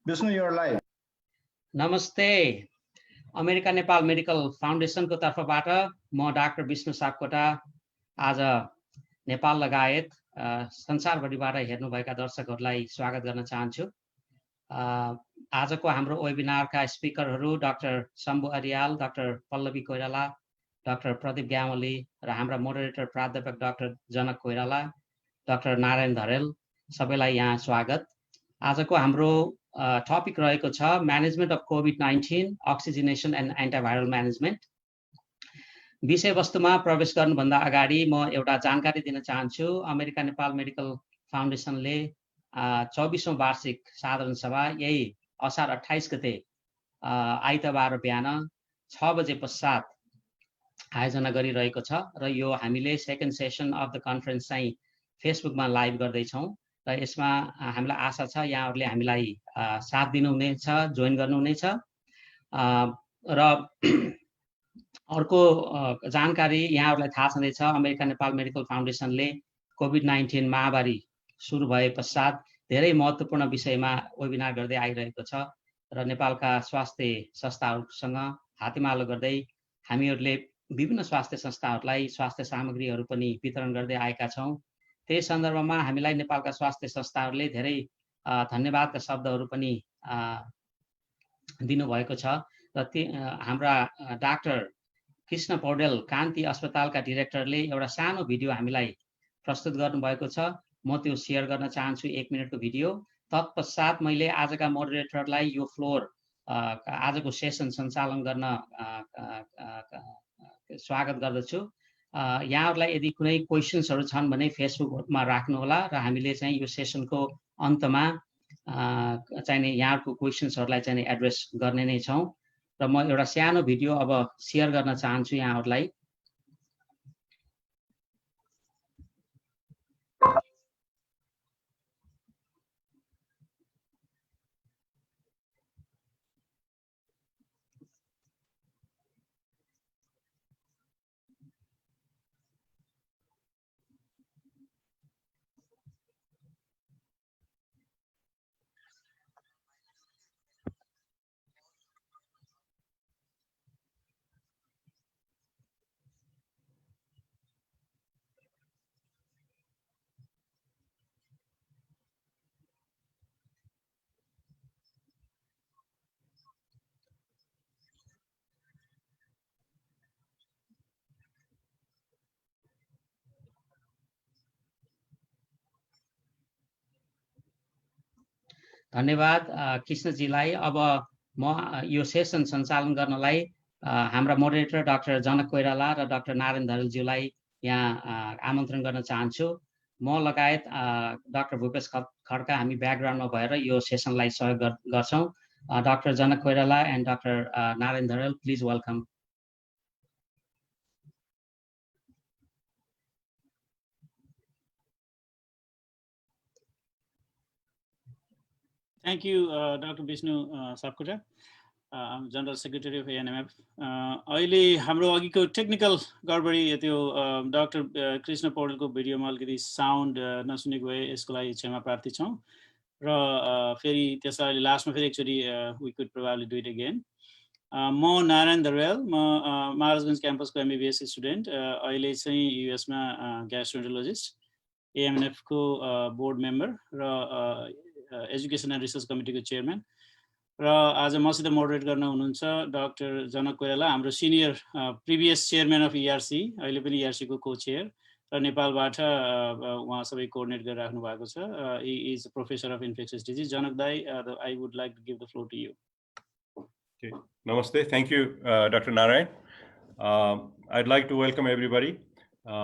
Vishnu, you're live. नमस्ते America Nepal medical फाउन्डेसनको तर्फबाट म डाक्टर विष्णु सापकोटा आज नेपाल लगायत संसारभरिबाट हेर्नुभएका दर्शकहरूलाई स्वागत गर्न चाहन्छु। आजको हाम्रो वेबिनारका स्पिकरहरू doctor Shambhu Aryal, doctor Pallavi Koirala, doctor Pradeep Gyamali र हाम्रा मोडरेटर प्राध्यापक डाक्टर जनक कोइराला, डाक्टर नारायण धरेल, सबैलाई यहाँ स्वागत। आजको हाम्रो टपिक रहेको छ म्यानेजमेन्ट अफ कोभिड-19 अक्सिजनेसन एन्ड एन्टिभाइरल म्यानेजमेन्ट। विषयवस्तुमा प्रवेश गर्नुभन्दा अगाडि म एउटा जानकारी दिन चाहन्छु। अमेरिका नेपाल मेडिकल फाउन्डेसनले 24औं वार्षिक साधारण सभा यही असार 28 गते आइतबार बिहान 6 बजे पश्चात आयोजना गरिरहेको छ र यो हामीले second session of the conference चाहिँ फेसबुकमा लाइभ गर्दैछौँ र यसमा हामीलाई आशा छ यहाँहरूले हामीलाई साथ दिनुहुनेछ, जोइन गर्नुहुनेछ। र अर्को जानकारी यहाँहरूलाई थाहा छँदैछ, अमेरिका नेपाल मेडिकल फाउन्डेसनले कोभिड-19 महामारी सुरु भए पश्चात धेरै महत्त्वपूर्ण विषयमा वेबिनार गर्दै आइरहेको छ र नेपालका स्वास्थ्य संस्थाहरूसँग हातेमालो गर्दै हामीहरूले विभिन्न स्वास्थ्य संस्थाहरूलाई स्वास्थ्य सामग्रीहरू पनि वितरण गर्दै आएका छौँ। त्यही सन्दर्भमा हामीलाई नेपालका स्वास्थ्य संस्थाहरूले धेरै धन्यवादका शब्दहरू पनि दिनुभएको छ र हाम्रा डाक्टर कृष्ण पौडेल कान्ति अस्पतालका डिरेक्टरले एउटा सानो भिडियो हामीलाई प्रस्तुत गर्नुभएको छ। म त्यो सेयर गर्न चाहन्छु, 1 मिनटको भिडियो। तत्पश्चात मैले आजका मोडरेटरलाई यो फ्लोर आजको सेसन सञ्चालन गर्न स्वागत गर्दछु। यहाँहरूलाई यदि कुनै क्वेसन्सहरू छन् भने फेसबुकमा राख्नुहोला र हामीले चाहिँ यो सेसनको अन्तमा चाहिने यहाँहरूको क्वेसन्सहरूलाई चाहिँ एड्रेस गर्ने नै छौँ। र म एउटा सानो भिडियो अब सेयर गर्न चाहन्छु यहाँहरूलाई। धन्यवाद कृष्णजीलाई। अब म यो सेसन सञ्चालन गर्नलाई हाम्रा मोडरेटर डाक्टर जनक कोइराला र डाक्टर नारायण धरेलज्यूलाई यहाँ आमन्त्रण गर्न चाहन्छु। म लगायत डाक्टर भूपेश खड्का हामी ब्याकग्राउन्डमा भएर यो सेसनलाई सहयोग गर्छौँ। Doctor Janak Koirala and doctor Narayan Dharel, please welcome. Thank you, Dr. Vishnu Sapkota. I'm General Secretary of ANMF. अहिले हाम्रो अघिको टेक्निकल गडबडी त्यो डाक्टर कृष्ण पौडेलको भिडियोमा अलिकति साउन्ड नसुनेको भए यसको लागि क्षमा प्रार्थी छौँ र फेरि त्यसलाई लास्टमा फेरि एकचोटि we could probably do it again. म नारायण दरवाल, म महाराजगञ्ज क्याम्पसको MBBS स्टुडेन्ट, अहिले चाहिँ युएसमा ग्यास्ट्रोन्टरोलोजिस्ट, ANMF को बोर्ड मेम्बर र एजुकेसन एन्ड रिसर्च कमिटीको चेयरम्यान र आज मसित मोडरेट गर्न हुनुहुन्छ डाक्टर जनक कोइराला, हाम्रो senior previous chairman of ERC, अहिले पनि ERC को को चेयर र नेपालबाट उहाँ सबै कोअर्डिनेट गरिराख्नु भएको छ। He is professor of infectious disease. Janak दाई, I would like to give the floor to you. Okay. Namaste. Thank you, Dr. Narayan. I'd like to welcome everybody.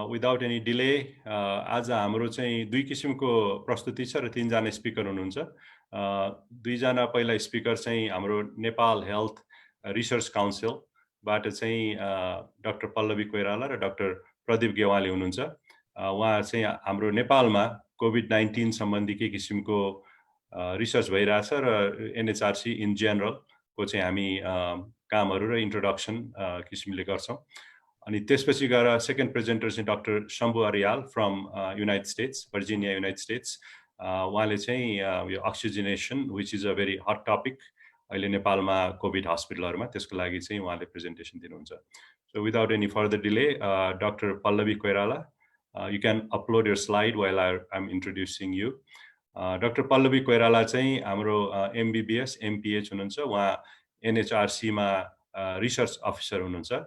Without any delay, आज हाम्रो चाहिँ दुई किसिमको प्रस्तुति छ र 3 जना स्पिकर हुनुहुन्छ। 2 जना पहिला स्पिकर चाहिँ हाम्रो नेपाल हेल्थ रिसर्च काउन्सिलबाट चाहिँ डाक्टर पल्लवी कोइराला र डाक्टर प्रदीप गेवाली हुनुहुन्छ। उहाँ चाहिँ हाम्रो नेपालमा कोभिड-19 सम्बन्धी के किसिमको रिसर्च भइरहेछ र NHRC इन जेनरल को चाहिँ हामी कामहरू र इन्ट्रोडक्सन किसिमले गर्छौँ। अनि त्यसपछि गएर सेकेन्ड प्रेजेन्टर चाहिँ doctor Shambhu Aryal from United states, Virginia, United states. उहाँले चाहिँ यो अक्सिजनेसन विच इज अ भेरी हट टपिक अहिले नेपालमा कोभिड हस्पिटलहरुमा, त्यसको लागि चाहिँ उहाँले प्रेजेन्टेसन दिनुहुन्छ। So without any further delay, Dr. Pallavi Koirala, you can upload your slide while I'm introducing you. Dr. Pallavi Koirala चाहिँ हाम्रो MBBS MPH हुनुहुन्छ, उहाँ NHRC मा रिसर्च अफिसर हुनुहुन्छ।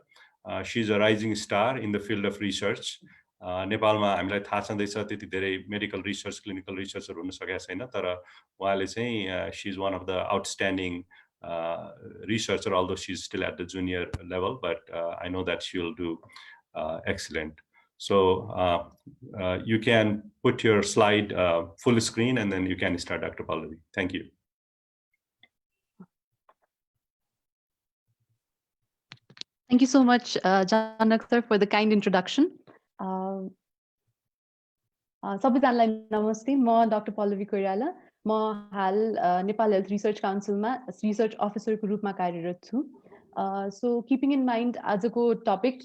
She is a rising star in the field of research. नेपालमा हामीलाई थाहा छँदैछ त्यति धेरै मेडिकल रिसर्च क्लिनिकल रिसर्चहरु हुन सकेको छैन, तर उहाँले चाहिँ she is one of the outstanding researcher, although she's still at the junior level, but I know that she will do excellent. So you can put your slide full screen and then you can start, Dr. Pallavi. Thank you. Thank you so much, Janak sir, for the kind introduction. सबैजनालाई नमस्ते, म doctor Pallavi Koirala, म हाल Nepal health research काउन्सिलमा research अफिसरको रूपमा कार्यरत छु। सो कीपिङ इन माइन्ड आजको topic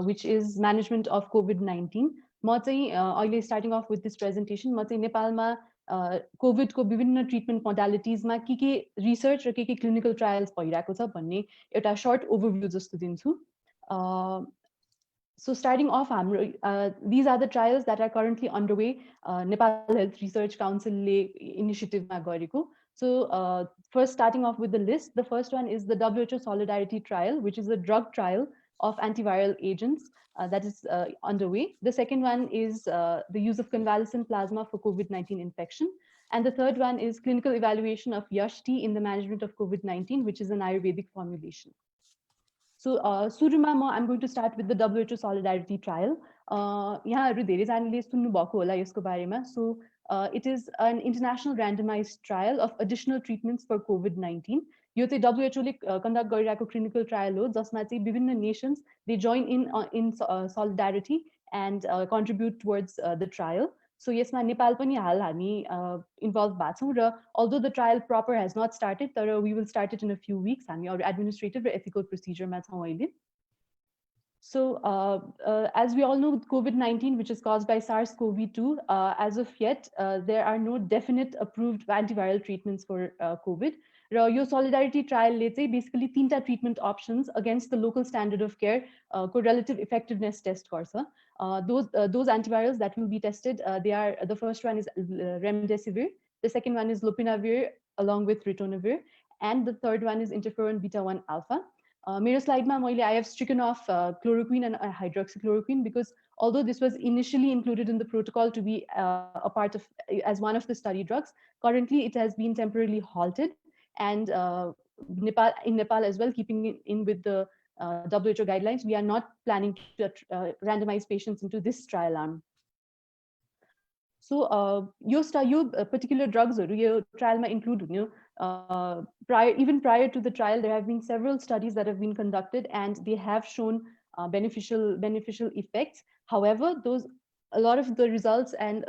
which is management of COVID-19, म चाहिँ अहिले starting of with this presentation, म चाहिँ नेपालमा कोभिडको विभिन्न ट्रिटमेन्ट मोडालिटिजमा के रिसर्च र के क्लिनिकल ट्रायल्स भइरहेको छ भन्ने एउटा सर्ट ओभरभ्यू जस्तो दिन्छु। So starting off, these are the trials that are currently underway. Nepal Health Research Council initiative ma gareko. So first starting off with the list, the first one is the WHO Solidarity Trial, which is a drug trial of antiviral agents that is underway. The second one is the use of convalescent plasma for COVID-19 infection. And the third one is clinical evaluation of Yash tea in the management of COVID-19, which is an Ayurvedic formulation. So सुरुमा I'm going to start with the WHO Solidarity Trial. यहाँहरु धेरैजनाले सुन्नुभएको होला यसको बारेमा. So it is an international randomized trial of additional treatments for COVID-19. यो चाहिँ WHO ले conduct गरिरहेको clinical trial हो, जसमा चाहिँ विभिन्न nations they join in solidarity and contribute towards the trial. So यसमा नेपाल पनि हाल हामी इन्भल्भ भएको छौं र although the trial proper has not started, तर we will start it in a few weeks. हामी अरु administrative र ethical procedure मा छौं अहिले. So as we all know, COVID-19, which is caused by SARS-CoV-2, as of yet, there are no definite approved antiviral treatments for COVID. Your solidarity trial, let's say, basically 3 treatment options against the local standard of care, relative effectiveness test korsa. Those antivirals that will be tested, the first one is remdesivir, the second one is lopinavir along with ritonavir, and the third one is interferon beta-1 alpha. मेरो स्लाइडमा मैले I have stricken off chloroquine and hydroxychloroquine because although this was initially included in the protocol to be a part of as one of the study drugs, currently it has been temporarily halted, and in Nepal as well, keeping in with the WHO guidelines, we are not planning to randomize patients into this trial arm. So your particular drugs or your trial may include even prior to the trial, there have been several studies that have been conducted and they have shown beneficial effects. However, a lot of the results and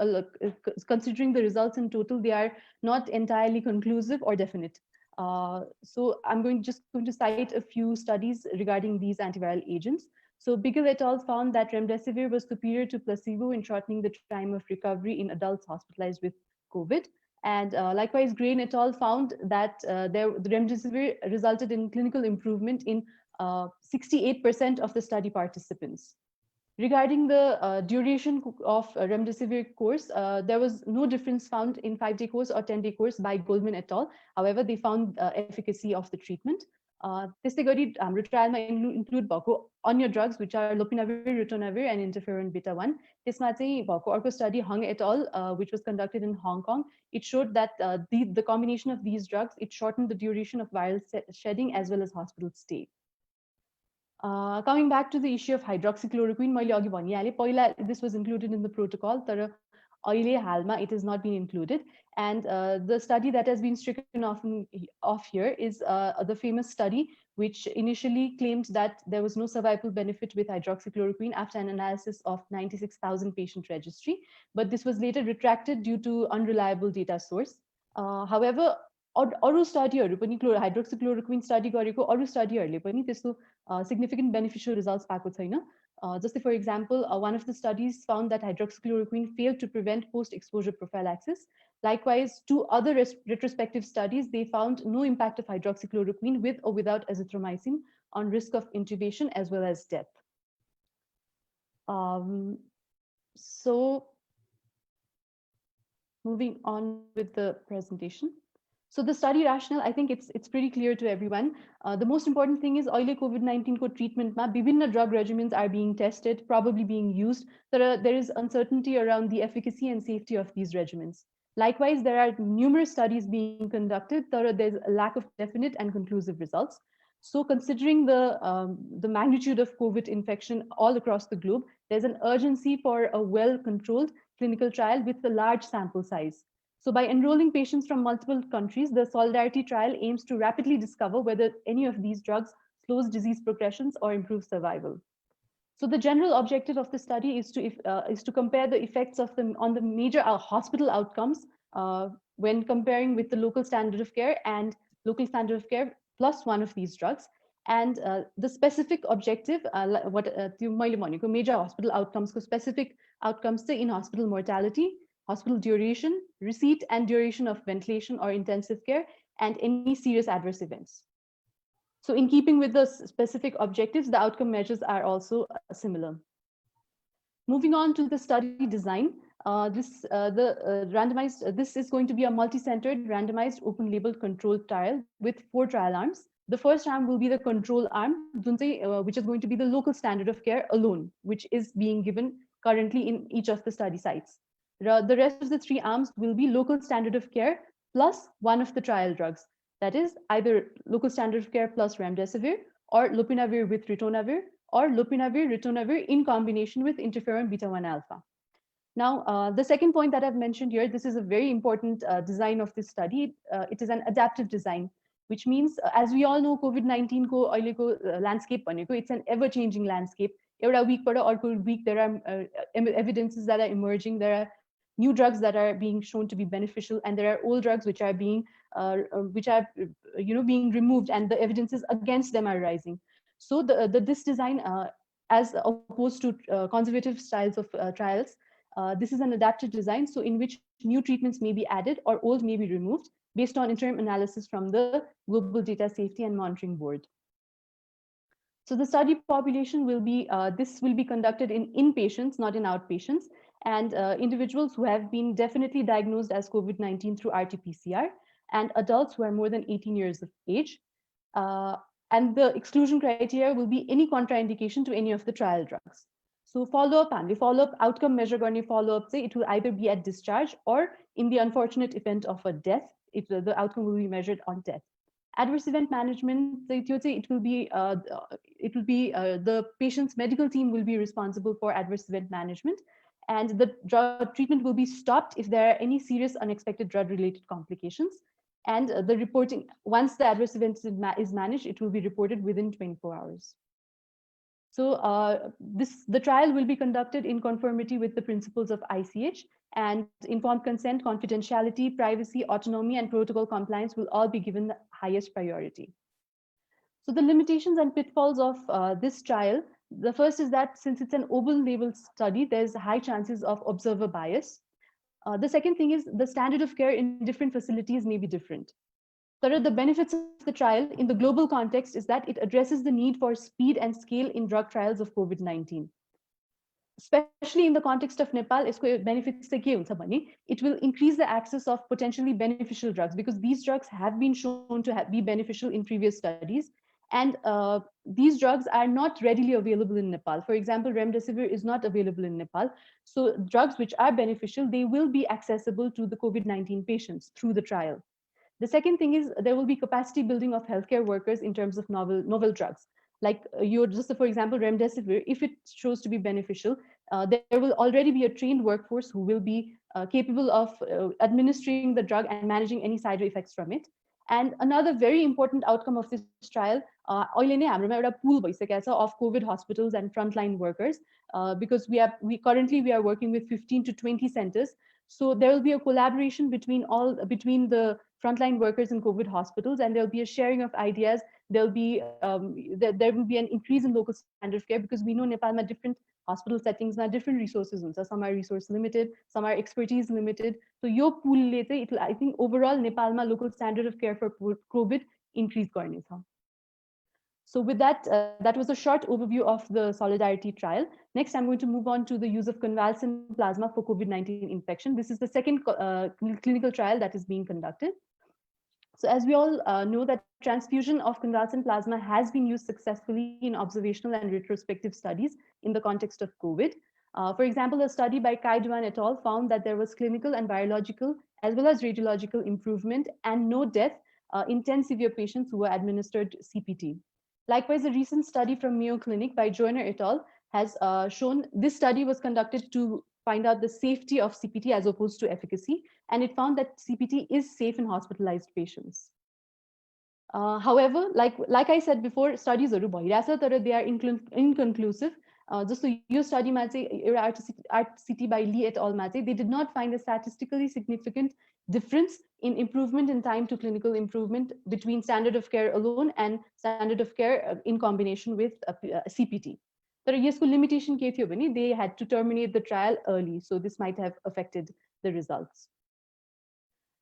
considering the results in total, they are not entirely conclusive or definite. So I'm just going to cite a few studies regarding these antiviral agents. So Bigel et al. Found that remdesivir was superior to placebo in shortening the time of recovery in adults hospitalized with COVID. And likewise, Grain et al. Found that the remdesivir resulted in clinical improvement in 68% of the study participants. Regarding the duration of remdesivir course, there was no difference found in 5-day course or 10-day course by Goldman et al. However, they found efficacy of the treatment. त्यस्तै गरी हाम्रो ट्रायलमा include भएको अन्य drugs which are lopinavir, ritonavir and interferon beta-1, त्यसमा चाहिँ भएको अर्को study Hung et al. Which was conducted in Hong Kong. It showed that the combination of these drugs, it shortened the duration of viral shedding as well as hospital stay. Coming back to the issue of hydroxychloroquine, मैले अघि भनिहालेँ, पहिला this was included in the protocol, तर अहिले हालमा it has not been included. And the study that has been stricken off here is the famous study which initially claimed that there was no survival benefit with hydroxychloroquine after an analysis of 96,000 patient registry, but this was later retracted due to unreliable data source. However, अरु स्टडीहरु पनि hydroxychloroquine study गरेको अरु स्टडीहरुले पनि त्यस्तो significant beneficial results पाएको छैन. Just for example, one of the studies found that hydroxychloroquine failed to prevent post-exposure prophylaxis. Likewise, 2 other retrospective studies, they found no impact of hydroxychloroquine with or without azithromycin on risk of intubation as well as death. So moving on with the presentation. So the study rationale, I think it's pretty clear to everyone. The most important thing is oily COVID-19 ko treatment ma bibhinna drug regimens are being tested, probably being used. There is uncertainty around the efficacy and safety of these regimens. Likewise, there are numerous studies being conducted. There's a lack of definite and conclusive results. So considering the magnitude of COVID infection all across the globe, there's an urgency for a well-controlled clinical trial with a large sample size. So by enrolling patients from multiple countries, the Solidarity trial aims to rapidly discover whether any of these drugs slows disease progressions or improves survival. So the general objective of the study is to compare the effects of on the major hospital outcomes when comparing with the local standard of care and local standard of care plus one of these drugs. And the specific objective, what major hospital outcomes, specific outcomes in hospital mortality, hospital duration, receipt and duration of ventilation or intensive care, and any serious adverse events. So in keeping with the specific objectives, the outcome measures are also similar. Moving on to the study design, this is going to be a multi-centered, randomized, open-label controlled trial with 4 trial arms. The first arm will be the control arm, which is going to be the local standard of care alone, which is being given currently in each of the study sites. The rest of the 3 arms will be local standard of care plus one of the trial drugs. That is either local standard of care plus remdesivir or lopinavir with ritonavir or lopinavir-ritonavir in combination with interferon beta-1 alpha. Now, the second point that I've mentioned here, this is a very important design of this study. It is an adaptive design, which means, as we all know, COVID-19 ko landscape it's an ever-changing landscape. Every week there are evidences that are emerging. There are new drugs that are being shown to be beneficial, and there are old drugs which are being being removed, and the evidences against them are rising. So this design, as opposed to conservative styles of trials, this is an adaptive design, so in which new treatments may be added or old may be removed based on interim analysis from the Global Data Safety and Monitoring Board. So the study population will be, this will be conducted in inpatients, not in outpatients, and individuals who have been definitely diagnosed as COVID-19 through RT-PCR, and adults who are more than 18 years of age. And the exclusion criteria will be any contraindication to any of the trial drugs. So follow-up outcome measure गर्ने follow-up, it will either be at discharge or in the unfortunate event of a death, the outcome will be measured on death. Adverse event management, it will be the patient's medical team will be responsible for adverse event management, and the drug treatment will be stopped if there are any serious unexpected drug-related complications. And the reporting, once the adverse event is managed, it will be reported within 24 hours. So the trial will be conducted in conformity with the principles of ICH, and informed consent, confidentiality, privacy, autonomy, and protocol compliance will all be given the highest priority. So the limitations and pitfalls of this trial, the first is that since it's an open label study, there's high chances of observer bias. The second thing is the standard of care in different facilities may be different. The benefits of the trial in the global context is that it addresses the need for speed and scale in drug trials of COVID-19. Especially in the context of Nepal, benefits it will increase the access of potentially beneficial drugs, because these drugs have been shown to be beneficial in previous studies, and these drugs are not readily available in Nepal. For example, remdesivir is not available in Nepal. So drugs which are beneficial, they will be accessible to the COVID-19 patients through the trial. The second thing is there will be capacity building of healthcare workers in terms of novel drugs. Like for example, remdesivir, if it shows to be beneficial, there will already be a trained workforce who will be capable of administering the drug and managing any side effects from it. And another very important outcome of this trial, अहिले नै हाम्रोमा एउटा pool भइसकेको छ of COVID hospitals and frontline workers, because we currently are working with 15 to 20 centers. So there will be a collaboration between the frontline workers in COVID hospitals, and there'll be a sharing of ideas. There'll be there will be an increase in local standard of care, because we know Nepal has different hospital settings, different resources. Some are resource limited, some are expertise limited. So your pool later, it will, I think overall Nepal local standard of care for COVID increase garne cha. So with that, that was a short overview of the Solidarity trial. Next, I'm going to move on to the use of convalescent plasma for COVID-19 infection. This is the second clinical trial that is being conducted. So as we all know, that transfusion of convalescent plasma has been used successfully in observational and retrospective studies in the context of COVID. For example, a study by Kaiduan et al. Found that there was clinical and virological as well as radiological improvement and no death in 10 severe patients who were administered CPT. Likewise, a recent study from Mayo Clinic by Joyner et al. Has shown, this study was conducted to find out the safety of CPT as opposed to efficacy, and it found that CPT is safe in hospitalized patients. However, like I said before, studies are they are inconclusive. Just यो स्टडीमा चाहिँ एउटा RCT by Lee et al. They did not find a statistically significant difference in improvement in time to clinical improvement between standard of care alone and standard of care in combination with CPT. तर यसको limitation के थियो भने they had to terminate the trial early, so this might have affected the results.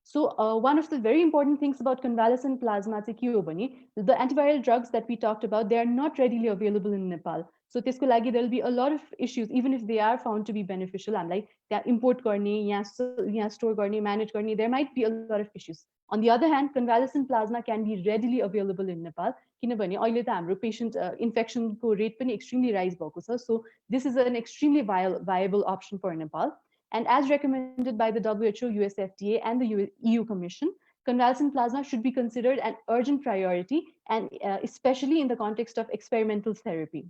So one of the very important things about convalescent plasma चाहिँ के हो भने the antiviral drugs that we talked about, they are not readily available in Nepal. So त्यसको लागि there will be a lot of issues, even if they are found to be beneficial. हामीलाई त्यहाँ import गर्ने, यहाँ store गर्ने, manage गर्ने, there might be a lot of issues. On the other hand, convalescent plasma can be readily available in Nepal किनभने अहिले त हाम्रो patient infection को rate पनि extremely rise भएको छ. So this is an extremely viable option for Nepal. And as recommended by the WHO, US FDA, and the EU Commission, convalescent plasma should be considered an urgent priority, and especially in the context of experimental therapy.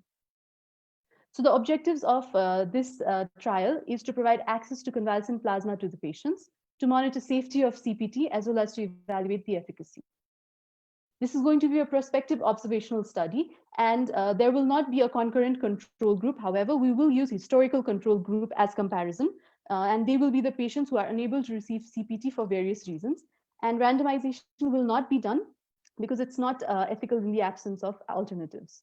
So the objectives of this trial is to provide access to convalescent plasma to the patients, to monitor safety of CPT, as well as to evaluate the efficacy. This is going to be a prospective observational study, and there will not be a concurrent control group. However, we will use historical control group as comparison, and they will be the patients who are unable to receive CPT for various reasons. And randomization will not be done because it's not ethical in the absence of alternatives.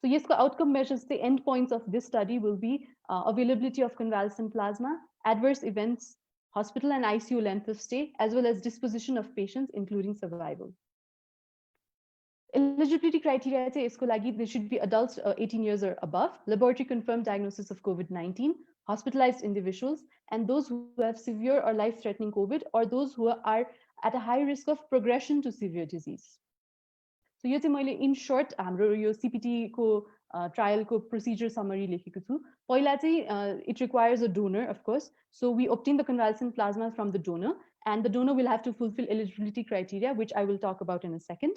So yes, the outcome measures, the endpoints of this study will be availability of convalescent plasma, adverse events, hospital and ICU length of stay, as well as disposition of patients, including survival. Eligibility criteria चाहिँ यसको लागि they should be adults 18 years or above, laboratory confirmed diagnosis of COVID-19, hospitalized individuals, and those who have severe or life-threatening COVID, or those who are at a high risk of progression to severe disease. So यो चाहिँ मैले in short हाम्रो यो CPT को trial को procedure summary लेखेको छु. पहिला चाहिँ it requires a donor, of course. So we obtain the convalescent plasma from the donor, and the donor will have to fulfill eligibility criteria, which I will talk about in a second.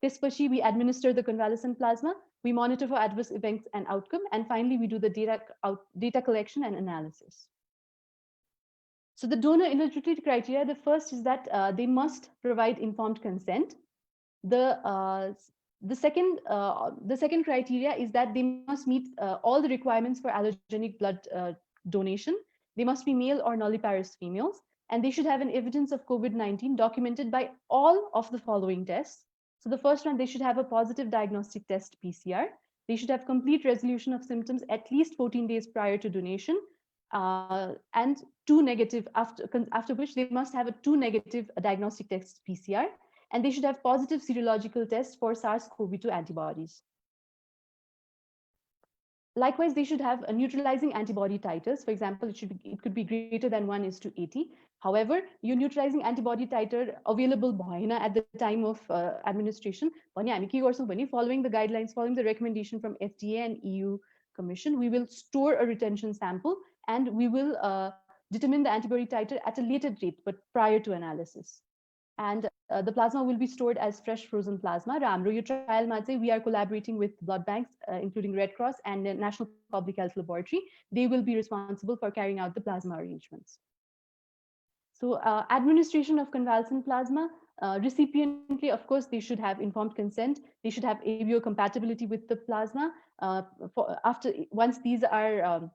त्यसपछि we administer the convalescent plasma, we monitor for adverse events and outcome, and finally we do the data collection and analysis. So the donor eligibility criteria, the first is that they must provide informed consent. The second criteria is that they must meet all the requirements for allogenic blood donation. They must be male or nulliparous females, and they should have an evidence of COVID-19 documented by all of the following tests. So the first one, they should have a positive diagnostic test PCR. They should have complete resolution of symptoms at least 14 days prior to donation, and 2 negative, after which they must have a 2 negative diagnostic test PCR, and they should have positive serological tests for SARS-CoV-2 antibodies. Likewise, they should have a neutralizing antibody titers. For example, it could be greater than 1:80. However, your neutralizing antibody titer available bhaina at the time of administration. Following the guidelines, following the recommendation from FDA and EU Commission, we will store a retention sample, and we will determine the antibody titer at a later date, but prior to analysis. And the plasma will be stored as fresh frozen plasma. Trial we are collaborating with blood banks, including Red Cross and the National Public Health Laboratory. They will be responsible for carrying out the plasma arrangements. So administration of convalescent plasma, recipiently, of course, they should have informed consent. They should have ABO compatibility with the plasma. Once these are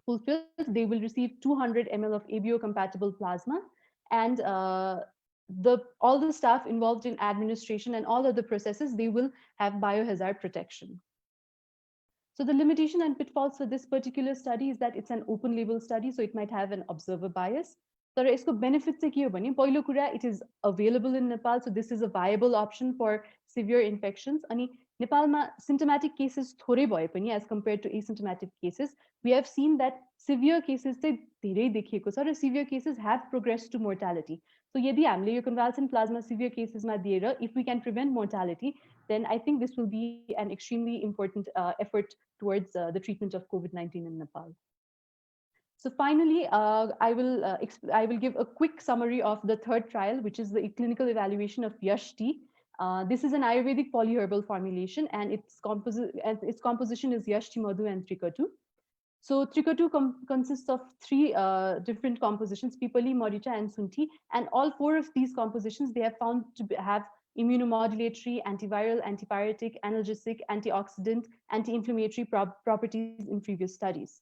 fulfilled, they will receive 200 ml of ABO compatible plasma, and all the staff involved in administration and all other processes, they will have biohazard protection. So the limitation and pitfalls for this particular study is that it's an open label study, so it might have an observer bias. तर यसको benefit चाहिँ के हो भने पहिलो कुरा, it is available in Nepal, so this is a viable option for severe infections. अनि नेपालमा symptomatic cases थोरै भए पनि as compared to asymptomatic cases, we have seen that severe cases चाहिँ धेरै देखिएको छ र severe cases have progressed to mortality. So यदि हामीले यो convalescent plasma severe cases मा दिएर, if we can prevent mortality, then I think this will be an extremely important effort towards the treatment of COVID-19 in Nepal. So finally, I will give a quick summary of the third trial, which is the clinical evaluation of Yash tea. This is an Ayurvedic polyherbal formulation, and its composition is Yash tea, Madhu, and Trikatu. So Trikatu consists of 3 different compositions: Pipali, Moricha, and Sunti. And all 4 of these compositions, they have found to have immunomodulatory, antiviral, antipyretic, analgesic, antioxidant, anti-inflammatory properties in previous studies.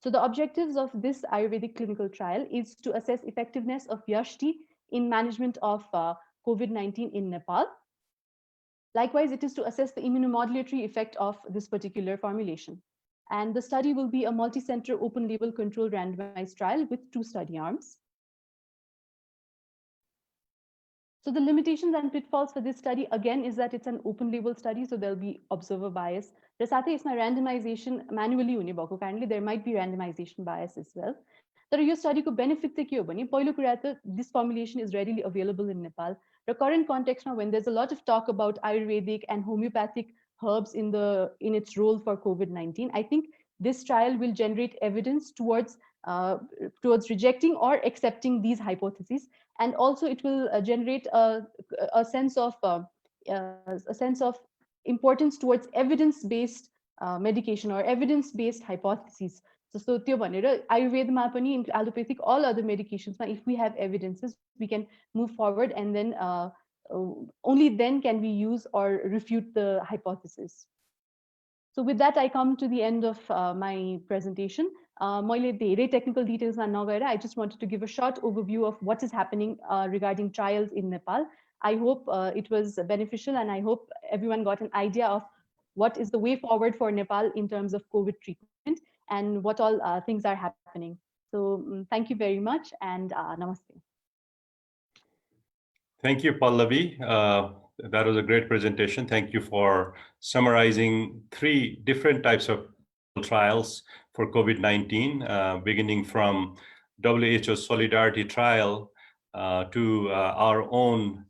So the objectives of this Ayurvedic clinical trial is to assess effectiveness of Yash tea in management of COVID-19 in Nepal. Likewise, it is to assess the immunomodulatory effect of this particular formulation. And the study will be a multi-center open-label controlled randomized trial with 2 study arms. So the limitations and pitfalls for this study, again, is that it's an open-label study, so there'll be observer bias. र साथै यसमा randomization manually हुने भएको कारणले there might be randomization bias as well. तर यो स्टडीको benefit चाहिँ के हो भने पहिलो कुरा त this formulation is readily available in Nepal. Raw current contextमा when there's a lot of talk about Ayurvedic and homeopathic herbs in its role for COVID-19, I think this trial will generate evidence towards rejecting or accepting these hypotheses, and also it will generate a sense of importance towards evidence-based medication or evidence-based hypotheses. So त्यो भनेर आयुर्वेदमा पनि, allopathic, all other medications, if we have evidences, we can move forward, and then only then can we use or refute the hypothesis. So with that, I come to the end of my presentation. मैले धेरै technical details मा नगएर, I just wanted to give a short overview of what is happening regarding trials in Nepal. I hope it was beneficial, and I hope everyone got an idea of what is the way forward for Nepal in terms of COVID treatment and what all things are happening. So thank you very much, and namaste. Thank you, Pallavi. That was a great presentation. Thank you for summarizing 3 different types of trials for COVID-19, beginning from WHO Solidarity Trial to our own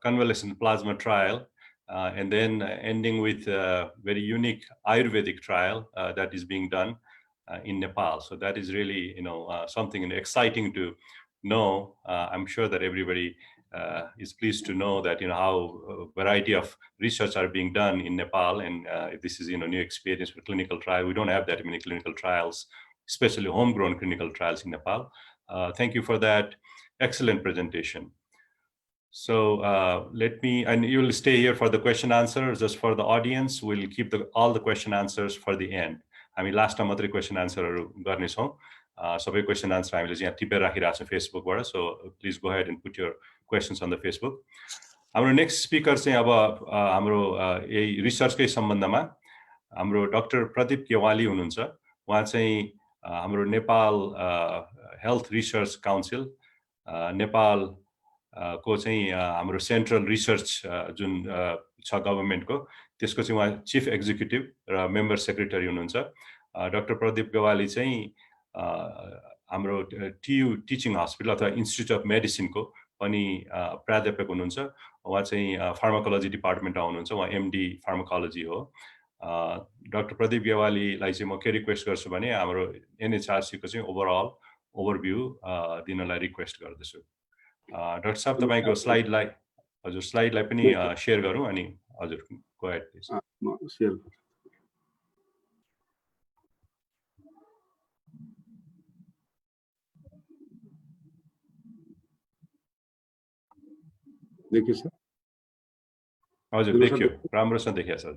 convalescent plasma trial, and then ending with a very unique Ayurvedic trial that is being done in Nepal. So that is really, something exciting to know. I'm sure that everybody is pleased to know that how a variety of research are being done in Nepal, and this is new experience for clinical trial. We don't have that many clinical trials, especially homegrown clinical trials in Nepal. Thank you for that excellent presentation. So let me, and you will stay here for the question answer. Just for the audience, we'll keep all the question answers for the end. I mean, last time मात्रै question answerहरू गर्नेछौँ. सबै question answer हामीले यहाँ टिपेर राखिरहेको छ फेसबुकबाट. So please go ahead and put your questions on the Facebook. हाम्रो next speaker चाहिँ अब हाम्रो यही रिसर्चकै सम्बन्धमा हाम्रो डाक्टर प्रदीप गेवाली हुनुहुन्छ. उहाँ चाहिँ हाम्रो Nepal health research council Nepal को चाहिँ हाम्रो सेन्ट्रल रिसर्च जुन छ गभर्नमेन्टको, त्यसको चाहिँ उहाँ चिफ एक्जिक्युटिभ र मेम्बर सेक्रेटरी हुनुहुन्छ. डाक्टर प्रदीप गेवाली चाहिँ हाम्रो टियु टिचिङ हस्पिटल अथवा इन्स्टिट्युट अफ मेडिसिनको पनि प्राध्यापक हुनुहुन्छ. उहाँ चाहिँ फार्माकोलोजी डिपार्टमेन्टमा हुनुहुन्छ. उहाँ एमडी फार्माकोलोजी हो. डाक्टर प्रदीप गेवालीलाई चाहिँ म के रिक्वेस्ट गर्छु भने हाम्रो एनएचआरसीको चाहिँ ओभरअल ओभरभ्यू दिनलाई रिक्वेस्ट गर्दछु. डाक्टर साहब तपाईको स्लाइडलाई हजुर स्लाइडलाई पनि शेयर गरौँ अनि हजुर गो अहेड प्लिज. म शेयर देखियो सर? हजुर देखियो, राम्रोसँग देखियो सर.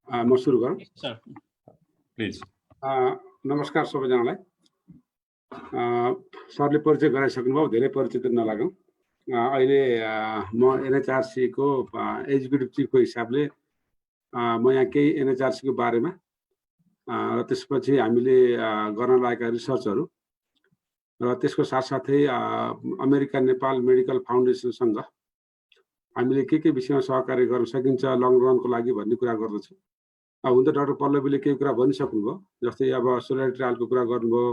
म सुरु गरौँ सर प्लिज. नमस्कार सबैजनालाई. सरले परिचय गराइसक्नुभयो, धेरै परिचित नलागौँ. अहिले म एनएचआरसी को एक्जिक्युटिभ चिफको हिसाबले म यहाँ केही एनएचआरसी को बारेमा र त्यसपछि हामीले गर्न लागेका रिसर्चहरू र त्यसको साथसाथै अमेरिका नेपाल मेडिकल फाउन्डेसनसँग हामीले के विषयमा सहकार्य गर्न सकिन्छ लङ रनको लागि भन्ने कुरा गर्दछु। हुन त डाक्टर पल्लवीले केही कुरा भनिसक्नुभयो, जस्तै अब सोलिडारिटी ट्रायलको कुरा गर्नुभयो,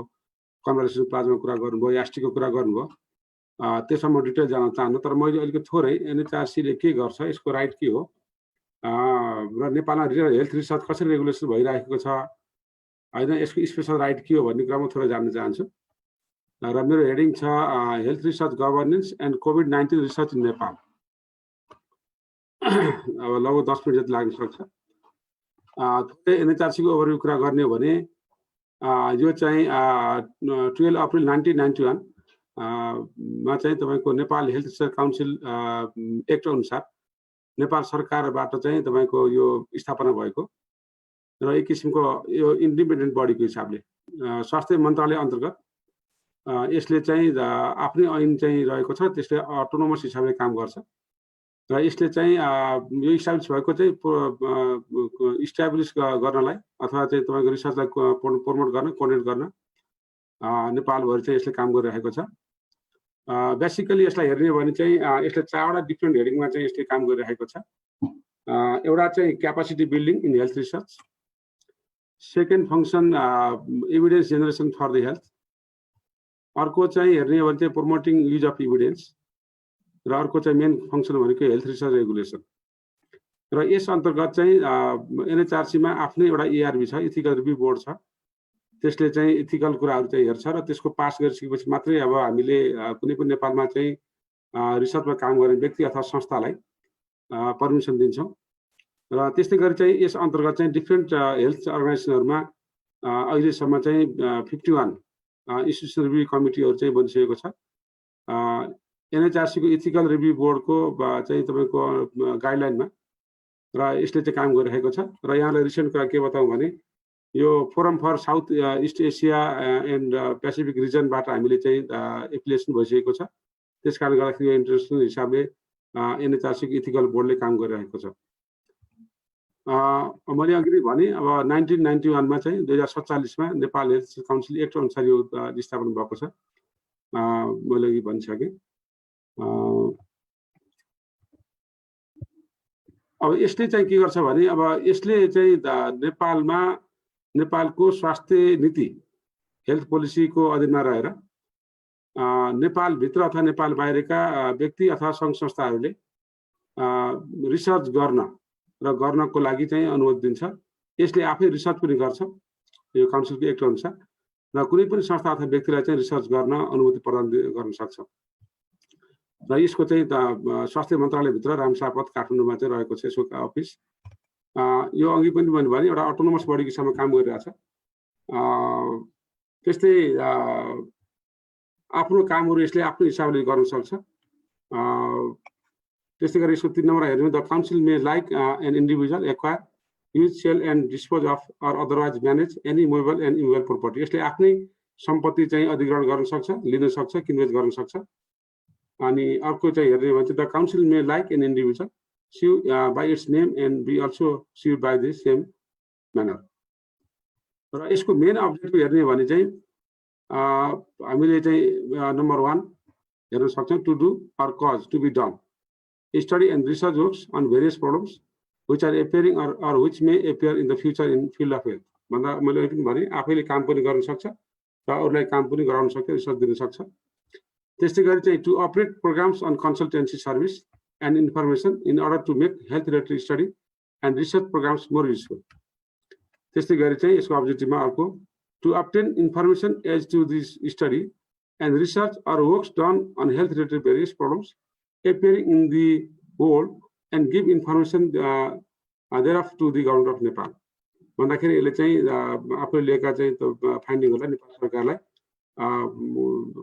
कन्भर्सेसन प्लाज्माको कुरा गर्नुभयो, यास्टीको कुरा गर्नुभयो। त्यसमा म डिटेल जान चाहन्न, तर मैले अलिकति थोरै एनएचआरसीले के गर्छ, यसको राइट के हो र नेपालमा हेल्थ रिसर्च कसरी रेगुलेसन भइरहेको छ होइन, यसको स्पेसल राइट के हो भन्ने कुरामा थोरै जान्न चाहन्छु। र मेरो हेडिङ छ health research governance end COVID-19 research इन नेपाल। अब लगभग 10 मिनट जति लाग्न सक्छ। एनएचआरसी को ओभरभ्यू कुरा गर्ने हो भने यो चाहिँ 12 अप्रिल 1991 मा चाहिँ तपाईँको Nepal health research council act अनुसार नेपाल सरकारबाट चाहिँ तपाईँको यो स्थापना भएको र एक किसिमको यो इन्डिपेन्डेन्ट बडीको हिसाबले स्वास्थ्य मन्त्रालय अन्तर्गत यसले चाहिँ आफ्नै ऐन चाहिँ रहेको छ, त्यसले अटोनोमस हिसाबले काम गर्छ र यसले चाहिँ यो इस्टाब्लिस भएको चाहिँ इस्टाब्लिस गर्नलाई अथवा चाहिँ तपाईँको रिसर्चलाई प्रमोट गर्न, कोर्डिनेट गर्न नेपालभरि चाहिँ यसले काम गरिरहेको छ। बेसिकली यसलाई हेर्ने हो भने चाहिँ यसले 4वटा डिफ्रेन्ट हेडिङमा चाहिँ यसले काम गरिरहेको छ। एउटा चाहिँ capacity building in health research, second function evidence generation for the health, अर्को चाहिँ हेर्ने हो भने चाहिँ प्रमोटिङ युज अफ इभिडेन्स, र अर्को चाहिँ मेन फङ्सन भनेको हेल्थ रिसर्च रेगुलेसन। र यस अन्तर्गत चाहिँ एनएचआरसीमा आफ्नै एउटा एआरबी छ, इथिकल रिभ्यू बोर्ड छ, त्यसले चाहिँ इथिकल कुराहरू चाहिँ हेर्छ र त्यसको पास गरिसकेपछि मात्रै अब हामीले कुनै पनि नेपालमा चाहिँ रिसर्चमा काम गर्ने व्यक्ति अथवा संस्थालाई पर्मिसन दिन्छौँ। र त्यस्तै गरी चाहिँ यस अन्तर्गत चाहिँ डिफ्रेन्ट हेल्थ अर्गनाइजेसनहरूमा अहिलेसम्म चाहिँ 51 इन्स्टिट्युसनल रिभ्यू कमिटीहरू चाहिँ बनिसकेको छ। एनएचआरसी को इथिकल रिभ्यू बोर्डको चाहिँ तपाईँको गाइडलाइनमा र यसले चाहिँ काम गरिरहेको छ। र यहाँलाई रिसेन्ट कुरा के बताउँ भने यो forum for south east Asia and pacific रिजनबाट हामीले चाहिँ एफिलिएसन भइसकेको छ। त्यस कारणले गर्दाखेरि यो इन्टरनेसनल हिसाबले एनएचआरसी को इथिकल बोर्डले काम गरिरहेको छ। मैले अघि भने अब 1991 मा चाहिँ 2047 मा नेपाल हेल्थ काउन्सिल एक्ट अनुसार यो स्थापना भएको छ। मैले अघि भनिसकेँ। अब यसले चाहिँ के गर्छ भने अब यसले चाहिँ नेपालमा नेपालको स्वास्थ्य नीति हेल्थ पोलिसीको अधीनमा रहेर नेपालभित्र अथवा नेपाल बाहिरका व्यक्ति अथवा सङ्घ संस्थाहरूले रिसर्च गर्न र गर्नको लागि चाहिँ अनुमति दिन्छ। यसले आफै रिसर्च पनि गर्छ यो काउन्सिलको एक्ट अनुसार, र कुनै पनि संस्था अथवा व्यक्तिलाई चाहिँ रिसर्च गर्न अनुमति प्रदान गर्न सक्छ। र यसको चाहिँ स्वास्थ्य मन्त्रालयभित्र रामसापत काठमाडौँमा चाहिँ रहेको छ यसको अफिस। यो अघि पनि भन्नु भने एउटा अटोनोमस बडीको हिसाबमा काम गरिरहेछ। त्यस्तै आफ्नो कामहरू यसले आफ्नो हिसाबले गर्न सक्छ। त्यस्तै गरी यसको 3 नम्बर हेर्नु, the council may like an individual acquire use sell and dispose of or otherwise manage any movable and immovable property. यसले आफ्नै सम्पत्ति चाहिँ अधिग्रहण गर्न सक्छ, लिन सक्छ, किनबेच गर्न सक्छ। अनि अर्को चाहिँ हेर्ने हो भने चाहिँ the council may like an individual sue by its name and be also sued by the same manner. र यसको मेन अब्जेक्टिभ हेर्ने हो भने चाहिँ हामीले चाहिँ नम्बर 1 हेर्न सक्छौँ, to do or cause to be done study and research works on various problems which are appearing or which may appear in the future in field of health। भन्दा मैले पनि भने आफैले काम पनि गर्न सक्छ र अरूलाई काम पनि गराउन सक्छ, रिसर्च दिन सक्छ। त्यस्तै गरी चाहिँ to operate programs on consultancy service and information in order to make health related study and research programs more useful। त्यस्तै गरी चाहिँ यसको अब्जेक्टिभमा अर्को to obtain information as to this study and research or works done on health related various problems appearing in the world and give information thereof to the government of Nepal। भन्दाखेरि यसले चाहिँ आफूले लिएका चाहिँ फाइन्डिङहरूलाई नेपाल सरकारलाई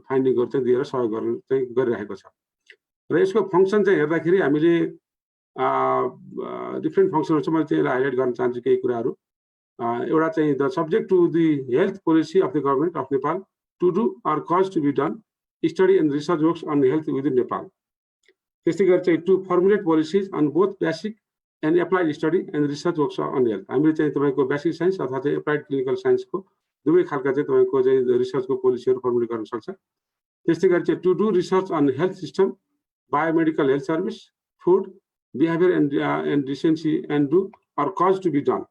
फाइन्डिङहरू चाहिँ दिएर सहयोग गर्न चाहिँ गरिरहेको छ। र यसको फङ्सन चाहिँ हेर्दाखेरि हामीले डिफ्रेन्ट फङ्सनहरू चाहिँ मैले चाहिँ हाइलाइट गर्न चाहन्छु केही कुराहरू। एउटा चाहिँ the subject to the health policy of the government of Nepal to do or cause to be done study and research works on health within Nepal. त्यस्तै गरी चाहिँ to formulate policies on both basic and applied study and research works on health. हामीले चाहिँ तपाईँको basic signs अथवा चाहिँ applied clinical साइन्सको दुवै खालका चाहिँ तपाईँको चाहिँ रिसर्चको पोलिसीहरू फर्मुलेट गर्न सक्छ। त्यस्तै गरी चाहिँ to do research on health system, biomedical health service, food, behaviour and decency and do or cause to be done,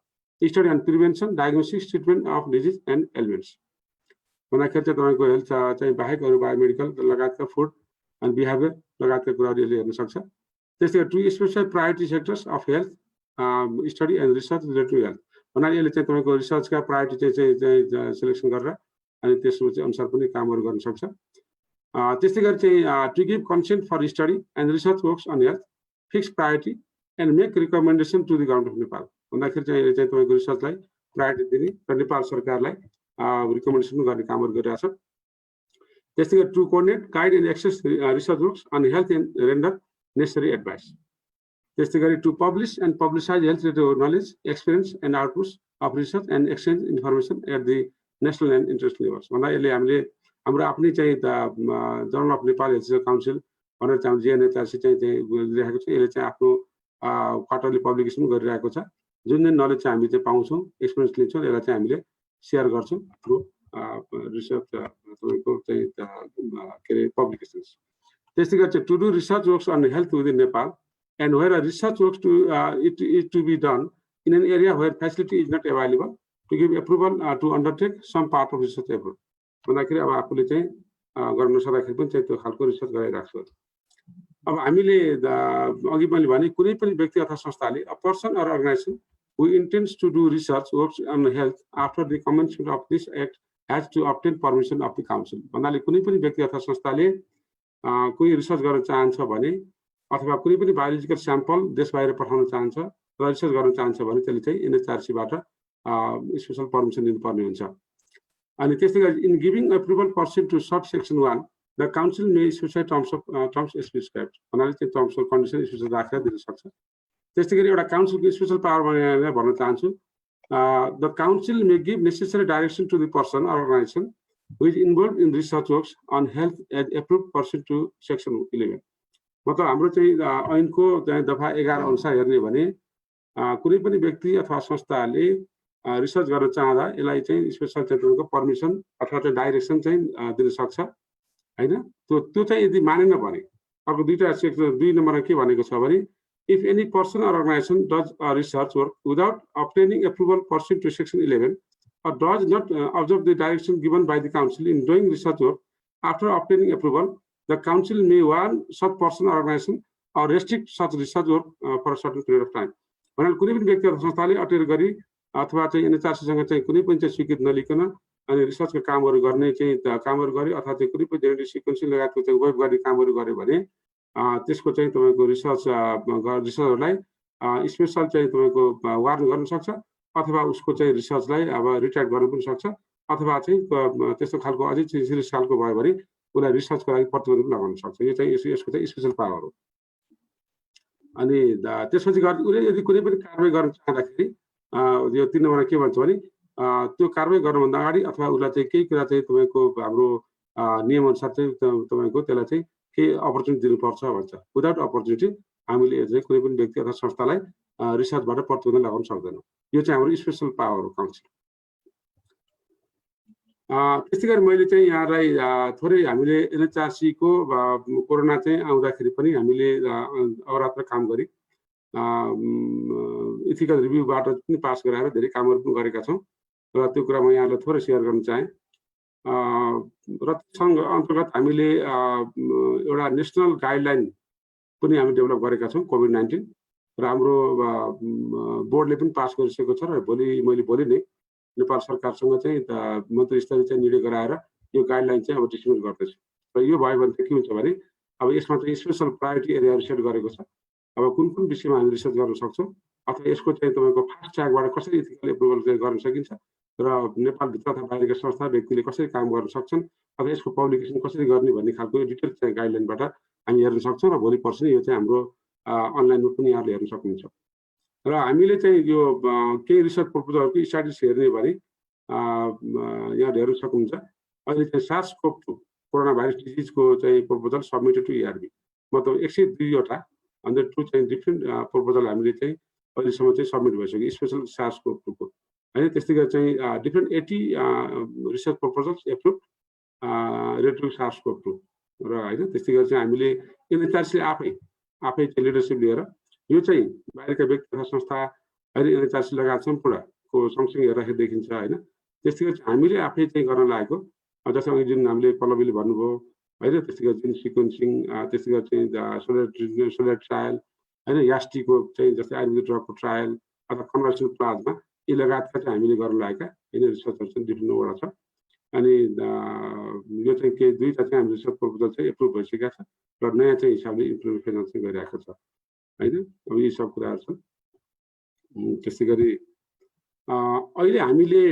study on prevention, diagnosis, treatment of disease and elements. भन्दाखेरि चाहिँ तपाईँको हेल्थ चाहिँ बाहेक अरू बायोमेडिकल लगायतका food and behaviour लगायतका कुराहरू यसले हेर्न सक्छ। त्यस्तै गरी to specify priority sectors of health study and research related to health, भन्नाले यसले चाहिँ तपाईँको रिसर्चका प्रायोरिटी चाहिँ सेलेक्सन गरेर अनि त्यसको चाहिँ अनुसार पनि कामहरू गर्न सक्छ। त्यस्तै गरी चाहिँ to give consent for study and research works on health, fix priority and make recommendation to the government of Nepal, भन्दाखेरि चाहिँ यसले चाहिँ तपाईँको रिसर्चलाई प्रायोरिटी दिने र नेपाल सरकारलाई रिकमेन्डेसन गर्ने कामहरू गरिरहेछ। त्यस्तै गरी to coordinate, guide and access research works on health and render necessary advice. त्यस्तै गरी to publish and publicize health related knowledge, experience and outputs of research and exchange information at the national and international levels, भन्दा यसले हामीले हाम्रो आफ्नै चाहिँ journal of Nepal health research council भनेर चाहिँ JNHRC चाहिँ दिइरहेको छ। यसले चाहिँ आफ्नो क्वार्टरली पब्लिकेसन गरिरहेको छ। जुन जुन नलेज चाहिँ हामी चाहिँ पाउँछौँ, एक्सपिरियन्स लिन्छौँ, यसलाई चाहिँ हामीले सेयर गर्छौँ थ्रु रिसर्च तपाईँको चाहिँ के अरे पब्लिकेसन्स। त्यस्तै गरी चाहिँ to do research works on health within Nepal and where a research works to be done in an area where facility is not available to give approval to undertake some part of research effort, भन्दाखेरि अब आफूले चाहिँ गर्न सक्दाखेरि पनि चाहिँ त्यो खालको research गरिरहेको छु। अब हामीले अघि मैले भने कुनै पनि व्यक्ति अथवा संस्थाले a person or organization who intends to do research works on health after the commencement of this act has to obtain permission of the council, भन्नाले कुनै पनि व्यक्ति अथवा संस्थाले कोही रिसर्च गर्न चाहन्छ भने अथवा कुनै पनि बायोलोजिकल स्याम्पल देश बाहिर पठाउन चाहन्छ र रिसर्च गर्न चाहन्छ भने त्यसले चाहिँ NHRC बाट स्पेशल पर्मिसन लिनुपर्ने हुन्छ। अनि त्यस्तै गरी इन गिभिङ एप्रुभल पर्सन टु सब section 1 the council may specify terms specified, भन्नाले त्यो टर्म्स अफ कन्डिसन स्पेशल राखेर दिन सक्छ। त्यस्तै गरी एउटा काउन्सिलको स्पेशल पावर भन्न चाहन्छु, the council may give necessary direction to the person or organization who is involve in research works on health as approve person to section 11। मतलब हाम्रो चाहिँ ऐनको दफा 11 अनुसार हेर्ने भने कुनै पनि व्यक्ति अथवा संस्थाले रिसर्च गर्न चाहँदा यसलाई चाहिँ स्पेशल चाहिँ पर्मिसन अथवा चाहिँ डाइरेक्सन चाहिँ दिन सक्छ हैन। त्यो चाहिँ यदि मानेन भने अर्को दुईटा सेक्सन 2 नम्बरमा के भनेको छ भने if any person or organization does a research work without obtaining approval pursuant to section 11 or does not observe the direction given by the council in doing research work after obtaining approval, the council may warn such person or organization or restrict such research work for a certain period of time। भन्नाले कुनै पनि व्यक्ति अथवा संस्थाले अटेर गरी अथवा चाहिँ NHRC सँग चाहिँ कुनै पनि चाहिँ स्वीकृति नलिकन अनि रिसर्चको कामहरू गर्ने चाहिँ कामहरू गरे अथवा चाहिँ कुनै पनि जेनेटिक सिक्वेन्सिङ लगायतको चाहिँ वेब गर्ने कामहरू गरे भने त्यसको चाहिँ तपाईँको रिसर्चरलाई स्पेशल चाहिँ तपाईँको वार्न गर्न सक्छ अथवा उसको चाहिँ रिसर्चलाई अब रिट्र्याक्ट गर्न पनि सक्छ अथवा चाहिँ त्यस्तो खालको अझै सिरियस खालको भयो भने उसलाई रिसर्चको लागि प्रतिबन्ध पनि लगाउन सक्छ। यो चाहिँ यसको चाहिँ स्पेशल पावर हो। अनि त्यसपछि उसले यदि कुनै पनि कारबाही गर्न चाहँदाखेरि यो 3 नम्बरमा के भन्छ भने त्यो कारबाही गर्नुभन्दा अगाडि अथवा उसलाई चाहिँ केही कुरा चाहिँ तपाईँको हाम्रो नियमअनुसार चाहिँ तपाईँको त्यसलाई चाहिँ केही अपर्च्युनिटी दिनुपर्छ भन्छ। विदाउट अपर्च्युनिटी हामीले चाहिँ कुनै पनि व्यक्ति अथवा संस्थालाई रिसर्चबाट प्रतिबन्ध लगाउन सक्दैनौँ। यो चाहिँ हाम्रो स्पेशल पावर हो काउन्सिल। त्यस्तै गरी मैले चाहिँ यहाँलाई थोरै हामीले NHRC को कोरोना चाहिँ आउँदाखेरि पनि हामीले अहोरात्र काम गरी इथिकल रिभ्यूबाट पनि पास गराएर धेरै कामहरू पनि गरेका छौँ र त्यो कुरा म यहाँलाई थोरै सेयर गर्न चाहेँ। र त्यससँग अन्तर्गत हामीले एउटा नेसनल गाइडलाइन पनि हामी डेभलप गरेका छौँ कोभिड-19 र हाम्रो बोर्डले पनि पास गरिसकेको छ र मैले भोलि नै नेपाल सरकारसँग चाहिँ मन्त्री स्तरीय चाहिँ निर्णय गराएर यो गाइडलाइन चाहिँ अब डिस्ट्रिब्युट गर्दैछु र यो भयो भने के हुन्छ भने अब यसमा चाहिँ स्पेशल प्रायोरिटी एरियाहरू सेट गरेको छ। अब कुन कुन विषयमा हामी रिसर्च गर्न सक्छौँ अथवा यसको चाहिँ तपाईँको फास्ट ट्र्याकबाट कसरी इथिकल एप्रुभल चाहिँ गर्न सकिन्छ र नेपालभित्र अथवा बाहिरका संस्था व्यक्तिले कसरी काम गर्न सक्छन् अथवा यसको पब्लिकेसन कसरी गर्ने भन्ने खालको डिटेल चाहिँ गाइडलाइनबाट हामी हेर्न सक्छौँ र भोलि पर्सि यो चाहिँ हाम्रो अनलाइनमा पनि यहाँले हेर्न सक्नुहुन्छ। र हामीले चाहिँ यो केही रिसर्च प्रपोजलहरूको स्ट्याटिस्टिक्स हेर्ने भने यहाँले हेर्न सक्नुहुन्छ। अहिले चाहिँ SARS-CoV-2 कोरोना भाइरस डिजिजको चाहिँ प्रपोजल सबमिटेड टु ERB मतलब 102 वटा 102 चाहिँ डिफ्रेन्ट प्रपोजल हामीले चाहिँ अहिलेसम्म चाहिँ सबमिट भइसक्यो स्पेशल सार्स कोभ-2 को हैन। त्यस्तै गरी चाहिँ different 80 research proposals approve related to SARS CoV two र हैन। त्यस्तै गरी चाहिँ हामीले एनएचआरसी आफै चाहिँ लिडरसिप लिएर यो चाहिँ बाहिरका व्यक्ति तथा संस्था अहिले एनएचआरसी लगायत सम्पूर्णको सँगसँगै हेर्दाखेरि देखिन्छ हैन। त्यस्तै गरी हामीले आफै चाहिँ गर्न लागेको जस्तै अघि जुन हामीले पल्लवीले भन्नुभयो हैन। त्यस्तै गरी चाहिँ सिक्वेन्सिङ त्यस्तै गरी चाहिँ सोलर ट्रायल हैन, यास्टीको चाहिँ जस्तै आयुर्वेदिक ड्रगको ट्रायल अथवा कन्भर्सन प्लाजमा यी लगायतका चाहिँ हामीले गर्न लागेका हैन रिसर्चहरू चाहिँ डिफ्रेन्ट वटा छ। अनि यो चाहिँ केही दुईटा चाहिँ हाम्रो रिसर्च प्रपोजल चाहिँ एप्रुभ भइसकेका छ र नयाँ चाहिँ हिसाबले इम्प्लिमेन्टेसन चाहिँ गरिरहेको छ हैन। अब यी सब कुराहरू छन्। त्यस्तै गरी अहिले हामीले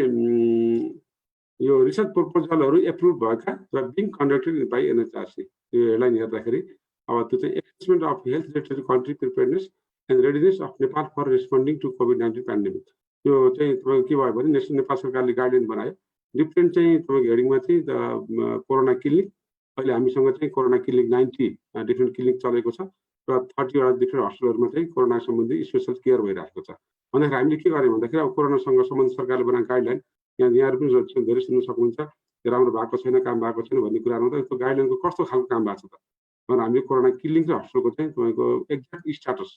यो रिसर्च प्रपोजलहरू एप्रुभ भएका र बिङ कन्डक्टेड बाई एनएचआरसी यो हेडलाइन हेर्दाखेरि अब त्यो चाहिँ assessment of health related country preparedness and readiness of Nepal for responding to कोभिड-19 पेन्डेमिक। यो चाहिँ तपाईँको के भयो भने नेसनल नेपाल सरकारले गाइडलाइन बनायो डिफ्रेन्ट चाहिँ तपाईँको हेडिङमा चाहिँ कोरोना क्लिनिक अहिले हामीसँग चाहिँ कोरोना क्लिनिक 90 डिफ्रेन्ट क्लिनिक चलेको छ र 30 वटा डिफ्रेन्ट हस्पिटलहरूमा चाहिँ कोरोना सम्बन्धी स्पेसल केयर भइरहेको छ। भन्दाखेरि हामीले के गर्यौँ भन्दाखेरि अब कोरोनासँग सम्बन्धित सरकारले बनाएको गाइडलाइन यहाँहरू पनि धेरै सुन्न सक्नुहुन्छ राम्रो भएको छैन काम भएको छैन भन्ने कुरामा त त्यो गाइडलाइनको कस्तो खालको काम भएको छ त भनेर हामीले कोरोना क्लिनिक र हस्पिटलको चाहिँ तपाईँको एक्ज्याक्ट स्ट्याटस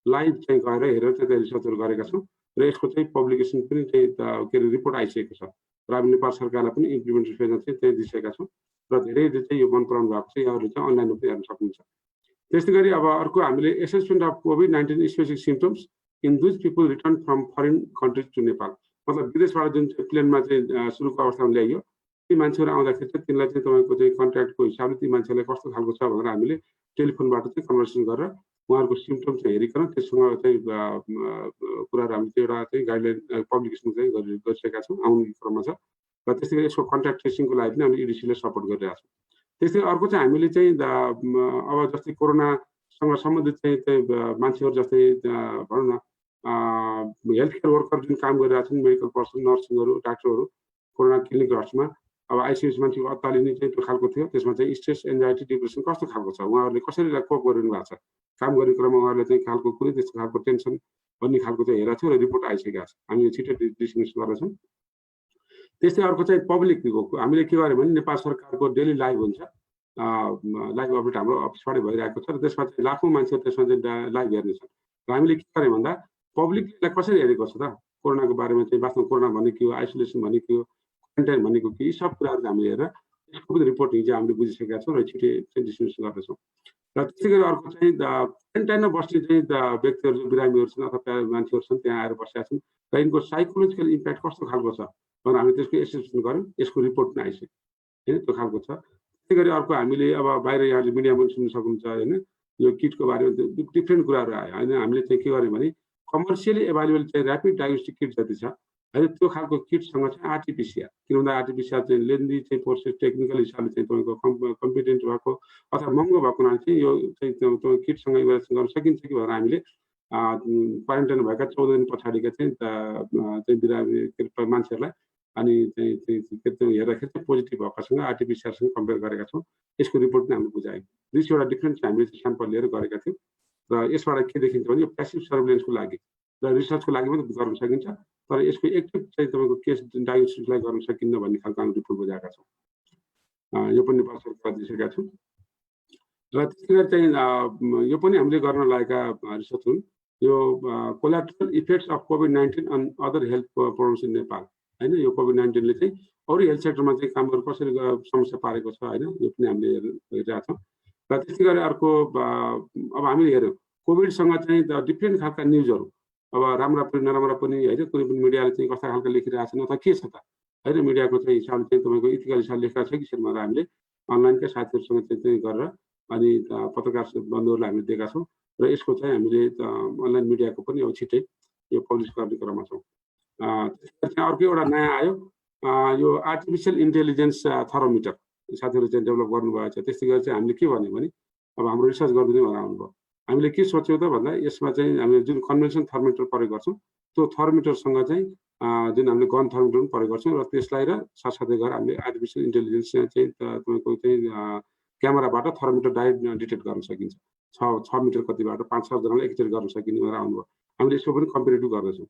लाइभ चाहिँ गएर हेरेर चाहिँ रिसर्चहरू गरेका छौँ र यसको चाहिँ पब्लिकेसन पनि चाहिँ के अरे रिपोर्ट आइसकेको छ र हामी नेपाल सरकारलाई पनि इम्प्लिमेन्टेसन फेजमा चाहिँ त्यही दिइसकेका छौँ र धेरैले चाहिँ यो मन पराउनु भएको छ। यहाँहरूले चाहिँ अनलाइन रूपमा हेर्न सक्नुहुन्छ। त्यस्तै गरी अब अर्को हामीले एसेसमेन्ट अफ कोभिड-19 specific symptoms in those people return from foreign countries to Nepal. मतलब विदेशबाट जुन चाहिँ प्लेनमा चाहिँ सुरुको अवस्थामा ल्याइयो ती मान्छेहरू आउँदाखेरि चाहिँ तिनलाई चाहिँ तपाईँको चाहिँ कन्ट्याक्टको हिसाबले ती मान्छेलाई कस्तो खालको छ भनेर हामीले टेलिफोनबाट चाहिँ कन्भर्सेसन गरेर उहाँहरूको सिम्पटम चाहिँ हेरिकन त्यससँग चाहिँ कुराहरू हामीले त्यो एउटा चाहिँ गाइडलाइन पब्लिकेसन चाहिँ गरिसकेका छौँ आउने क्रममा छ र त्यस्तै गरी यसको कन्ट्याक्ट ट्रेसिङको लागि पनि हामीले इडिसीले सपोर्ट गरिरहेका छौँ। त्यस्तै अर्को चाहिँ हामीले चाहिँ अब जस्तै कोरोनासँग सम्बन्धित चाहिँ मान्छेहरू जस्तै भनौँ न हेल्थ केयर वर्कर जुन काम गरिरहेका छन् मेडिकल पर्सन नर्सिङहरू डाक्टरहरू कोरोना क्लिनिक हस्पिटलमा अब आइसियुस मान्छेको अत्तालिने चाहिँ त्यो खालको थियो। त्यसमा चाहिँ स्ट्रेस एन्जाइटी डिप्रेसन कस्तो खालको छ उहाँहरूले कसरी कोप गरिरहनु भएको छ काम गर्ने क्रममा उहाँहरूले चाहिँ खालको कुनै त्यस्तो खालको टेन्सन भन्ने खालको चाहिँ हेरेको थियो र रिपोर्ट आइसकेको छ। हामी छिटो डिस्कस गर्दैछौँ। त्यस्तै अर्को चाहिँ पब्लिकको हामीले के गर्यौँ भने नेपाल सरकारको डेली लाइभ हुन्छ लाइभ अपडेट हाम्रो अफिसबाटै भइरहेको छ र त्यसमा चाहिँ लाखौँ मान्छेहरू त्यसमा चाहिँ लाइभ हेर्ने छन् र हामीले के गर्यौँ भन्दा पब्लिकलाई कसरी हेरेको छ त कोरोनाको बारेमा चाहिँ वास्तवमा कोरोना भनेको के हो आइसोलेसन भनेको के हो क्वारेन्टाइन भनेको के यी सब कुराहरू हामीले हेरेर यसको पनि रिपोर्ट हिजो हामीले बुझिसकेका छौँ र छिटै चाहिँ डिस्कसन गर्दैछौँ। र त्यसै गरी अर्को चाहिँ क्वारेन्टाइनमा बस्ने चाहिँ व्यक्तिहरू जो बिरामीहरू छन् अथवा मान्छेहरू छन् त्यहाँ आएर बसेका छन् र यिनको साइकोलोजिकल इम्प्याक्ट कस्तो खालको छ भनेर हामीले त्यसको एसेसमेन्ट गऱ्यौँ। यसको रिपोर्ट पनि आइसक्यो होइन त्यो खालको छ। त्यसै गरी अर्को हामीले अब बाहिर यहाँले मिडियामा पनि सुन्न सक्नुहुन्छ होइन यो किटको बारेमा डिफ्रेन्ट कुराहरू आयो होइन। हामीले चाहिँ के गर्यौँ भने कमर्सियली एभाइलेबल चाहिँ ऱ्यापिड डायग्नोस्टिक किट जति छ होइन त्यो खालको किटसँग चाहिँ आरटिपिसिआर किन भन्दा आरटिपिसिआर चाहिँ लेन्दी चाहिँ प्रोसेस टेक्निकल हिसाबले चाहिँ तपाईँको कम्पिटेन्ट भएको अथवा महँगो भएको हुनाले चाहिँ यो चाहिँ तपाईँ किटसँग इभ्यालुएसन गर्न सकिन्छ कि भनेर हामीले क्वारेन्टाइन भएका 14 दिन पछाडिका चाहिँ बिरामी मान्छेहरूलाई अनि चाहिँ हेर्दाखेरि चाहिँ पोजिटिभ भएकासँग आरटिपिसिआरसँग कम्पेयर गरेका छौँ। यसको रिपोर्ट पनि हामीले बुझायौँ। 20वटा डिफ्रेन्ट हामीले स्याम्पल लिएर गरेका थियौँ र यसबाट के देखिन्छ भने यो प्यासिभ सर्भिलेन्सको लागि र रिसर्चको लागि मात्रै गर्न सकिन्छ तर यसको एक्टिभ चाहिँ तपाईँको केस डायग्नोसिसलाई गर्न सकिन्न भन्ने खालको हामी रिपोर्ट बुझाएका छौँ। यो पनि नेपाल सरकार दिइसकेका छौँ र त्यसै गरी चाहिँ यो पनि हामीले गर्न लागेका रिसर्च हुन् यो कोलाट्रल इफेक्ट्स अफ कोभिड-19 on other health problems in Nepal होइन। यो कोभिड-19ले चाहिँ अरू हेल्थ सेक्टरमा चाहिँ कामहरू कसरी समस्या पारेको छ होइन यो पनि हामीले हेरिरहेका छौँ। र त्यसै गरी अर्को अब हामीले हेऱ्यौँ कोभिडसँग चाहिँ डिफ्रेन्ट खालका न्युजहरू अब राम्रा पनि नराम्रा पनि होइन कुनै पनि मिडियाले चाहिँ कस्ता खालको लेखिरहेको छन् अथवा के छ त होइन मिडियाको चाहिँ हिसाबले चाहिँ तपाईँको इथिकल हिसाबले लेखेको छ कि छैन भनेर हामीले अनलाइनकै साथीहरूसँग चाहिँ गरेर अनि पत्रकार बन्धुहरूलाई हामीले दिएका छौँ र यसको चाहिँ हामीले अनलाइन मिडियाको पनि अब छिटै यो पब्लिस गर्ने क्रममा छौँ। त्यसपछि अर्को एउटा नयाँ आयो यो आर्टिफिसियल इन्टेलिजेन्स थर्मोमिटर साथीहरू चाहिँ डेभलप गर्नुभएको छ। त्यस्तै गरी चाहिँ हामीले के भन्यो भने अब हाम्रो रिसर्च गरिदिने भनेर आउनुभयो। हामीले के सोच्यौँ त भन्दा यसमा चाहिँ हामीले जुन कन्भेन्सन थर्मोमिटर प्रयोग गर्छौँ त्यो थर्मोमिटरसँग चाहिँ जुन हामीले गन थर्मोमिटर पनि प्रयोग गर्छौँ र त्यसलाई र साथसाथै गरेर हामीले आर्टिफिसियल इन्टेलिजेन्स चाहिँ तपाईँको चाहिँ क्यामेराबाट थर्मोमिटर डाइरेक्ट डिटेक्ट गर्न सकिन्छ 6 मिटर कतिबाट 5-6 जनाले एकचोटि गर्न सकिने भनेर आउनुभयो हामीले यसको पनि कम्पेरिटिभ गर्दैछौँ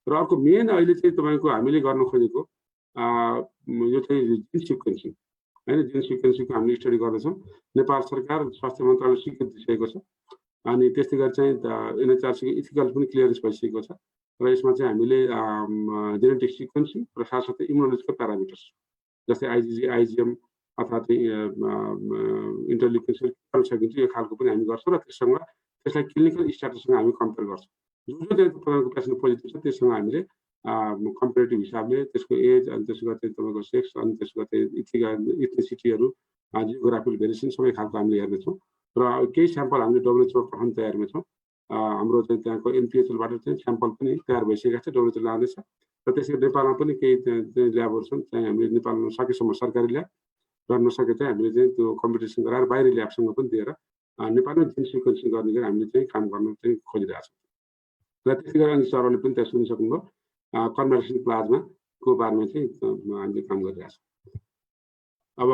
र अर्को मेन अहिले चाहिँ तपाईँको हामीले गर्न खोजेको यो चाहिँ जिन सिक्वेन्सिङ हैन जिन सिक्वेन्सिङको हामीले स्टडी गर्दैछौँ नेपाल सरकार स्वास्थ्य मन्त्रालयले स्वीकृति दिइसकेको छ अनि त्यस्तै गरी चाहिँ एनएचआरसीको इथिकल पनि क्लियरेन्स भइसकेको छ र यसमा चाहिँ हामीले जेनेटिक सिक्वेन्सिङ र साथसाथै इम्युनोलोजीको प्यारामिटर्स जस्तै आइजिजी आइजिएम अथवा चाहिँ इन्टरल्युकिन गर्न सकिन्छ यो खालको पनि हामी गर्छौँ र त्यसलाई क्लिनिकल स्ट्याटससँग हामी कम्पेयर गर्छौँ जुन चाहिँ तपाईँको पेसेन्ट पोजिटिभ छ त्यससँग हामीले कम्पेरेटिभ हिसाबले त्यसको एज अनि त्यसको चाहिँ तपाईँको सेक्स अनि त्यसको चाहिँ इथनिसिटीहरू जियोग्राफिकल भेरिएसन सबै खालको हामीले हेर्दैछौँ र केही स्याम्पल हामीले डब्लुएचओ पठाउन तयारीमा छौँ हाम्रो चाहिँ त्यहाँको एनपिएचएलबाट चाहिँ स्याम्पल पनि तयार भइसकेको छ डब्लुएचओ लाँदैछ र त्यसै नेपालमा पनि केही ल्याबहरू छन् चाहिँ हामीले नेपालमा सकेसम्म सरकारी ल्याब र नसके चाहिँ हामीले चाहिँ त्यो कम्पिटिसन गराएर बाहिरी ल्याबसँग पनि दिएर नेपालमै जिन सिक्वेन्सिङ गर्ने गरी हामीले चाहिँ काम गर्न चाहिँ खोजिरहेको छौँ र त्यसै गरी अनि सरले पनि त्यहाँ सुनिसक्नुभयो कन्भर्सेसन प्लाज्माको बारेमा चाहिँ हामीले काम गरिरहेको छौँ अब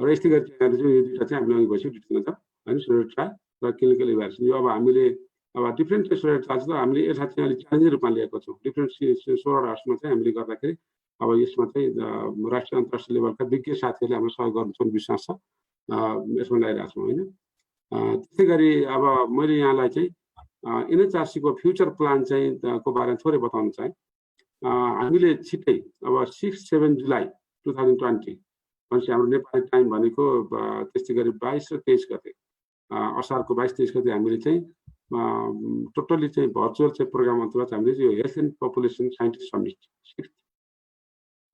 र यस्तै गरी चाहिँ यो दुईवटा चाहिँ हामीले अघि भइसक्यो डिटेलमा छ होइन स्टुडेन्ट ट्रायल र क्लिनिकल इभ्यालुएसन यो अब हामीले अब डिफ्रेन्ट स्टुडेन्ट ट्रायल छ हामीले यसलाई चाहिँ अलिक च्यालेन्जिङ रूपमा लिएको छौँ डिफ्रेन्ट 16 हर्समा चाहिँ हामीले गर्दाखेरि अब यसमा चाहिँ राष्ट्रिय अन्तर्राष्ट्रिय लेभलका विज्ञ साथीहरूले हाम्रो सहयोग गर्छन् विश्वास छ यसमा ल्याइरहेको छौँ होइन त्यसै गरी अब मैले यहाँलाई चाहिँ एनएचआरसीको फ्युचर प्लान चाहिँ को बारेमा थोरै बताउन चाहेँ हामीले छिट्टै अब 6-7 जुलाई 2020 भनेपछि हाम्रो नेपाली टाइम भनेको त्यस्तै गरी 22 र 23 गते असारको 22-23 गते हामीले चाहिँ टोटल्ली चाहिँ भर्चुअल चाहिँ प्रोग्राम अन्तर्गत हामीले यो health and population scientist summit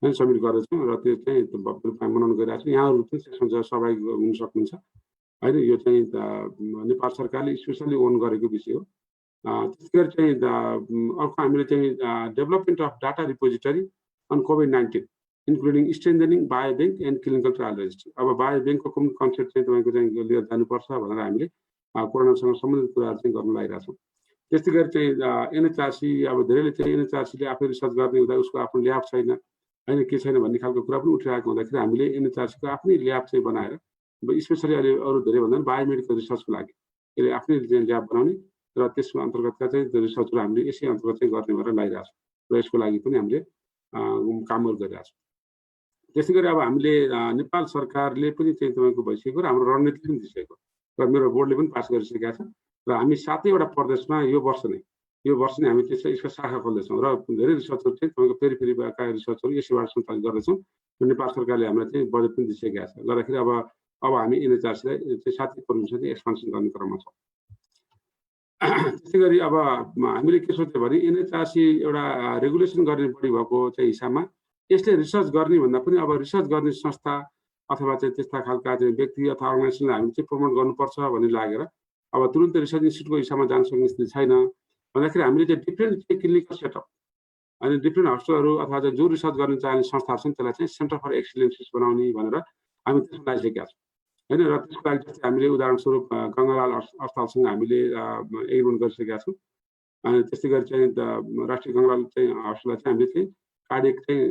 summit गर्दैछौँ र त्यो चाहिँ मनाउन गइरहेको छ यहाँहरू पनि त्यसमा सहभागी हुन सक्नुहुन्छ होइन यो चाहिँ नेपाल सरकारले स्पेसली ओन गरेको विषय हो त्यसै गरी चाहिँ अर्को हामीले चाहिँ development of data repository on कोभिड-19 including strengthening bio bank and clinical trial registry अब बायो ब्याङ्कको कन्सेप्ट चाहिँ तपाईँको चाहिँ लिएर जानुपर्छ भनेर हामीले कोरोनासँग सम्बन्धित कुराहरू चाहिँ गर्न लागिरहेको छौँ त्यस्तै गरी चाहिँ एनएचआरसी अब धेरैले चाहिँ एनएचआरसीले आफै रिसर्च गर्ने हुँदा उसको आफ्नो ल्याब छैन होइन के छैन भन्ने खालको कुरा पनि उठिरहेको हुँदाखेरि हामीले एनएचआरसीको आफ्नै ल्याब चाहिँ बनाएर स्पेसली अहिले अरू धेरै भन्दा पनि बायोमेडिकल रिसर्चको लागि यसले आफ्नै ल्याब बनाउने र त्यसको अन्तर्गतका चाहिँ रिसर्चहरू हामीले यसै अन्तर्गत चाहिँ गर्ने भनेर लागिरहेको छौँ र यसको लागि पनि हामीले कामहरू गरिरहेको छौँ त्यसै गरी अब हामीले नेपाल सरकारले पनि चाहिँ तपाईँको भइसकेको र हाम्रो रणनीति पनि दिइसकेको र मेरो बोर्डले पनि पास गरिसकेका छ र हामी 7वटा प्रदेशमा यो वर्ष नै हामी यसको शाखा खोल्दैछौँ र धेरै रिसर्चहरू चाहिँ तपाईँको पेरिफेरीका रिसर्चहरू यसैबाट सञ्चालित गर्दैछौँ नेपाल सरकारले हामीलाई चाहिँ बजेट पनि दिइसकेका छ गर्दाखेरि अब हामी एनएचआरसीलाई चाहिँ 7 प्रोभिन्समा चाहिँ एक्सपान्सन गर्ने क्रममा छौँ त्यसै गरी अब हामीले के सोच्यो भने एनएचआरसी एउटा रेगुलेसन गर्ने बढी भएको चाहिँ हिसाबमा यसले रिसर्च गर्ने भन्दा पनि अब रिसर्च गर्ने संस्था अथवा चाहिँ त्यस्ता खालका चाहिँ व्यक्ति अथवा अर्गनाइजेसनलाई हामी चाहिँ प्रमोट गर्नुपर्छ भन्ने लागेर अब तुरुन्तै रिसर्च इन्स्टिट्युटको हिसाबमा जान सक्ने स्थिति छैन भन्दाखेरि हामीले चाहिँ डिफ्रेन्ट चाहिँ क्लिनिकल सेटअप अनि डिफ्रेन्ट हस्पिटलहरू अथवा चाहिँ जो रिसर्च गर्न चाहने संस्थाहरू छन् त्यसलाई चाहिँ सेन्टर फर एक्सिलेन्सेस बनाउने भनेर हामी त्यसमा लागिसकेका छौँ होइन र त्यसको लागि जस्तै हामीले उदाहरणस्वरूप गङ्गालाल अस्पतालसँग हामीले एग्रिमेन्ट गरिसकेका छौँ अनि त्यस्तै गरी चाहिँ राष्ट्रिय गङ्गालाल चाहिँ हस्पिटललाई चाहिँ हामीले चाहिँ कार्डियक चाहिँ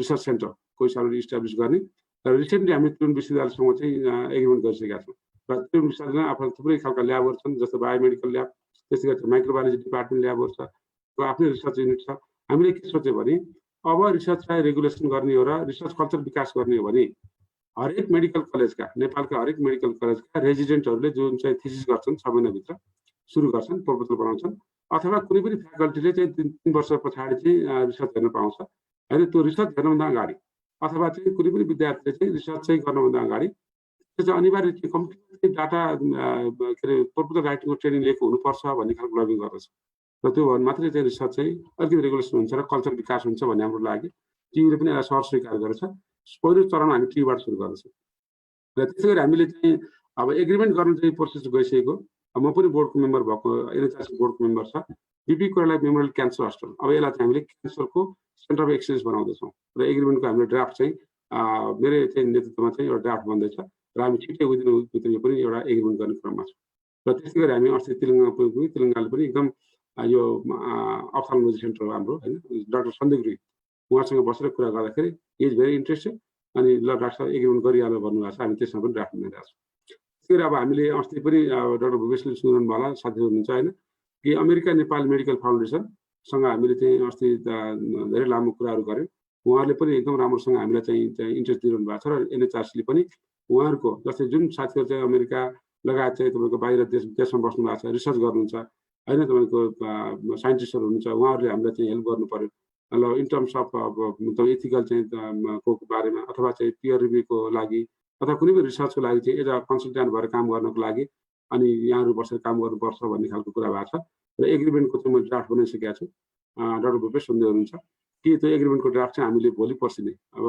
रिसर्च सेन्टर को हिसाबले इस्टाब्लिस गर्ने र रिसेन्टली हामी त्रिभुवन विश्वविद्यालयसँग चाहिँ एग्रिमेन्ट गरिसकेका छौँ र त्रिभुवन विश्वविद्यालयमा आफ्नो थुप्रै खालका ल्याबहरू छन् जस्तो बायोमेडिकल ल्याब त्यसै गरी माइक्रोबायोलोजी डिपार्टमेन्ट ल्याबहरू छ आफ्नै रिसर्च युनिट छ हामीले के सोच्यो भने अब रिसर्चलाई रेगुलेसन गर्ने हो र रिसर्च कल्चर विकास गर्ने हो भने हरेक मेडिकल कलेजका नेपालका हरेक मेडिकल कलेजका रेजिडेन्टहरूले जुन चाहिँ थिसिस गर्छन् 6 महिनाभित्र सुरु गर्छन् प्रपोजल बनाउँछन् अथवा कुनै पनि फ्याकल्टीले चाहिँ 3 वर्ष पछाडि चाहिँ रिसर्च हेर्न पाउँछ होइन त्यो रिसर्च हेर्नुभन्दा अगाडि अथवा चाहिँ कुनै पनि विद्यार्थीले चाहिँ रिसर्च चाहिँ गर्नुभन्दा अगाडि त्यो चाहिँ अनिवार्य चाहिँ कम्प्युटर डाटा के अरे प्रपोजल राइटिङको ट्रेनिङ लिएको हुनुपर्छ भन्ने खालको लबिङ गर्दछ र त्यो भने मात्रै चाहिँ रिसर्च चाहिँ अलिकति रेगुलेसन हुन्छ र कल्चर विकास हुन्छ भन्ने हाम्रो लागि टियुले पनि यसलाई सहज स्वीकार गरेछ पहिलो चरण हामी टियुबाट सुरु गर्दैछौँ र त्यसै गरी हामीले चाहिँ अब एग्रिमेन्ट गर्न चाहिँ प्रोसेस गइसकेको म पनि बोर्डको मेम्बर भएको एनएचआरसी बोर्डको मेम्बर छ BP Koirala memorial cancer hospital अब यसलाई चाहिँ हामीले क्यान्सरको सेन्टर अफ एक्सिलेन्स बनाउँदैछौँ र एग्रिमेन्टको हामीले ड्राफ्ट चाहिँ मेरै चाहिँ नेतृत्वमा चाहिँ एउटा ड्राफ्ट बन्दैछ र हामी छिट्टै भित्र यो पनि एउटा एग्रिमेन्ट गर्ने क्रममा छौँ र त्यसै गरी हामी अस्ति तेलङ्गानाले पनि एकदम यो अप्थाल्मोलोजी सेन्टर हो हाम्रो होइन डाक्टर सन्दीप गुरुङ उहाँसँग बसेर कुरा गर्दाखेरि इज भेरी इन्ट्रेस्टेड अनि ल डाक्टर एग्रिमेन्ट गरिहाल्नु भन्नुभएको छ, हामी त्यसमा पनि ड्राफ्ट बनाइरहेको छौँ। त्यसरी अब हामीले अस्ति पनि डाक्टर भूपेशले सुन्नु होला साथीहरू हुनुहुन्छ होइन, कि अमेरिका नेपाल मेडिकल फाउन्डेसनसँग हामीले चाहिँ अस्ति धेरै लामो कुराहरू गऱ्यौँ। उहाँहरूले पनि एकदम राम्रोसँग हामीलाई चाहिँ इन्ट्रेस्ट दिइरहनु भएको छ र एनएचआरसीले पनि उहाँहरूको जस्तै जुन साथीहरू चाहिँ अमेरिका लगायत चाहिँ तपाईँको बाहिर देशमा बस्नु भएको छ, रिसर्च गर्नुहुन्छ होइन, तपाईँको साइन्टिस्टहरू हुनुहुन्छ, उहाँहरूले हामीलाई चाहिँ हेल्प गर्नु पर्यो ल इन टर्म्स अफ मतलब इथिकल चाहिँ को बारेमा अथवा चाहिँ पियर रिभ्यूको लागि अथवा कुनै पनि रिसर्चको लागि चाहिँ एज अ कन्सल्टेन्ट भएर काम गर्नको लागि अनि यहाँहरू बसेर काम गर्नुपर्छ भन्ने खालको कुरा भएको छ र एग्रिमेन्टको चाहिँ मैले ड्राफ्ट बनाइसकेको छु। डाक्टर भूपेश सुन्दै हुनुहुन्छ कि त्यो एग्रिमेन्टको ड्राफ्ट चाहिँ हामीले भोलि पर्सि नै अब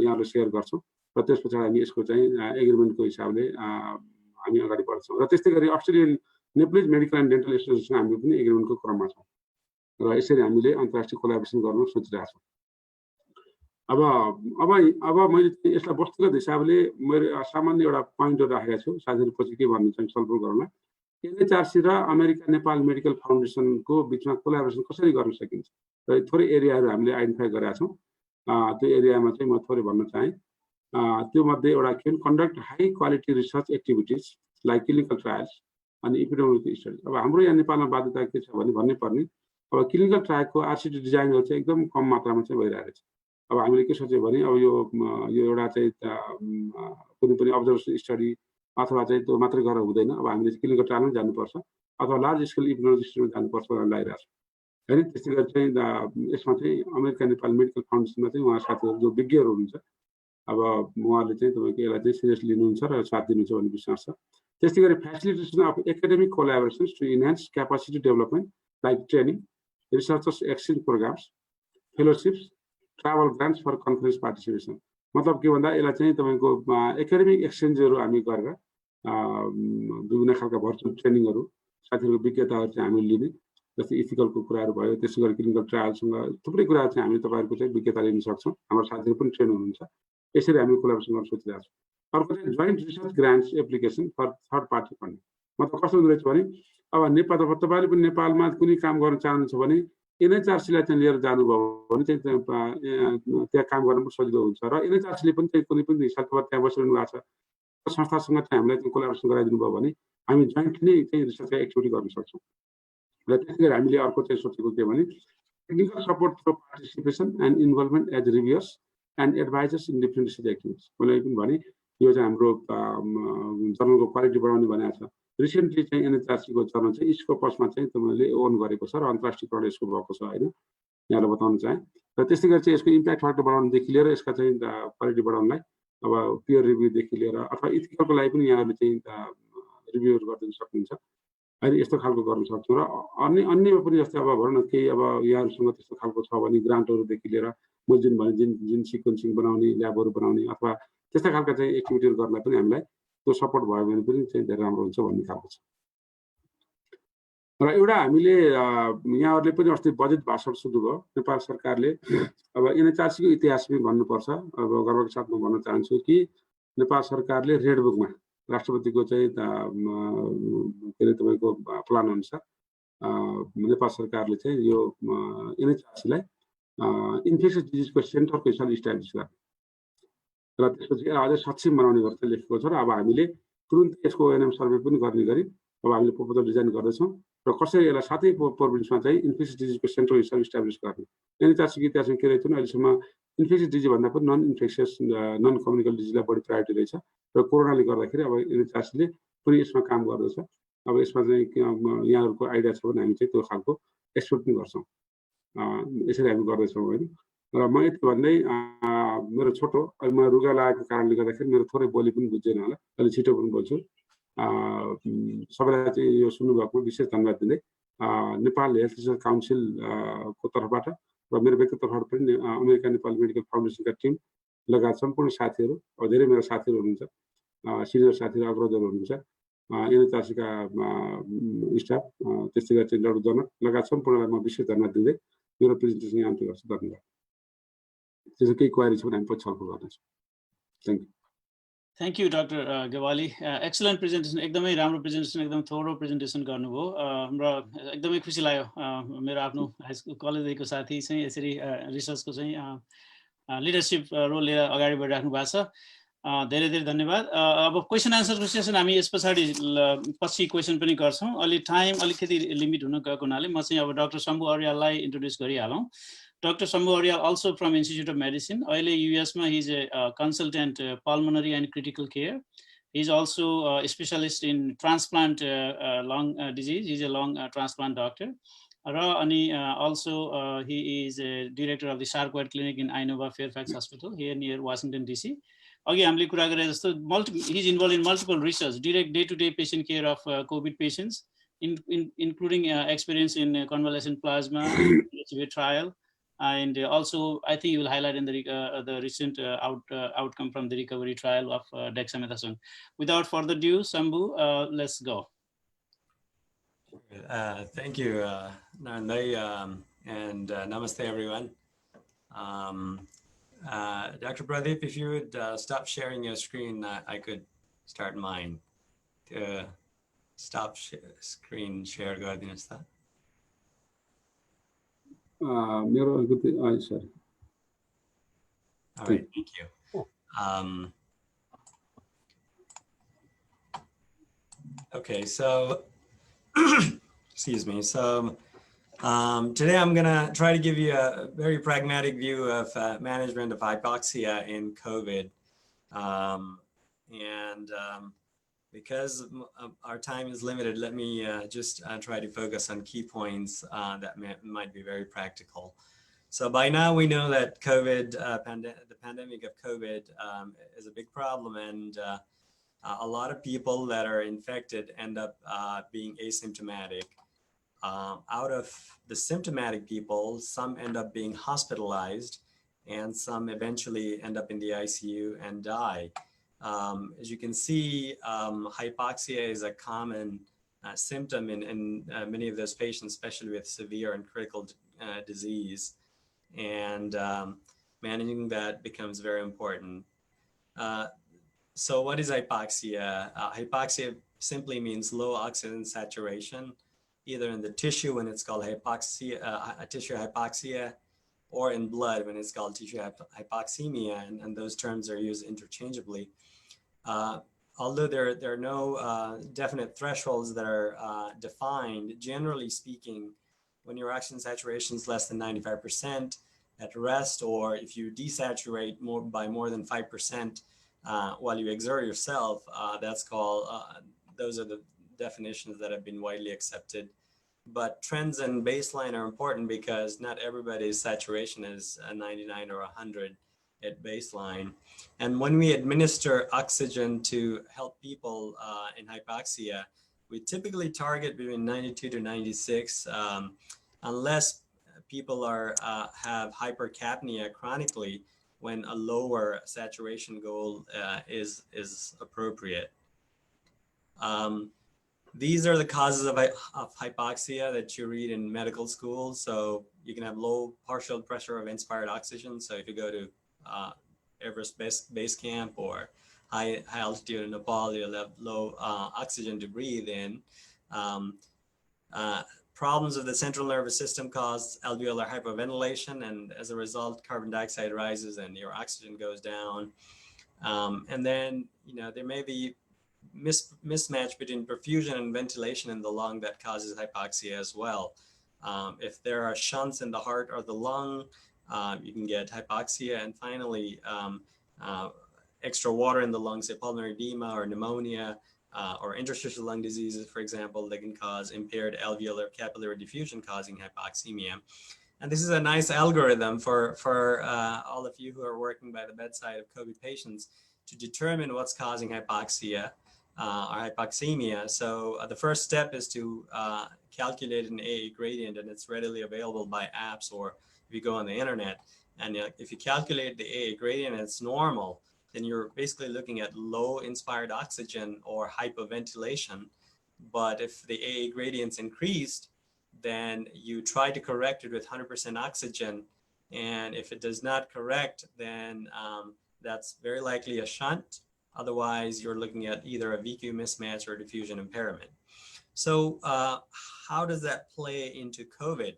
यहाँहरूले सेयर गर्छौँ र त्यस पछाडि हामी यसको चाहिँ एग्रिमेन्टको हिसाबले हामी अगाडि बढ्छौँ। र त्यस्तै गरी Australian Nepalese medical and dental एसोसिएसनसँग हामी पनि एग्रिमेन्टको क्रममा छौँ र यसरी हामीले अन्तर्राष्ट्रिय कोलाबोरेसन गर्न सोचिरहेको छौँ। अब मैले यसलाई वस्तुगत हिसाबले मैले सामान्य एउटा पोइन्टहरू राखेको छु, साथीहरू पछि के भन्नुहुन्छ छलफल गरौँला। एनएचआरसी र अमेरिका नेपाल मेडिकल फाउन्डेसनको बिचमा कोलाबोरेसन कसरी गर्न सकिन्छ र थोरै एरियाहरू हामीले आइडेन्टिफाई गरेका छौँ। त्यो एरियामा चाहिँ म थोरै भन्न चाहेँ। त्यो मध्ये एउटा के conduct high quality research activities like clinical trials अनि इपिडेमियोलोजी स्टडी। अब हाम्रो यहाँ नेपालमा बाध्यता के छ भने भन्नै पर्ने, अब क्लिनिकल ट्रायलको आरसिटी डिजाइनहरू चाहिँ एकदम कम मात्रामा चाहिँ भइरहेको छ। अब हामीले के सोच्यो भने अब यो एउटा चाहिँ कुनै पनि अब्जर्भेसन स्टडी अथवा चाहिँ त्यो मात्रै गरेर हुँदैन, अब हामीले क्लिनिकल ट्रायलमा जानुपर्छ अथवा लार्ज स्केल इपिडेमियोलोजी स्टडीमा जानुपर्छ भनेर लागिरहेको छ होइन। त्यस्तै गरी चाहिँ यसमा चाहिँ अमेरिका नेपाल मेडिकल फाउन्डेसनमा चाहिँ उहाँ साथीहरू जो विज्ञहरू हुनुहुन्छ, अब उहाँहरूले चाहिँ तपाईँको यसलाई चाहिँ सिरियस लिनुहुन्छ र साथ दिनुहुन्छ भन्ने विश्वास छ। त्यस्तै गरी facilitation of academic collaborations to enhance capacity development like training, researchers exchange programs, fellowships, travel grants for conference participation. मतलब के भन्दा यसलाई चाहिँ तपाईँको एकाडेमिक एक्सचेन्जहरू हामी गरेर विभिन्न खालका भर्चुअल ट्रेनिङहरू साथीहरूको विज्ञताहरू चाहिँ हामीले लिने, जस्तै इथिकलको कुराहरू भयो, त्यसै गरी क्लिनिकल ट्रायलसँग थुप्रै कुराहरू चाहिँ हामी तपाईँहरूको चाहिँ विज्ञता लिन सक्छौँ। हाम्रो साथीहरू पनि ट्रेन हुनुहुन्छ। यसरी हामी कोलाबोरेसन गर्न सोचिरहेको छौँ। अर्को चाहिँ joint research grants application for third party funding. मतलब कस्तो हुँदो रहेछ भने अब नेपाल तपाईँले पनि नेपालमा कुनै काम गर्न चाहनुहुन्छ भने एनएचआरसीलाई चाहिँ लिएर जानुभयो भने चाहिँ त्यहाँ काम गर्न पनि सजिलो हुन्छ र एनएचआरसीले पनि चाहिँ कुनै पनि हिसाबमा त्यहाँ बसिरहनु भएको छ संस्थासँग चाहिँ हामीलाई चाहिँ कोलाबोरेसन गराइदिनु भयो भने हामी जोइन्टली चाहिँ रिसर्चका एक्टिभिटी गर्न सक्छौँ। र त्यसै गरी हामीले अर्को चाहिँ सोचेको के भने technical support through participation and involvement as reviewers and advisors in different research activities. मैले पनि भने यो चाहिँ हाम्रो जर्नलको क्वालिटी बढाउने भनेको छ। रिसेन्टली चाहिँ एनएचआरसीको जर्नल चाहिँ स्कोपसमा चाहिँ तपाईँले ओन गरेको छ र अन्तर्राष्ट्रियकरण यसको भएको छ होइन, यहाँलाई बताउन चाहेँ। र त्यस्तै गरी चाहिँ यसको इम्प्याक्ट फ्याक्टर बढाउनुदेखि लिएर यसका चाहिँ क्वालिटी बढाउनलाई अब पियर रिभ्यूदेखि लिएर अथवा इथिकलको लागि पनि यहाँहरूले चाहिँ रिभ्यूहरू गरिदिन सक्नुहुन्छ होइन, यस्तो खालको गर्न सक्छौँ। र अन्यमा पनि जस्तै अब भनौँ न केही अब यहाँहरूसँग त्यस्तो खालको छ भने ग्रान्टहरूदेखि लिएर मैले जुन भने जिन सिक्वेन्सिङ बनाउने, ल्याबहरू बनाउने अथवा त्यस्ता खालका चाहिँ एक्टिभिटीहरू गर्नलाई पनि हामीलाई त्यो सपोर्ट भयो भने पनि चाहिँ धेरै राम्रो हुन्छ भन्ने खालको छ। र एउटा हामीले यहाँहरूले पनि अस्ति बजेट भाषण सुन्नुभयो, नेपाल सरकारले अब एनएचआरसीको इतिहास पनि भन्नुपर्छ। अब गर्वको साथमा भन्न चाहन्छु कि नेपाल सरकारले रेड बुकमा राष्ट्रपतिको चाहिँ के अरे तपाईँको प्लान अनुसार नेपाल सरकारले चाहिँ यो एनएचआरसीलाई इन्फेक्सियस डिजिजको सेन्टरको हिसाबले इस्टाब्लिस गर्ने र त्यसपछि अझै सक्षम बनाउने गरेर लेखेको छ। र अब हामीले तुरुन्तै यसको एनएम सर्वे पनि गर्ने गरी अब हामीले प्रपोजल डिजाइन गर्दैछौँ र कसरी यसलाई साथै प्रोभिन्समा चाहिँ इन्फेक्सियस डिजिजको सेन्टर हिसाबले इस्टाब्लिस गर्ने। एनएचआरसीको इतिहासमा के रहेछ भने अहिलेसम्म इन्फेक्सियस डिजिज भन्दा पनि नन इन्फेक्सियस नन कम्युनिकल डिजिजलाई बढी प्रायोरिटी रहेछ र कोरोनाले गर्दाखेरि अब एनएचआरसीले पनि यसमा काम गर्दैछ। अब यसमा चाहिँ यहाँहरूको आइडिया छ भने हामी चाहिँ त्यो खालको एक्सपोर्ट पनि गर्छौँ। यसरी हामी गर्दैछौँ होइन। र म यति भन्दै मेरो छोटो अहिले म रुगा लागेको कारणले गर्दाखेरि मेरो थोरै बोली पनि बुझ्दैन होला, अहिले छिटो पनि बोल्छु। सबैलाई चाहिँ यो सुन्नुभएकोमा विशेष धन्यवाद दिँदै नेपाल हेल्थ रिसर्च काउन्सिलको तर्फबाट र मेरो व्यक्तिगत तर्फबाट पनि अमेरिका नेपाल मेडिकल फाउन्डेसनका टिम लगायत सम्पूर्ण साथीहरू, अब धेरै मेरो साथीहरू हुनुहुन्छ, सिनियर साथीहरू अग्रजहरू हुनुहुन्छ, एनएचआरसीका स्टाफ, त्यस्तै गरी चाहिँ डाक्टर जनक लगायत सम्पूर्णलाई म विशेष धन्यवाद दिँदै मेरो प्रेजेन्टेसन यहाँ अन्त्य गर्छु। धन्यवाद। त्यसो केही क्वारी छ भने हामी पछि छलफल गर्नेछौँ। Thank you. Thank you doctor Gewali, excellent presentation, एकदमै राम्रो प्रेजेन्टेसन, एकदम थोरो प्रेजेन्टेसन गर्नुभयो र एकदमै खुसी लाग्यो। मेरो आफ्नो हाई स्कुल कलेजदेखिको साथी चाहिँ यसरी रिसर्चको चाहिँ लिडरसिप रोल लिएर अगाडि बढिराख्नु भएको छ। धेरै धेरै धन्यवाद। अब क्वेसन एन्सरको सेसन हामी यस पछाडि पछि क्वेसन पनि गर्छौँ। अलि टाइम अलिकति लिमिट हुन गएको हुनाले म चाहिँ अब डाक्टर शम्भु अर्याललाई इन्ट्रोड्युस गरिहालौँ। Dr. Shambhu Aryal, also from Institute of Medicine. अहिले US-मा he's a consultant pulmonary and critical care. He's also a specialist in transplant lung disease. He's a lung transplant doctor. And also he is a director of the Sarquard Clinic in Innova Fairfax Hospital here near Washington, DC. He's involved in multiple research, direct day-to-day patient care of COVID patients, including experience in convalescent plasma, trial. And also, I think you will highlight in the recent outcome from the recovery trial of dexamethasone. Without further ado, Shambhu, let's go. Thank you, Narendra, and namaste, everyone. Dr. Pradeep, if you would stop sharing your screen, I could start mine. Stop screen share, Gardinasta. Sorry. All right, thank you. Okay, so excuse me. So today I'm gonna try to give you a very pragmatic view of management of hypoxia in COVID, because our time is limited, let me just try to focus on key points that might be very practical. So by now we know that COVID, the pandemic of COVID is a big problem, and a lot of people that are infected end up being asymptomatic. Out of the symptomatic people, some end up being hospitalized, and some eventually end up in the ICU and die. As you can see, hypoxia is a common symptom in many of those patients, especially with severe and critical disease. And managing that becomes very important. So what is hypoxia? Hypoxia simply means low oxygen saturation, either in the tissue when it's called hypoxia, tissue hypoxia, or in blood when it's called tissue hypoxemia, and those terms are used interchangeably. Although there are no definite thresholds that are defined, generally speaking, when your oxygen saturation is less than 95% at rest, or if you desaturate by more than 5% while you exert yourself, that's called, those are the definitions that have been widely accepted. But trends and baseline are important because not everybody's saturation is 99 or 100 at baseline. And when we administer oxygen to help people in hypoxia, we typically target between 92 to 96, unless people have hypercapnia chronically, when a lower saturation goal is appropriate. These are the causes of hypoxia that you read in medical school. So you can have low partial pressure of inspired oxygen. So if you go to Everest base camp or high altitude in Nepal, you'll have low oxygen to breathe in. Problems of the central nervous system cause alveolar hypoventilation, and as a result, carbon dioxide rises and your oxygen goes down. And then, there may be mismatch between perfusion and ventilation in the lung that causes hypoxia as well. If there are shunts in the heart or the lung, you can get hypoxia. And finally, extra water in the lungs, say pulmonary edema or pneumonia, or interstitial lung diseases, for example, that can cause impaired alveolar capillary diffusion, causing hypoxemia. And this is a nice algorithm for all of you who are working by the bedside of COVID patients to determine what's causing hypoxia or hypoxemia. So the first step is to calculate an AA gradient, and it's readily available by apps or if you go on the internet. And if you calculate the AA gradient and it's normal, then you're basically looking at low inspired oxygen or hypoventilation. But if the AA gradient's increased, then you try to correct it with 100% oxygen. And if it does not correct, then that's very likely a shunt. Otherwise, you're looking at either a VQ mismatch or diffusion impairment. So how does that play into COVID?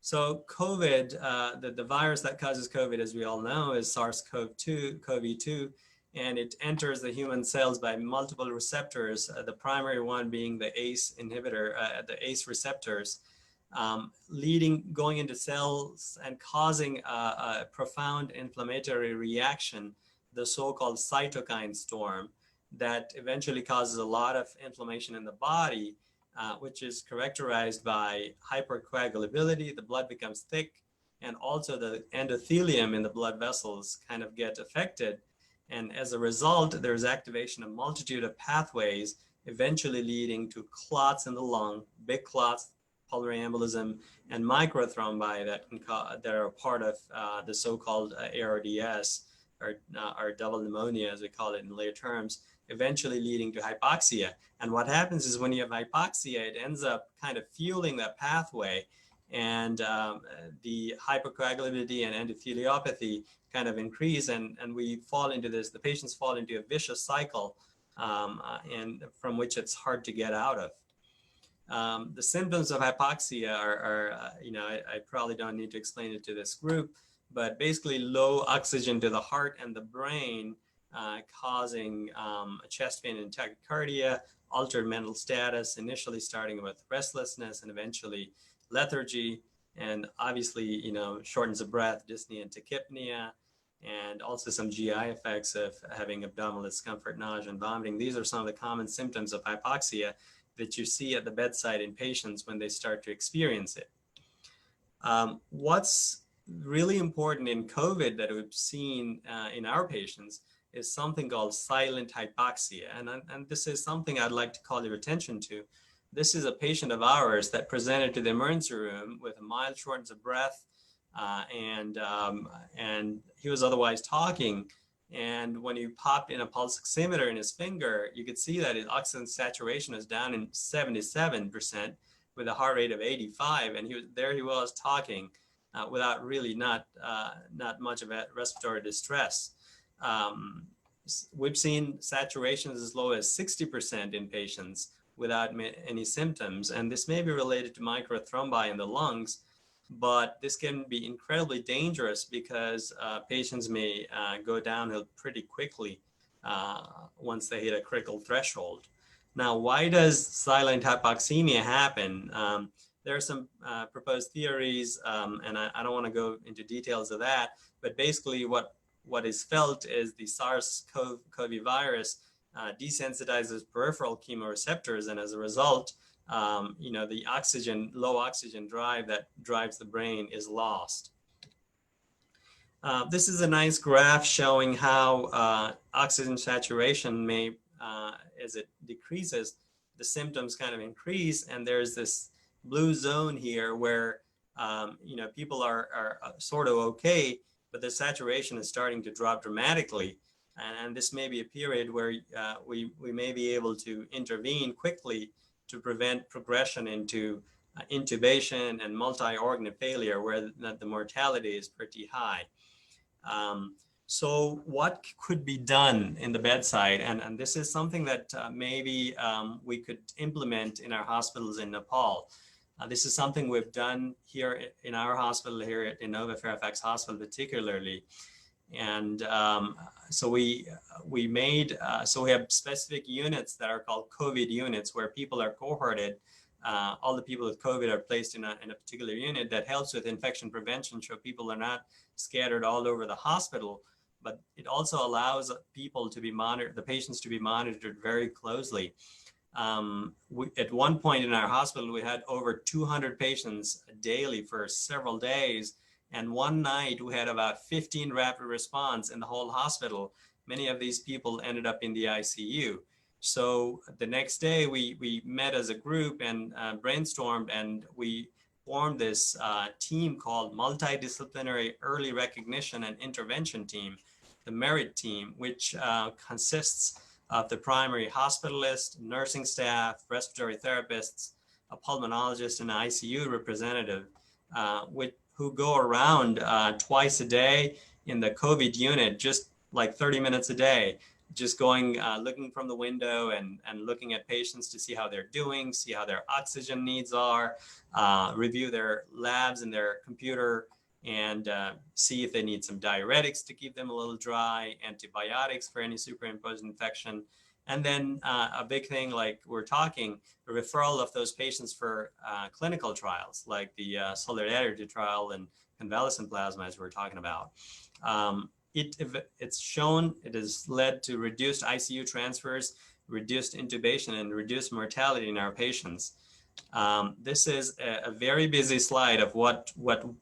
So COVID, the virus that causes COVID, as we all know, is SARS-CoV-2, and it enters the human cells by multiple receptors, the primary one being the ACE inhibitor, the ACE receptors, going into cells and causing a profound inflammatory reaction, the so-called cytokine storm, that eventually causes a lot of inflammation in the body, which is characterized by hypercoagulability. The blood becomes thick, and also the endothelium in the blood vessels kind of get affected. And as a result, there's activation of a multitude of pathways, eventually leading to clots in the lung, big clots, pulmonary embolism, and microthrombi that are part of the so-called ARDS, or double pneumonia, as we call it in later terms, eventually leading to hypoxia. And what happens is when you have hypoxia, it ends up kind of fueling that pathway, and the hypercoagulability and endotheliopathy kind of increase, and we fall into this, the patients fall into a vicious cycle, and from which it's hard to get out of. The symptoms of hypoxia are I probably don't need to explain it to this group, but basically low oxygen to the heart and the brain, causing chest pain and tachycardia, altered mental status, initially starting with restlessness and eventually lethargy, and obviously, shortness of breath, dyspnea and tachypnea, and also some GI effects of having abdominal discomfort, nausea, and vomiting. These are some of the common symptoms of hypoxia that you see at the bedside in patients when they start to experience it. What's really important in COVID that we've seen in our patients is something called silent hypoxia. And this is something I'd like to call your attention to. This is a patient of ours that presented to the emergency room with a mild shortness of breath, and he was otherwise talking. And when you popped in a pulse oximeter in his finger, you could see that his oxygen saturation is down in 77% with a heart rate of 85. And he was talking without really not much of a respiratory distress. We've seen saturations as low as 60% in patients without any symptoms. And this may be related to microthrombi in the lungs, but this can be incredibly dangerous because patients may go downhill pretty quickly once they hit a critical threshold. Now, why does silent hypoxemia happen? There are some proposed theories, and I don't want to go into details of that, but basically what is felt is the SARS-CoV virus desensitizes peripheral chemoreceptors, and as a result, the low oxygen drive that drives the brain is lost. This is a nice graph showing how oxygen saturation may, as it decreases, the symptoms kind of increase, and there's this blue zone here where people are sort of okay, but the saturation is starting to drop dramatically. And this may be a period where we may be able to intervene quickly to prevent progression into intubation and multi-organ failure, where the mortality is pretty high. So what could be done in the bedside? And this is something that maybe we could implement in our hospitals in Nepal. This is something we've done here in our hospital, here at Innova Fairfax Hospital particularly. And so we have specific units that are called COVID units, where people are cohorted. All the people with COVID are placed in a particular unit that helps with infection prevention, so people are not scattered all over the hospital. But it also allows people to be monitored, the patients to be monitored very closely. At one point in our hospital, we had over 200 patients daily for several days. And one night we had about 15 rapid response in the whole hospital. Many of these people ended up in the ICU. So the next day we met as a group and brainstormed, and we formed this team called Multidisciplinary Early Recognition and Intervention Team, the MERIT team, which consists of the primary hospitalist, nursing staff, respiratory therapists, a pulmonologist, and an ICU representative, who go around twice a day in the COVID unit, just like 30 minutes a day, just going, looking from the window and looking at patients to see how they're doing, see how their oxygen needs are, review their labs and their computer, and see if they need some diuretics to keep them a little dry, antibiotics for any superimposed infection. And then a big thing, like we're talking, the referral of those patients for clinical trials, like the Solidarity trial and convalescent plasma, as we're talking about. It's shown, it has led to reduced ICU transfers, reduced intubation, and reduced mortality in our patients. This is a very busy slide of what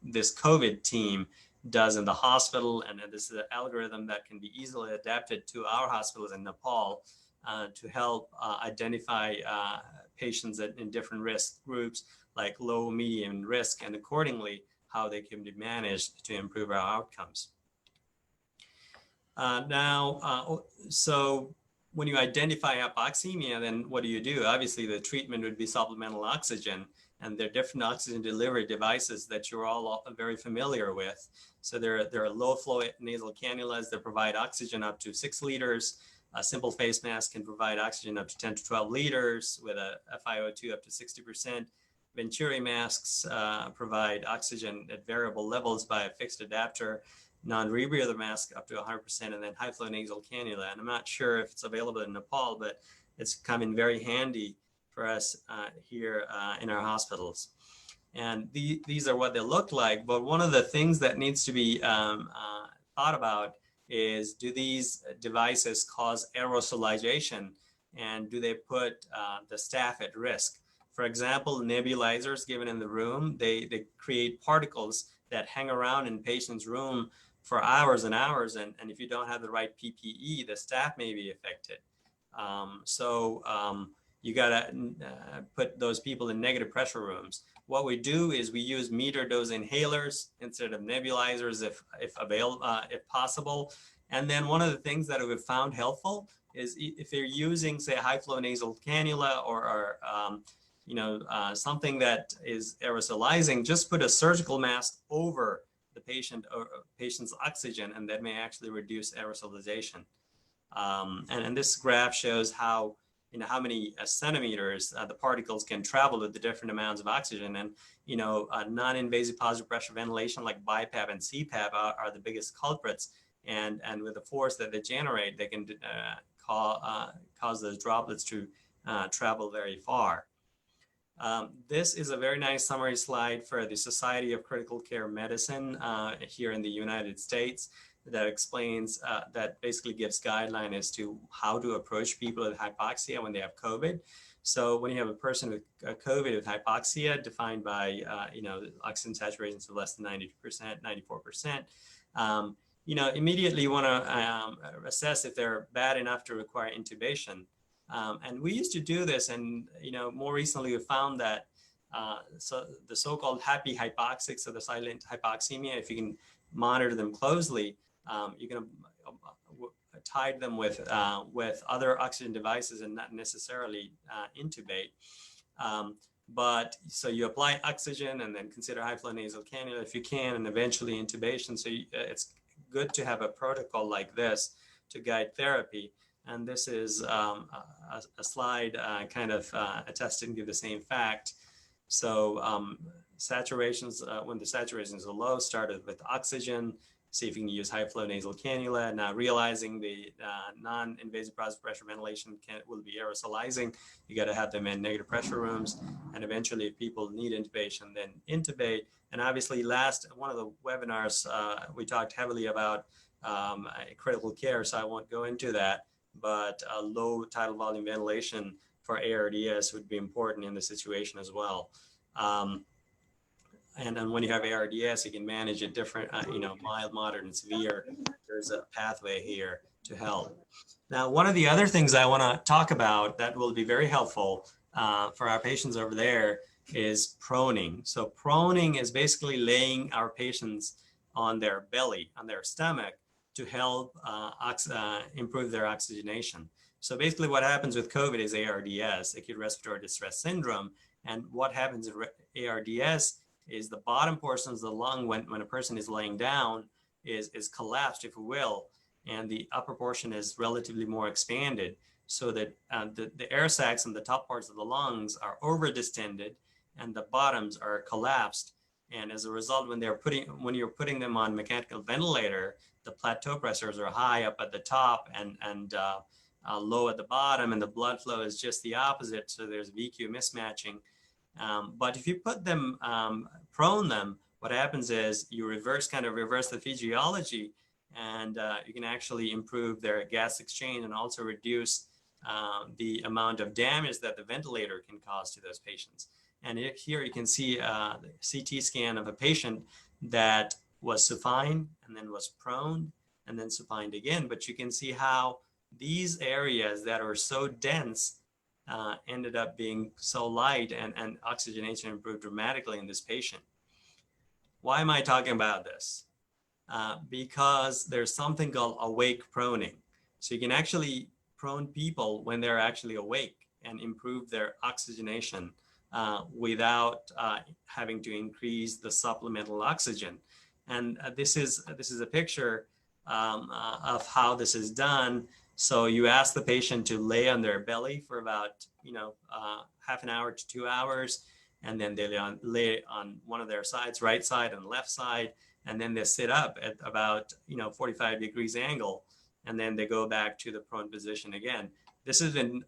this COVID team does in the hospital, and this is an algorithm that can be easily adapted to our hospitals in Nepal to help identify patients in different risk groups, like low, medium risk, and accordingly how they can be managed to improve our outcomes. So when you identify hypoxemia, then what do? Obviously, the treatment would be supplemental oxygen, and there are different oxygen delivery devices that you're all very familiar with. So there are low flow nasal cannulas that provide oxygen up to 6 liters. A simple face mask can provide oxygen up to 10 to 12 liters with a FiO2 up to 60%. Venturi masks provide oxygen at variable levels by a fixed adapter. Non-rebreather mask up to 100%, and then high flow nasal cannula. And I'm not sure if it's available in Nepal, but it's come in very handy for us here in our hospitals. And these are what they look like. But one of the things that needs to be thought about is, do these devices cause aerosolization, and do they put the staff at risk? For example, nebulizers given in the room, they create particles that hang around in patient's room for hours and hours, and if you don't have the right PPE, the staff may be affected. You gotta put those people in negative pressure rooms. What we do is we use meter dose inhalers instead of nebulizers if possible. And then one of the things that we've found helpful is if you're using, say, a high flow nasal cannula or something that is aerosolizing, just put a surgical mask over the patient or patient's oxygen, and that may actually reduce aerosolization. And this graph shows how many centimeters the particles can travel with the different amounts of oxygen. And non-invasive positive pressure ventilation like BiPAP and CPAP are the biggest culprits. And with the force that they generate, they can cause those droplets to travel very far. This is a very nice summary slide for the Society of Critical Care Medicine here in the United States that explains, that basically gives guideline as to how to approach people with hypoxia when they have COVID. So when you have a person with COVID with hypoxia defined by, oxygen saturations of less than 92%, 94%, immediately you want to assess if they're bad enough to require intubation. And we used to do this, and more recently we found that so the so-called happy hypoxics, so the silent hypoxemia, if you can monitor them closely, you can tie them with other oxygen devices and not necessarily intubate. But so you apply oxygen and then consider high flow nasal cannula if you can, and eventually intubation. So it's good to have a protocol like this to guide therapy. And this is a slide kind of attesting to the same fact. So saturations, when the saturations are low, started with oxygen, see if you can use high flow nasal cannula. Now realizing the non-invasive positive pressure ventilation will be aerosolizing, you got to have them in negative pressure rooms. And eventually if people need intubation, then intubate. And obviously one of the webinars, we talked heavily about critical care, so I won't go into that. But low tidal volume ventilation for ARDS would be important in the situation as well. And then when you have ARDS, you can manage it different, mild, moderate, and severe. There's a pathway here to help. Now, one of the other things I want to talk about that will be very helpful for our patients over there is proning. So proning is basically laying our patients on their belly, on their stomach, to help improve their oxygenation. So basically what happens with COVID is ARDS, acute respiratory distress syndrome. And what happens with ARDS is the bottom portions of the lung, when a person is laying down, is collapsed, if you will. and the upper portion is relatively more expanded, so that the air sacs and the top parts of the lungs are over distended and the bottoms are collapsed. And as a result, when you're putting them on mechanical ventilator, the plateau pressures are high up at the top and low at the bottom, and the blood flow is just the opposite. So there's VQ mismatching. But if you put them, prone them, what happens is you reverse the physiology, and you can actually improve their gas exchange and also reduce the amount of damage that the ventilator can cause to those patients. And here you can see a CT scan of a patient that was supine and then was prone and then supined again. But you can see how these areas that are so dense ended up being so light, and oxygenation improved dramatically in this patient. Why am I talking about this? Because there's something called awake proning. So you can actually prone people when they're actually awake and improve their oxygenation without having to increase the supplemental oxygen. And this is a picture of how this is done. So you ask the patient to lay on their belly for about half an hour to 2 hours, and then they lay on one of their sides, right side and left side, and then they sit up at about 45 degrees angle, and then they go back to the prone position again. This has been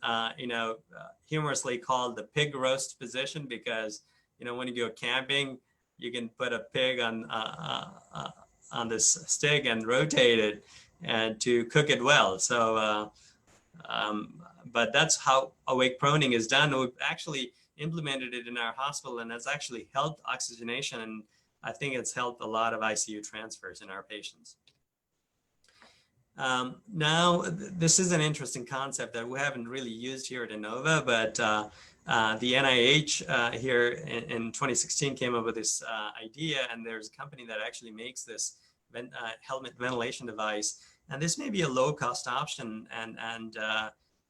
humorously called the pig roast position, because when you go camping, you can put a pig on this stick and rotate it and to cook it well. So, but that's how awake proning is done. We've actually implemented it in our hospital, and it's actually helped oxygenation, and I think it's helped a lot of ICU transfers in our patients. Now, this is an interesting concept that we haven't really used here at Innova, but the NIH here in 2016 came up with this idea, and there's a company that actually makes this helmet ventilation device. And this may be a low-cost option, and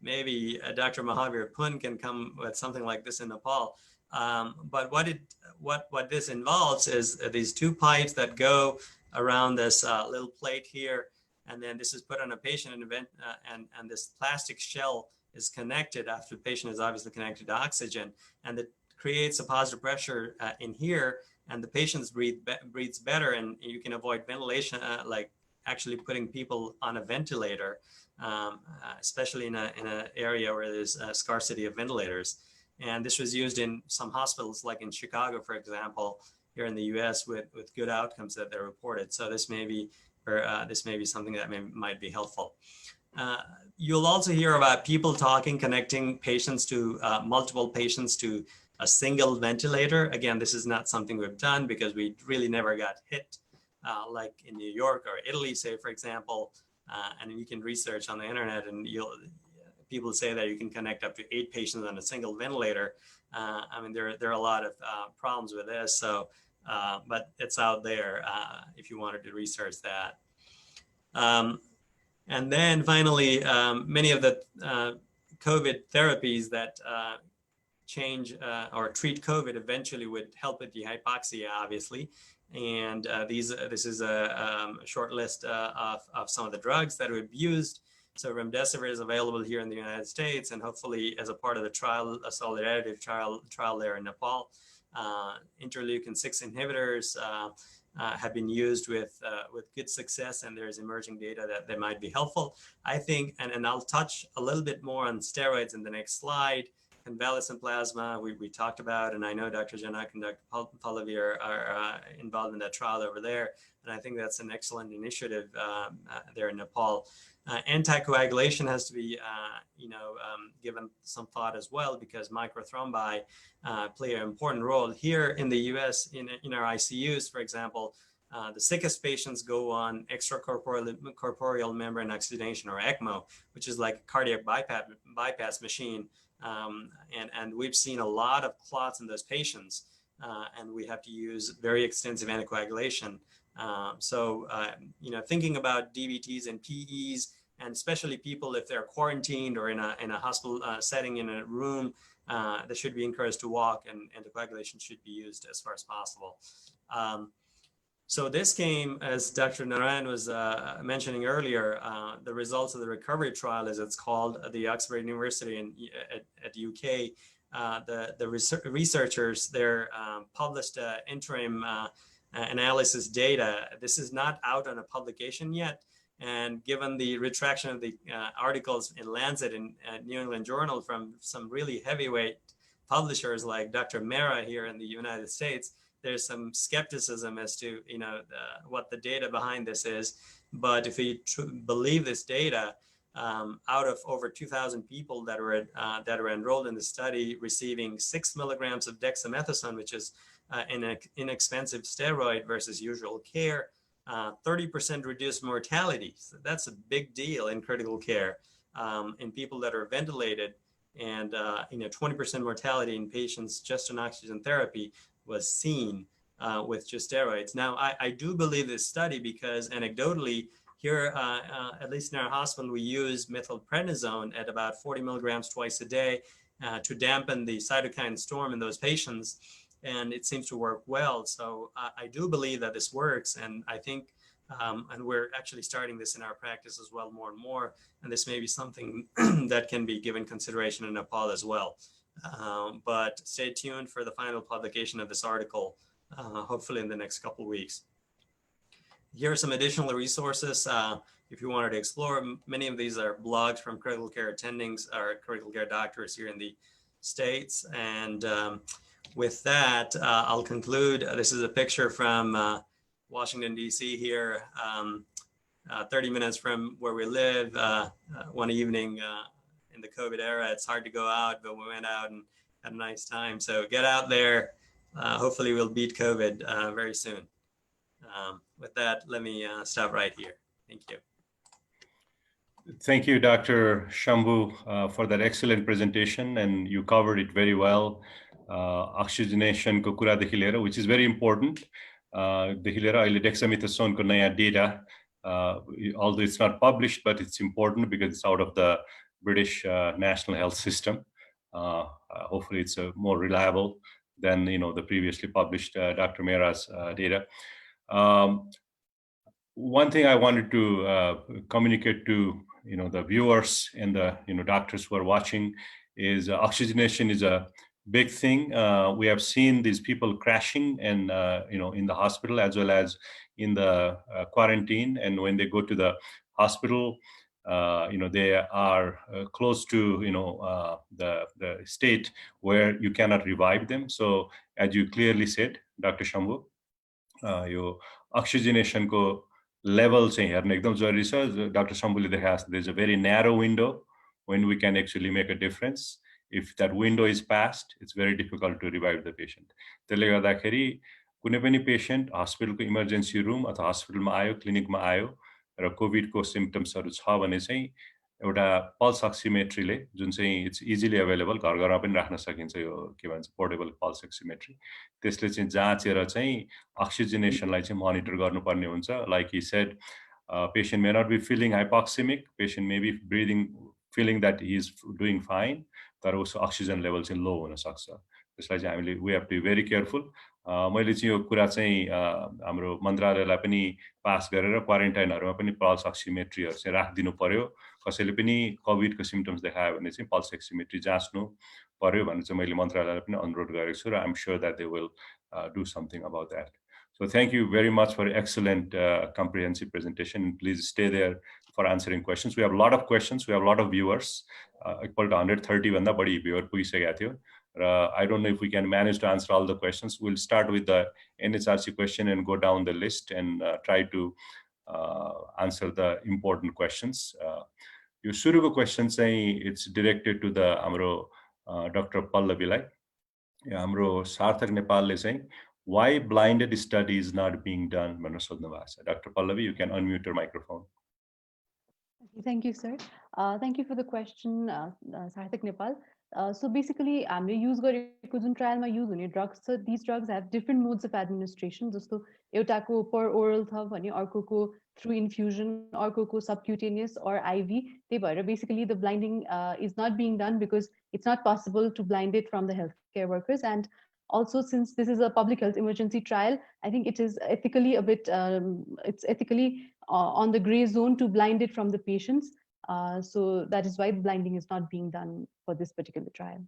maybe Dr. Mahavir Pun can come with something like this in Nepal. But what this involves is these two pipes that go around this little plate here, and then this is put on a patient and this plastic shell is connected after the patient is obviously connected to oxygen, and it creates a positive pressure in here, and the patient breathes better, and you can avoid ventilation, like actually putting people on a ventilator, especially in an area where there's a scarcity of ventilators. And this was used in some hospitals, like in Chicago, for example, here in the US, with good outcomes that they're reported. So this may be something that might be helpful. You'll also hear about people connecting patients to multiple patients to a single ventilator. Again, this is not something we've done because we really never got hit like in New York or Italy, say, for example. And you can research on the internet, and people say that you can connect up to 8 patients on a single ventilator. I mean, there are a lot of problems with this. So, but it's out there if you wanted to research that. And then finally, many of the COVID therapies that change or treat COVID eventually would help with the hypoxia, obviously. And this is a short list of some of the drugs that we've used. So remdesivir is available here in the United States, and hopefully as a part of the trial, a solidarity trial there in Nepal. Interleukin-6 inhibitors have been used with good success, and there's emerging data that they might be helpful. I think, and I'll touch a little bit more on steroids in the next slide. Convalescent plasma, we talked about, and I know Dr. Janak and Dr. Pallavi are involved in that trial over there, and I think that's an excellent initiative there in Nepal. Anticoagulation has to be, given some thought as well, because microthrombi play an important role here in the U.S. in our ICUs. For example, the sickest patients go on extracorporeal membrane oxygenation, or ECMO, which is like a cardiac bypass machine. And we've seen a lot of clots in those patients, and we have to use very extensive anticoagulation. So, thinking about DVTs and PEs, and especially people if they're quarantined or in a hospital setting in a room, they should be encouraged to walk, and anticoagulation should be used as far as possible. So this came, as Dr. Narayan was mentioning earlier, the results of the recovery trial, as it's called, at the Oxford University at UK. The researchers there published interim analysis data. This is not out on a publication yet. And given the retraction of the articles in Lancet and New England Journal from some really heavyweight publishers like Dr. Mehra here in the United States, there's some skepticism as to what the data behind this is. But if we believe this data, out of over 2,000 people that were enrolled in the study receiving 6 milligrams of dexamethasone, which is an inexpensive steroid versus usual care, 30% reduced mortality. So that's a big deal in critical care in people that are ventilated, and 20% mortality in patients just on oxygen therapy was seen with just steroids. Now, I do believe this study because anecdotally here, at least in our hospital, we use methylprednisone at about 40 milligrams twice a day to dampen the cytokine storm in those patients. And it seems to work well. So I do believe that this works. And I think, and we're actually starting this in our practice as well more and more. And this may be something that can be given consideration in Nepal as well. But stay tuned for the final publication of this article, hopefully in the next couple of weeks. Here are some additional resources if you wanted to explore. Many of these are blogs from critical care attendings or critical care doctors here in the States. And with that, I'll conclude. This is a picture from Washington, D.C. here, 30 minutes from where we live. One evening in the COVID era, it's hard to go out, but we went out and had a nice time. So get out there. Hopefully we'll beat COVID very soon. With that, let me stop right here. Thank you. Thank you, Dr. Shambhu, for that excellent presentation, and you covered it very well. Oxygenation ko कुरा देखि लिएर, which is very important. देखि लिएर अहिले dexamethasone को नयाँ data, although it's not published, but it's important because it's out of the British national health system. Hopefully, it's more reliable than the previously published Dr. Mehra's data. One thing I wanted to communicate to the viewers and the doctors who are watching is oxygenation is a big thing. We have seen these people crashing and in the hospital as well as in the quarantine, and when they go to the hospital, they are close to the state where you cannot revive them. So as you clearly said, Dr. Shambhu, yo oxygenation को level चाहिँ हेर्न एकदम जरुरी छ. Dr. Shambhuले देखाएको, there's a very narrow window when we can actually make a difference. If that window is passed, it's very difficult to revive the patient. त्यसले गर्दाखेरि कुनै पनि पेशेन्ट हस्पिटलको इमर्जेन्सी रुम अथवा हस्पिटलमा आयो, क्लिनिकमा आयो र कोभिडको सिम्पटम्सहरू छ भने चाहिँ एउटा पल्स अक्सिमेट्रीले, जुन चाहिँ इट्स इजिली अवेलेबल, घर घरमा पनि राख्न सकिन्छ, यो के भन्छ पोर्टेबल पल्स अक्सिमेट्री, त्यसले चाहिँ जाँचेर चाहिँ अक्सिजनेसनलाई चाहिँ मोनिटर गर्नुपर्ने हुन्छ. Like he said, patient may not be feeling hypoxemic, patient may be feeling that he is doing fine, तर उसको अक्सिजन लेभल चाहिँ लो हुन सक्छ. त्यसलाई चाहिँ हामीले we have to be very careful. मैले चाहिँ यो कुरा चाहिँ हाम्रो मन्त्रालयलाई पनि पास गरेर क्वारेन्टाइनहरुमा पनि पल्स अक्सिमेट्रीहरु चाहिँ राखिदिनु पर्यो. कसैले पनि कोभिडको सिम्पटम्स देखायो भने चाहिँ पल्स अक्सिमेट्री जाँच्नु पर्यो भनेर चाहिँ मैले मन्त्रालयलाई पनि अनुरोध गरेको छु, र I'm sure that they will do something about that. So thank you very much for excellent comprehensive presentation. Please stay there for answering questions. We have a lot of questions. We have a lot of viewers. एकपल्ट 130 भन्दा बढी viewer पुगिसकेको थियो, र I don't know if we can manage to answer all the questions. We'll start with the NHRC question and go down the list and try to answer the important questions. यो सुरुको question चाहिँ it's directed to the हाम्रो Dr. Pallaviलाई. हाम्रो सार्थक नेपालले चाहिँ why blinded study is not being done भनेर सोध्नु भएको छ. Dr. Pallavi, you can unmute your microphone. Thank you, sir. Thank you for the question, Sarthak Nepal. So basically, हामीले use गरेको जुन trial मा use हुने drugs छ, these drugs have different modes of administration. जस्तो एउटाको per oral छ भने अर्कोको through infusion, अर्कोको subcutaneous or IV. त्यही भएर basically the blinding is not being done because it's not possible to blind it from the healthcare workers. And Also, since this is a public health emergency trial, I think it is ethically a bit, it's ethically on the gray zone to blind it from the patients. So that is why the blinding is not being done for this particular trial.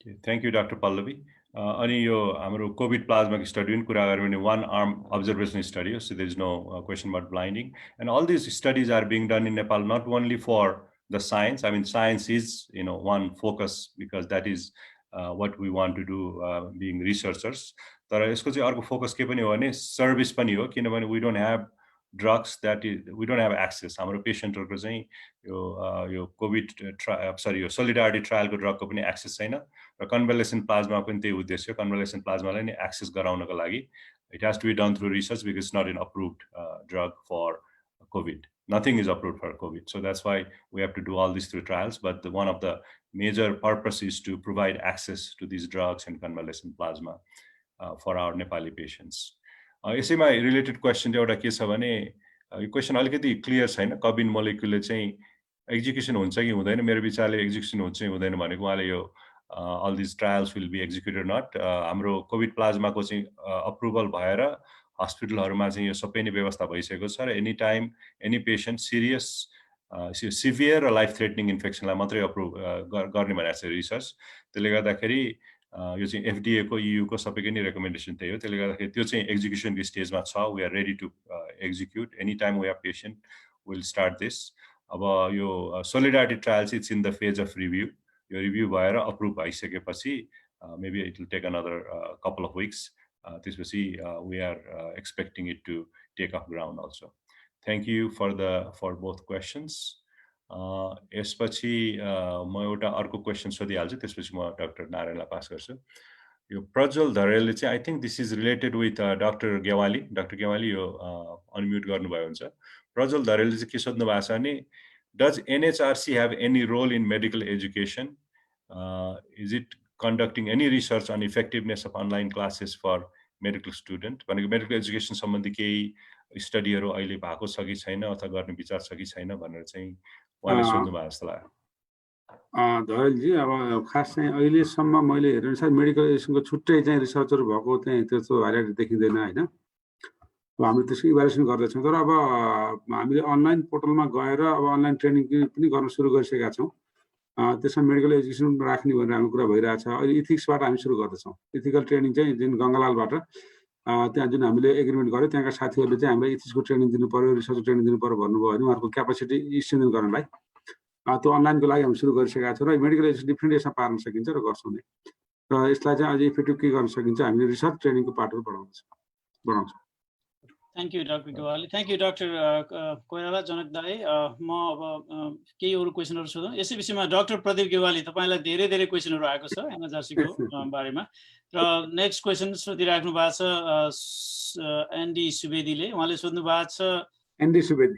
Okay, thank you, Dr. Pallavi. अनि यो हाम्रो covid plasma study पनि कुरा गऱ्यो भने one arm observation study हो, so there is no question about blinding. And all these studies are being done in Nepal not only for the science. I mean, science is one focus because that is what we want to do being researchers. तर यसको चाहिँ अर्को focus के पनि हो भने service पनि हो, किनभने we don't have drugs, we don't have access. हाम्रो पेशेन्टहरुको चाहिँ यो कोभिड यो सोलिडारिटी ट्रायलको ड्रगको पनि एक्सेस छैन र कन्भलेसेन्ट प्लाज्मा पनि त्यही उद्देश्य हो, कन्भलेसेन्ट प्लाज्मालाई नि एक्सेस गराउनको लागि it has to be done through research because it's not an approved drug for COVID. Nothing is approved for COVID. So that's why we have to do all this through trials. But one of the major purpose is to provide access to these drugs and convalescent plasma for our Nepali patients. यसैमा related question चाहिँ एउटा के छ भने यो question अलिकति clear छैन, cabin मोलिक्युलले चाहिँ execution हुन्छ कि हुँदैन, मेरो विचारले एक्जिक्युसन हुन्छ कि हुँदैन भनेको उहाँले यो all these trials will be executed or not. हाम्रो कोभिड प्लाज्माको चाहिँ अप्रुभल भएर हस्पिटलहरुमा चाहिँ यो सबै नै व्यवस्था भइसकेको छ र any time any patient serious severe र लाइफ थ्रेटनिङ इन्फेक्सनलाई मात्रै अप्रुभ गर्ने भनेको छ रिसर्च। त्यसले गर्दाखेरि यो चाहिँ एफडीए को EU को सबैको नै रेकमेन्डेसन त्यही हो। त्यसले गर्दाखेरि त्यो चाहिँ एक्जिक्युसन स्टेजमा छ। We are ready to execute any time we have patient will start this. अब यो सोलिडारिटी ट्रायल चाहिँ it's in the phase of review. यो रिभ्यू भएर अप्रुभ भइसकेपछि maybe it will take another couple of weeks. त्यसपछि we are expecting it to take off ground also. Thank you for both questions. यसपछि म एउटा अर्को question सोधिहाल्छु, त्यसपछि म डाक्टर नारायणलाई पास गर्छु। यो प्रज्वल धरेलले चाहिँ I think this is related with doctor Gewali. Doctor Gewali yo unmute गर्नुभयो हुन्छ। प्रज्वल धरेलले चाहिँ के सोध्नु भएको छ भने does NHRC have any role in medical education? Is it conducting any research on effectiveness of online classes for medical student? भनेको medical education सम्बन्धी केही स्टडीहरु अहिले भएको छ कि छैन अथवा गर्ने विचार छ कि छैन भनेर चाहिँ उहाँले सोध्नु भएको जस्तो लाग्यो। धरेलजी, अब खास चाहिँ अहिलेसम्म मैले हेरेँ सर मेडिकल एजुकेसनको छुट्टै चाहिँ रिसर्चहरू भएको चाहिँ त्यस्तो हाइलाइट देखिँदैन होइन। अब हामीले त्यसको इभ्यालुएसन गर्दैछौँ, तर अब हामीले अनलाइन पोर्टलमा गएर अब अनलाइन ट्रेनिङ पनि गर्न सुरु गरिसकेका छौँ। त्यसमा मेडिकल एजुकेसन राख्ने भनेर हाम्रो कुरा भइरहेछ। अहिले इथिक्सबाट हामी सुरु गर्दैछौँ। इथिकल ट्रेनिङ चाहिँ जुन गङ्गालालबाट त्यहाँ जुन हामीले एग्रिमेन्ट गर्यो त्यहाँका साथीहरूले चाहिँ हामीलाई इथिक्सको ट्रेनिङ दिनु पर्यो, रिसर्च ट्रेनिङ दिनु पर्यो भन्नुभयो भने उहाँहरूको क्यापासिटी स्ट्रेन्थन गर्नलाई त्यो अनलाइनको लागि हामी सुरु गरिसकेका छौँ र मेडिकल एजुकेसन डिफ्रेन्ट यसमा पार्न सकिन्छ र गर्छौँ नि। र यसलाई चाहिँ अझै इफेक्टिभ के गर्न सकिन्छ हामीले रिसर्च ट्रेनिङको पार्टहरू बढाउँछौँ। Thank you doctor Gewali. Thank you doctor Koirala, Janak दाई। म अब केही अरू क्वेसनहरू सोधौँ। यसै विषयमा डाक्टर प्रदीप गेवाली, तपाईँलाई धेरै धेरै क्वेसनहरू आएको छ NHRCको बारेमा र नेक्स्ट क्वेसन सोधिराख्नु भएको छ एनडी सुवेदीले। उहाँले सोध्नु भएको छ एनडी सुवेदी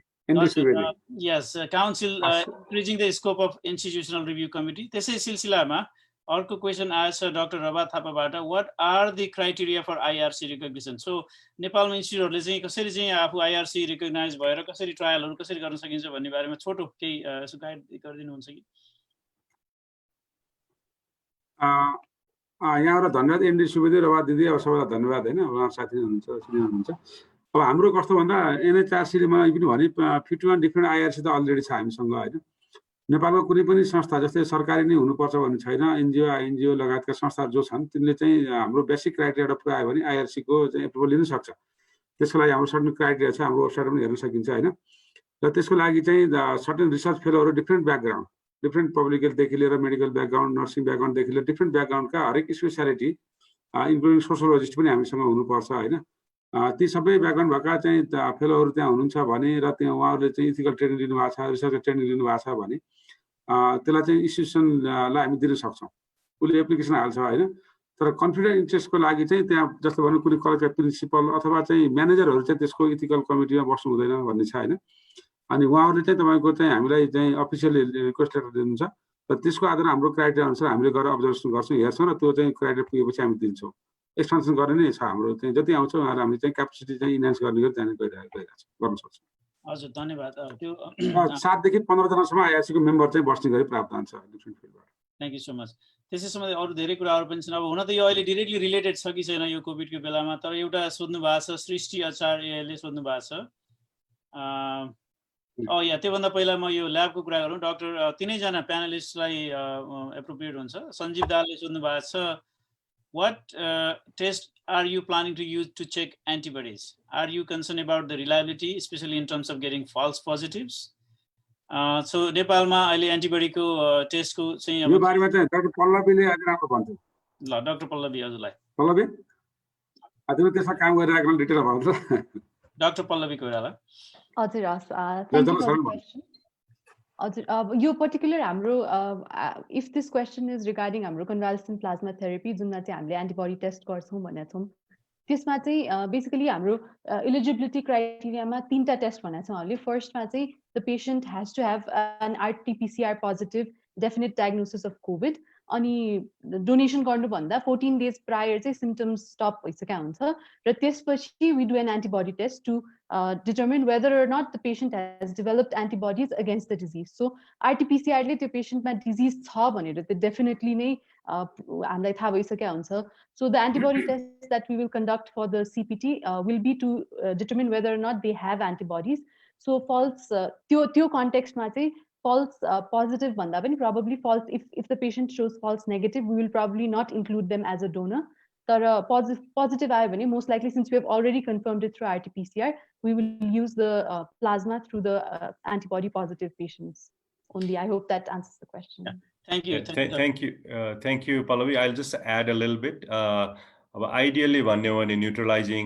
यस council increasing the scope of institutional review committee. त्यसै सिलसिलामा अर्को क्वेसन आएछ डाक्टर रबा थापाबाट, what are the criteria for IRC recognition? So नेपालमा इन्स्टिट्युटहरूले चाहिँ कसरी चाहिँ आफू IRC रिकग्नाइज भएर कसरी ट्रायलहरू कसरी गर्न सकिन्छ भन्ने बारेमा छोटो केही यसो गाइड गरिदिनुहुन्छ कि? यहाँबाट धन्यवाद एनडी सुवेदी, रबा दिदी, अब सबैलाई धन्यवाद होइन। उहाँ साथी हुनुहुन्छ। अब हाम्रो कस्तो भन्दा NHRCले मलाई पनि भने 51 डिफ्रेन्ट IRC त अलरेडी छ हामीसँग होइन। नेपालको कुनै पनि संस्था जस्तै सरकारी नै हुनुपर्छ भन्ने छैन। एनजिओ लगायतका संस्थाहरू जो छन् तिनले चाहिँ हाम्रो बेसिक क्राइटेरिया पुरा आयो भने IRC को चाहिँ एप्रुभल लिन सक्छ। त्यसको लागि हाम्रो सर्टेन क्राइटेरिया छ, हाम्रो वेबसाइटमा पनि हेर्न सकिन्छ होइन। र त्यसको लागि चाहिँ सर्टेन रिसर्च फेलोहरू डिफ्रेन्ट ब्याकग्राउन्ड, डिफ्रेन्ट पब्लिक हेल्थदेखि लिएर मेडिकल ब्याकग्राउन्ड, नर्सिङ ब्याकग्राउन्डदेखि लिएर डिफ्रेन्ट ब्याकग्राउन्डका हरेक स्पेसियालिटी इन्क्लुडिङ सोसियोलोजिस्ट पनि हामीसँग हुनुपर्छ होइन। ती सबै ब्याकग्राउन्ड भएका चाहिँ फेलोहरू त्यहाँ हुनुहुन्छ भने र त्यहाँ उहाँहरूले चाहिँ इथिकल ट्रेनिङ लिनुभएको छ, रिसर्च ट्रेनिङ लिनुभएको छ भने त्यसलाई चाहिँ इन्स्टिट्युसनलाई हामी दिन सक्छौँ। उसले एप्लिकेसन हाल्छ होइन। तर कन्फिडेन्ट इन्ट्रेस्टको लागि चाहिँ त्यहाँ जस्तो भनौँ कुनै कलेजका प्रिन्सिपल अथवा चाहिँ म्यानेजरहरू चाहिँ त्यसको इथिकल कमिटीमा बस्नु हुँदैन भन्ने छ होइन। अनि उहाँहरूले चाहिँ तपाईँको चाहिँ हामीलाई चाहिँ अफिसियली रिक्वेस्ट लेटर दिनुहुन्छ र त्यसको आधारमा हाम्रो क्राइटेरिया अनुसार हामीले गएर अब्जर्भेसन गर्छौँ, हेर्छौँ र त्यो चाहिँ क्राइटेरिया पुगेपछि हामी दिन्छौँ। एक्सपेन्सन गर्ने नै छ हाम्रो चाहिँ जति आउँछ उहाँहरू हामीले चाहिँ क्यापेसिटी चाहिँ इन्हान्स गर्ने गरी त्यहाँनिर गइरहेको छ, गर्न सक्छौँ। हजुर धन्यवाद। त्यो 7 देखि 15 जनासम्म IRC को मेम्बर चाहिँ बस्ने गरी प्रावधान छ different फिल्डबाट। Thank you so much. त्यसै समय अरू धेरै कुराहरू पनि छन्। अब हुन त यो अहिले डिरेक्टली रिलेटेड छ कि छैन यो कोभिडको बेलामा, तर एउटा सोध्नु भएको छ सृष्टि आचार्यले सोध्नु भएको छ। त्योभन्दा पहिला म यो ल्याबको कुरा गरौँ। डाक्टर तिनैजना प्यानलिस्टलाई एप्रोप्रिएट हुन्छ। सञ्जीव दाले सोध्नु भएको छ, what test are you planning to use to check antibodies? Are you concerned about the reliability, especially in terms of getting false positives? So नेपालमा अहिले एन्टिबडीको टेस्टको चाहिँ यो बारेमा चाहिँ डाक्टर पल्लवीले आज राम्रो भन्छ। ल डाक्टर पल्लवी हजुरलाई। पल्लवी हजुर त्यसमा काम गरिरहेको डिटेल भन्छ। डाक्टर पल्लवी कोइराला। हजुर हस्, thank you for the question. Yo particular हाम्रो if this question is regarding हाम्रो convalescent plasma therapy जुनमा चाहिँ हामीले एन्टिबडी टेस्ट गर्छौँ भनेको छौँ, त्यसमा चाहिँ बेसिकली हाम्रो एलिजिबिलिटी क्राइटेरियामा 3टा टेस्ट भनेको छौँ हामीले। फर्स्टमा चाहिँ the patient has to have an RT-PCR positive definite diagnosis of COVID, अनि डोनेसन गर्नुभन्दा 14 days प्रायर चाहिँ सिम्टम्स स्टप भइसकेको हुन्छ र त्यसपछि we do an antibody test to determine whether or not the patient has developed antibodies against the disease. So RT-PCR ले त्यो पेशेन्टमा disease छ भनेर त्यो डेफिनेटली नै हामीलाई थाहा भइसकेको हुन्छ। So the antibody test that we will conduct for the CPT will be to determine whether or not they have antibodies. So false त्यो कन्टेक्स्टमा चाहिँ false positive भन्दा पनि probably false, if the patient shows false negative, we will probably not include them as a donor. तर positive आयो भने most likely, since we have already confirmed it through RT-PCR, we will use the plasma through the antibody positive patients only. I hope that answers the question. Yeah. Thank you. Thank you, Pallavi. I'll just add a little bit. Ideally भन्ने हो भने न्युट्रलाइजिङ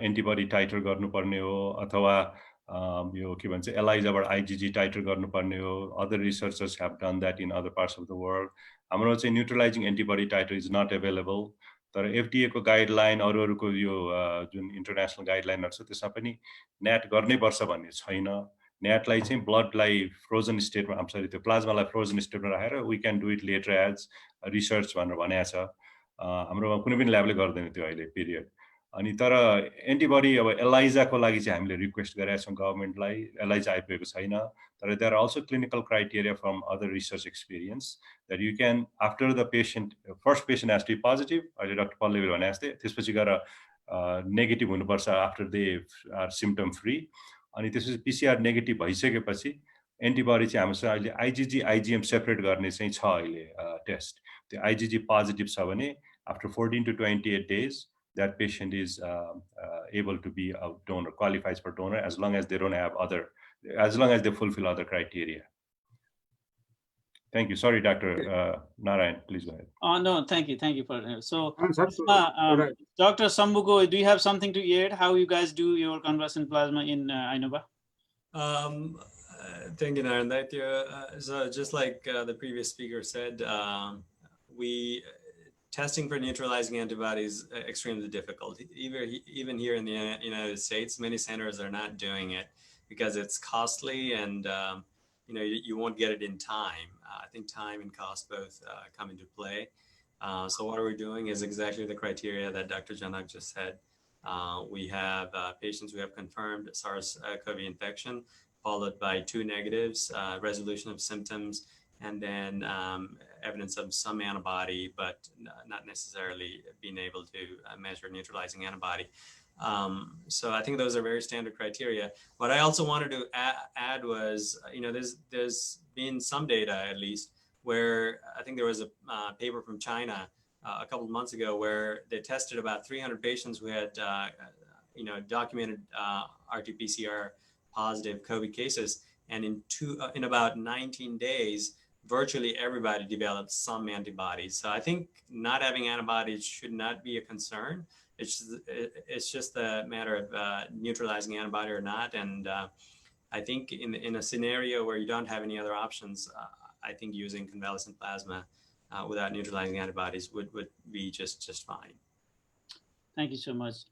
antibody टाइटर गर्नुपर्ने हो अथवा यो के भन्छ एलाइजाबाट आइजिजी टाइटर गर्नुपर्ने हो। Other researchers have done that in other parts of the world. हाम्रो चाहिँ न्युट्रलाइजिङ एन्टिबडी टाइटर इज नट एभाइलेबल। तर एफडिएको गाइडलाइन अरूको यो जुन इन्टरनेसनल गाइडलाइनहरू छ त्यसमा पनि न्याट गर्नै पर्छ भन्ने छैन। न्याटलाई चाहिँ ब्लडलाई फ्रोजन स्टेटमा त्यो प्लाज्मालाई फ्रोजन स्टेटमा राखेर we can do it later as research भनेर भनेको छ। हाम्रोमा कुनै पनि ल्याबले गर्दैन त्यो अहिले पिरियड। अनि तर एन्टिबडी अब एलाइजाको लागि चाहिँ हामीले रिक्वेस्ट गरेका छौँ गभर्मेन्टलाई। एलाइजा आइपुगेको छैन, तर there are also clinical criteria from other research experience that you can after the patient first patient has to be positive, अहिले डाक्टर पल्लवीले भने जस्तै, त्यसपछि गएर नेगेटिभ हुनुपर्छ after they are symptom free. अनि त्यसपछि पिसिआर नेगेटिभ भइसकेपछि एन्टिबडी चाहिँ हामीसँग अहिले आइजिजी आइजिएम सेपरेट गर्ने चाहिँ छ अहिले टेस्ट। त्यो आइजिजी पोजिटिभ छ भने after 14 to 28 days, that patient is able to be a donor, qualifies for donor, as long as they don't have as long as they fulfill other criteria. Thank you. Sorry, Dr. Narayan, please go ahead. No, thank you for so Dr. Sambugo, do you have something to add? How you guys do your convalescent plasma in Ainova? Thank you, Narayan. So just like the previous speaker said, testing for neutralizing antibodies is extremely difficult. Even here in the United States, many centers are not doing it because it's costly and you won't get it in time. I think time and cost both come into play. So what we're doing is exactly the criteria that Dr. Janak just said. We have patients who have confirmed SARS-CoV infection, followed by 2 negatives, resolution of symptoms, and then evidence of some antibody, but not necessarily being able to measure neutralizing antibody. So I think those are very standard criteria. What I also wanted to add was, there's been some data, at least, where I think there was a paper from China a couple of months ago where they tested about 300 patients who had, documented RT-PCR positive COVID cases, and in about 19 days, virtually everybody developed some antibodies. So I think not having antibodies should not be a concern. It's just a matter of neutralizing antibody or not. And I think in a scenario where you don't have any other options, I think using convalescent plasma without neutralizing antibodies would be just fine. Thank you so much.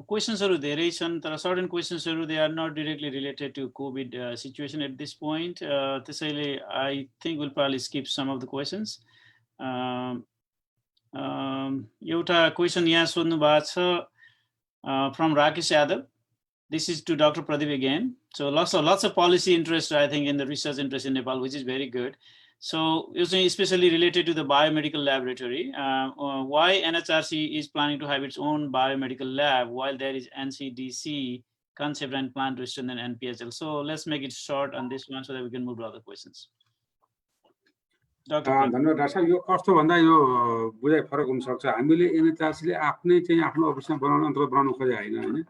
Questions are there, certain questions they are not directly related to COVID situation at this point. I think we'll probably skip some of the questions. Yota question from Rakesh Yadav. This is to Dr. Pradeep again. So lots of policy interest, I think, in the research interest in Nepal, which is very good. So especially related to the biomedical laboratory, why NHRC is planning to have its own biomedical lab while there is NCDC concept and plan to strengthen NPHL. So let's make it short on this one so that we can move to other questions. Dr. धन्यवाद doctor साहब। यो कस्तो भन्दा यो बुझाइ फरक हुन सक्छ। हामीले एनएचआरसीले आफ्नै चाहिँ आफ्नो अफिसमा बनाउन अन्तर्गत बनाउन खोजे हैन हैन।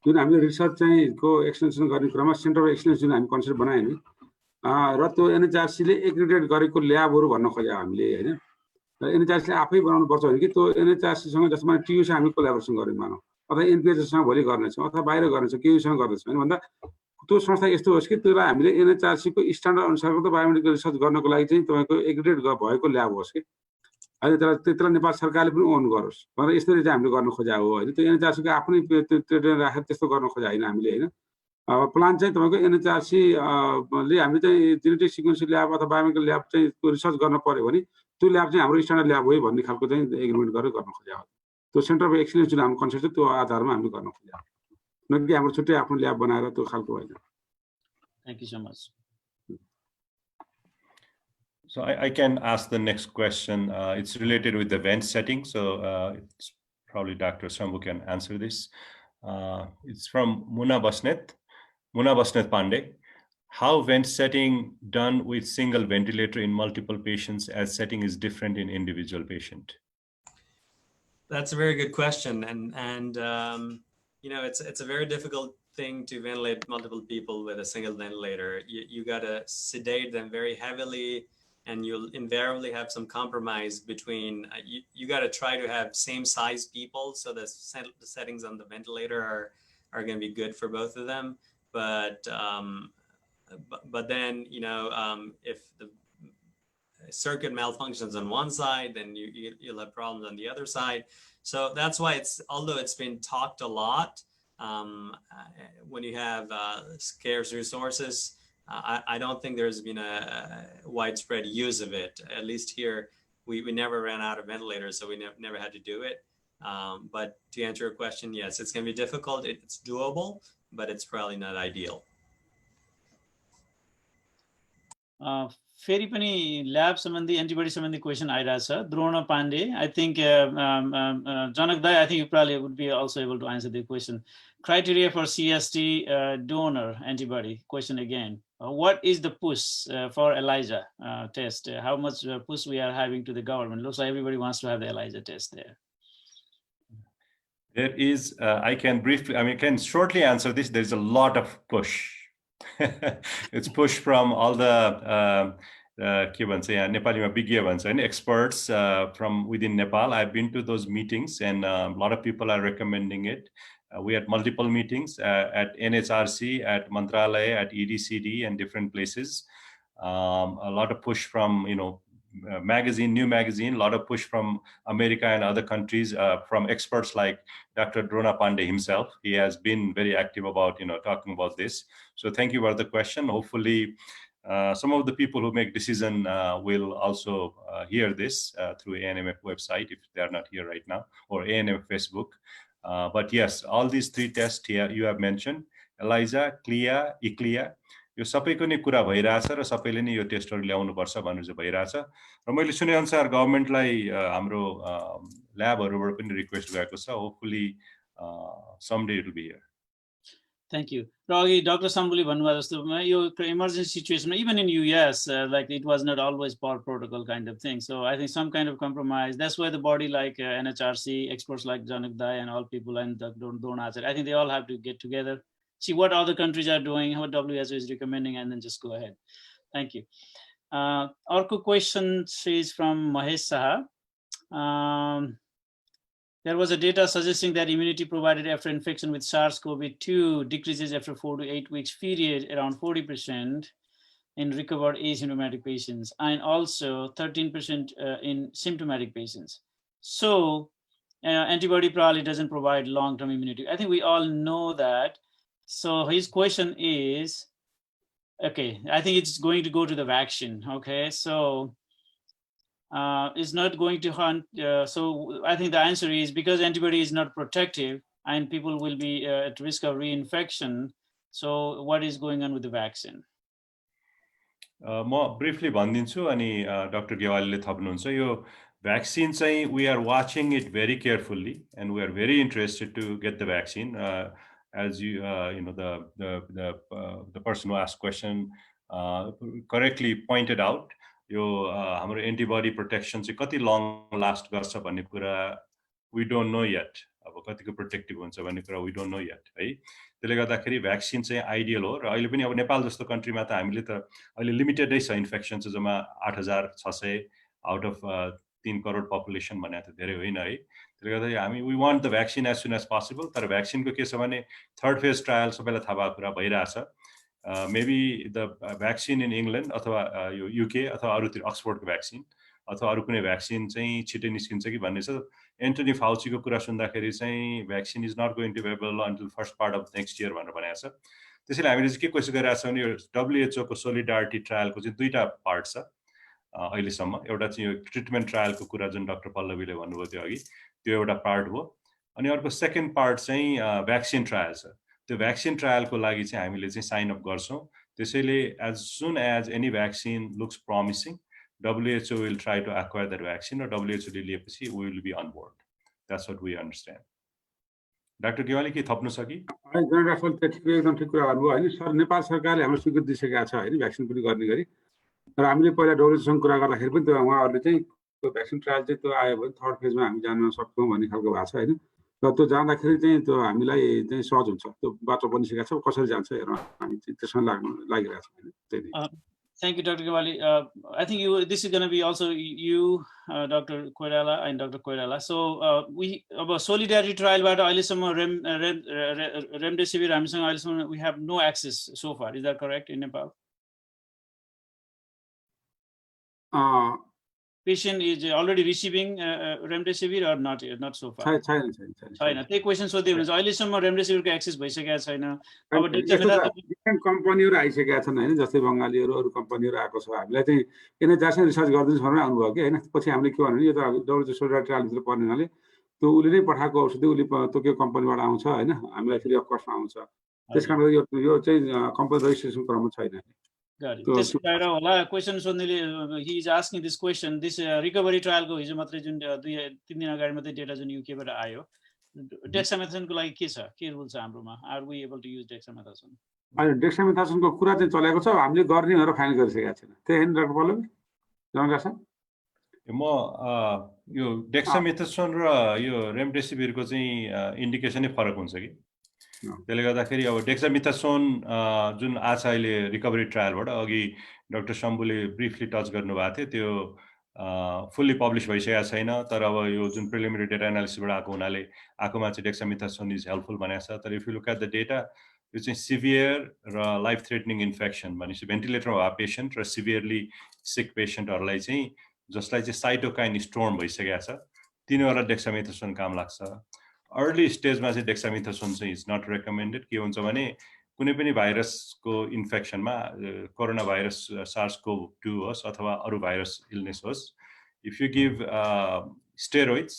जुन हामीले रिसर्च चाहिँ को एक्सटेन्सन गर्ने क्रममा सेन्टर अफ एक्सलेन्स जुन हामी कन्सेप्ट बनायौँ नि र त्यो एनएचआरसीले एक्रिडेट गरेको ल्याबहरु भन्न खोजे हामीले हैन। र एनएचआरसीले आफै बनाउनु पर्छ भने कि त्यो एनएचआरसीसँग जसमा टियुसँग हामी कोल्याबोरेसन गर्यौं मानौ अथवा एनपिएचसँग भोलि गर्नेछौं अथवा बाहिर गर्नेछौं केयुसँग गर्दैछौं हैन भन्दा त्यो संस्था यस्तो होस् कि त्यसलाई हामीले एनएचआरसी को स्ट्यान्डर्ड अनुसारको त बायोमेडिकल रिसर्च गर्नको लागि चाहिँ तपाईको एक्रिडेट भएको ल्याब होस् कि अहिले त्यसलाई नेपाल सरकारले पनि ओन गरोस् भनेर यसरी चाहिँ हामीले गर्न खोजा हो हैन। त्यो एनएचआरसी को आफ्नै ट्रेड राखेर त्यस्तो गर्न खोजा हैन हामीले हैन। प्लान चाहिँ तपाईको एनएचआरसी ले हामीले चाहिँ जेनेटिक सिक्वेन्स ल्याब अथवा बायोमेडिकल ल्याब चाहिँ रिसर्च गर्न पर्यो भने त्यो ल्याब चाहिँ हाम्रो स्ट्यान्डर्ड ल्याब हो भन्ने खालको चाहिँ एग्रीमेन्ट गरेर गर्न खोजा हो। त्यो सेन्टर अफ एक्सलेन्स जुन हाम्रो कन्सेप्ट छ त्यो आधारमा हामीले गर्न खोजा हो, न कि हाम्रो छुट्टै आफ्नो ल्याब बनाएर त्यो खालको होइन। Thank you so much. So I can ask the next question. It's related with the vent setting. So it's probably Dr. Shambhu can answer this. It's from Muna Basnet Pandey. How vent setting done with single ventilator in multiple patients as setting is different in individual patient? That's a very good question. And you know, it's a very difficult thing to ventilate multiple people with a single ventilator. You got to sedate them very heavily, and you'll invariably have some compromise between, you got to try to have same size people so the settings on the ventilator are going to be good for both of them. But then, you know, if the circuit malfunctions on one side, then you'll have problems on the other side. So that's why although it's been talked a lot, when you have scarce resources, I don't think there's been a widespread use of it. At least here, we never ran out of ventilators, so we never had to do it. But to answer your question, yes, it's going to be difficult. It's doable, but it's probably not ideal. फेरि पनि lab सम्बन्धी antibody सम्बन्धी question आइरहेछ Drona Pande I think Janak दाई I think you probably would be also able to answer the question. Criteria for CST donor antibody question again. What is the push for ELISA test? How much push we are having to the government? Looks like everybody wants to have the ELISA test there. There is, I can shortly answer this. There's a lot of push. It's push from all the के भन्छ यहाँ नेपालीमा विज्ञ भन्छ हैन experts from within Nepal. I've been to those meetings and a lot of people are recommending it. We had multiple meetings at NHRC, at Mantralaya, at EDCD and different places. A lot of push from, you know, new magazine, a lot of push from America and other countries, from experts like Dr. Drona Pandey himself. He has been very active about, you know, talking about this. So thank you for the question. Hopefully some of the people who make decision will also hear this through ANMF website if they are not here right now, or ANMF Facebook. But yes, all these three tests here you have mentioned, ELISA, CLIA, ECLIA, यो सबैको नै कुरा भइराछ र सबैले नै यो टेस्टहरु ल्याउनु पर्छ भनेर चाहिँ भइराछ र मैले सुने अनुसार गभर्नमेन्टलाई हाम्रो ल्याबहरुबाट पनि रिक्वेस्ट गएको छ. Hopefully someday it will be here. Thank you. Dr. Sambuli भन्नुभयो जस्तो यो emergency situation, even in US, like it was not always protocol kind of thing. So I think some kind of compromise. That's why the body like NHRC, experts like Janak Dai and all people and Donazar, I think they all have to get together, see what other countries are doing, what WHO is recommending, and then just go ahead. Thank you. Our question is from Mahesh Saha. There was a data suggesting that immunity provided after infection with SARS-CoV-2 decreases after 4 to 8 weeks period, around 40% in recovered asymptomatic patients, and also 13% in symptomatic patients. So antibody probably doesn't provide long-term immunity. I think we all know that. So his question is, okay, I think it's going to go to the vaccine, okay? So is not going to hunt. So I think the answer is because antibody is not protective and people will be at risk of reinfection. So what is going on with the vaccine? म briefly भनिदिन्छु अनि doctor गेवालीले थप्नुहुन्छ। यो vaccine चाहिँ we are watching it very carefully and we are very interested to get the vaccine. As you know, the person who asked question correctly pointed out, यो हाम्रो antibody protection चाहिँ कति long last गर्छ भन्ने कुरा we don't know yet. अब कतिको protective हुन्छ भन्ने कुरा we don't know yet है। त्यसले गर्दाखेरि भ्याक्सिन चाहिँ आइडियल हो र अहिले पनि अब नेपाल जस्तो कन्ट्रीमा त हामीले त अहिले लिमिटेडै छ इन्फेक्सन चाहिँ जम्मा 8600 आउट अफ 3 करोड पपुलेसन भने त धेरै होइन है। त्यसले गर्दाखेरि हामी we want the vaccine as soon as possible. तर भ्याक्सिनको के छ भने थर्ड फेज ट्रायल सबैलाई थाहा भएको कुरा भइरहेछ। Maybe the vaccine in England अथवा यो युके अथवा अरूतिर अक्सफोर्डको भ्याक्सिन अथवा अरू कुनै भ्याक्सिन चाहिँ छिटै निस्किन्छ कि भन्ने छ। एन्टोनी फाउचीको कुरा सुन्दाखेरि चाहिँ vaccine is not going to be available until first part of next year भनेर भनेको छ। त्यसैले हामीले चाहिँ के कोसिस गरिरहेको छौँ भने यो WHO को सोलिडारिटी ट्रायलको चाहिँ दुईटा पार्ट छ अहिलेसम्म। एउटा चाहिँ यो ट्रिटमेन्ट ट्रायलको कुरा जुन डाक्टर पल्लवीले भन्नुभयो त्यो अघि, त्यो एउटा पार्ट हो। अनि अर्को सेकेन्ड पार्ट चाहिँ भ्याक्सिन ट्रायल छ। त्यो भ्याक्सिन ट्रायलको लागि चाहिँ हामीले चाहिँ साइन अप गर्छौँ। त्यसैले as soon as any vaccine looks promising, WHO will try to acquire that vaccine, or WHO ले लिएपछि we will be on board. That's what we understand. Doctor Gewali के थप्नु छ कि? एकदम ठिक कुरा गर्नुभयो हैन सर। नेपाल सरकारले हाम्रो स्वीकृति दिइसकेको छ हैन भ्याक्सिन पनि गर्ने गरी। र हामीले पहिला WHO कुरा गर्दाखेरि पनि त्यो उहाँहरूले चाहिँ त्यो भ्याक्सिन ट्रायल चाहिँ त्यो आयो भने थर्ड फेजमा हामी जान सक्छौँ भन्ने खालको भएको छ हैन। र त्यो जाँदाखेरि चाहिँ त्यो हामीलाई चाहिँ सहज हुन्छ। त्यो बाटो बनिसकेको छ, कसरी जान्छ हेर्न हामी त्यसमा लागिरहेको छौँ हैन। त्यही नै। Thank you, Dr. Gewali. I think this is going to be also you, Dr. Koirala and Dr. Koirala. So we about solidarity trial, but remdesivir, we have no access so far. Is that correct in Nepal? Patient is already receiving remdesivir or not? Not so far. छैन। त्यही question सोध्दै हुनुहुन्छ। अहिलेसम्म रेमडेसिभिरको access भइसकेको छैन। अब different कम्पनीहरू आइसकेका छन् हैन, जस्तै बङ्गालीहरू अरू कम्पनीहरू आएको छ। हामीलाई चाहिँ किन जसरी रिसर्च गरिदिनुहोस् भनेर आउनुभयो कि हैन। पछि हामीले के भन्नु यो त WHO सोलिडारिटी ट्रायलभित्र पर्ने हुनाले त्यो उसले नै पठाएको औषधि उसले त्यो कम्पनीबाट आउँछ हैन, हामीलाई फ्री अफ कस्टमा आउँछ। त्यसकारण यो चाहिँ कम्पनी रेजिस्ट्रेसन क्रममा छैन। त्यसो भएर होला क्वेसन सोध्नेले he is asking this question. This recovery ट्रायलको हिजो मात्रै जुन 2-3 दिन अगाडि मात्रै डेटा जुन युकेबाट आयो, डेक्सामेथासोनको लागि के छ, के रुल छ हाम्रोमा? Are we able to use dexamethasone? अहिले डेक्सामेथासोनको कुरा चाहिँ चलेको छ, हामीले गर्ने भनेर फाइनल गरिसकेका छैन। त्यही हैन डाक्टर पल्लवी जानकार छ। म यो डेक्सामेथासोन र यो रेमडेसिभिरको चाहिँ इन्डिकेसनै फरक हुन्छ कि। त्यसले गर्दाखेरि अब डेक्सामेथासोन जुन आज अहिले रिकभरी ट्रायलबाट अघि डाक्टर शम्भुले ब्रिफली टच गर्नुभएको थियो, त्यो फुल्ली पब्लिस भइसकेको छैन। तर अब यो जुन प्रिलिमिनरी डेटा एनालिसिसबाट आएको हुनाले आएकोमा चाहिँ डेक्सामेथासोन इज हेल्पफुल भनेको छ। तर if you look at the data, यो चाहिँ सिभियर र लाइफ थ्रेटनिङ इन्फेक्सन भनेपछि भेन्टिलेटरमा भएको पेसेन्ट र सिभियरली सिक पेसेन्टहरूलाई चाहिँ जसलाई चाहिँ साइटोकाइन स्टोर्म भइसकेको छ, तिनीहरूलाई डेक्सामेथासोन काम लाग्छ। अर्ली स्टेजमा चाहिँ डेक्सामेथासोन चाहिँ इज नट रेकमेन्डेड। के हुन्छ भने कुनै पनि भाइरसको इन्फेक्सनमा, कोरोना भाइरस SARS-CoV-2 होस् अथवा अरू भाइरस इलनेस होस्, if you give steroids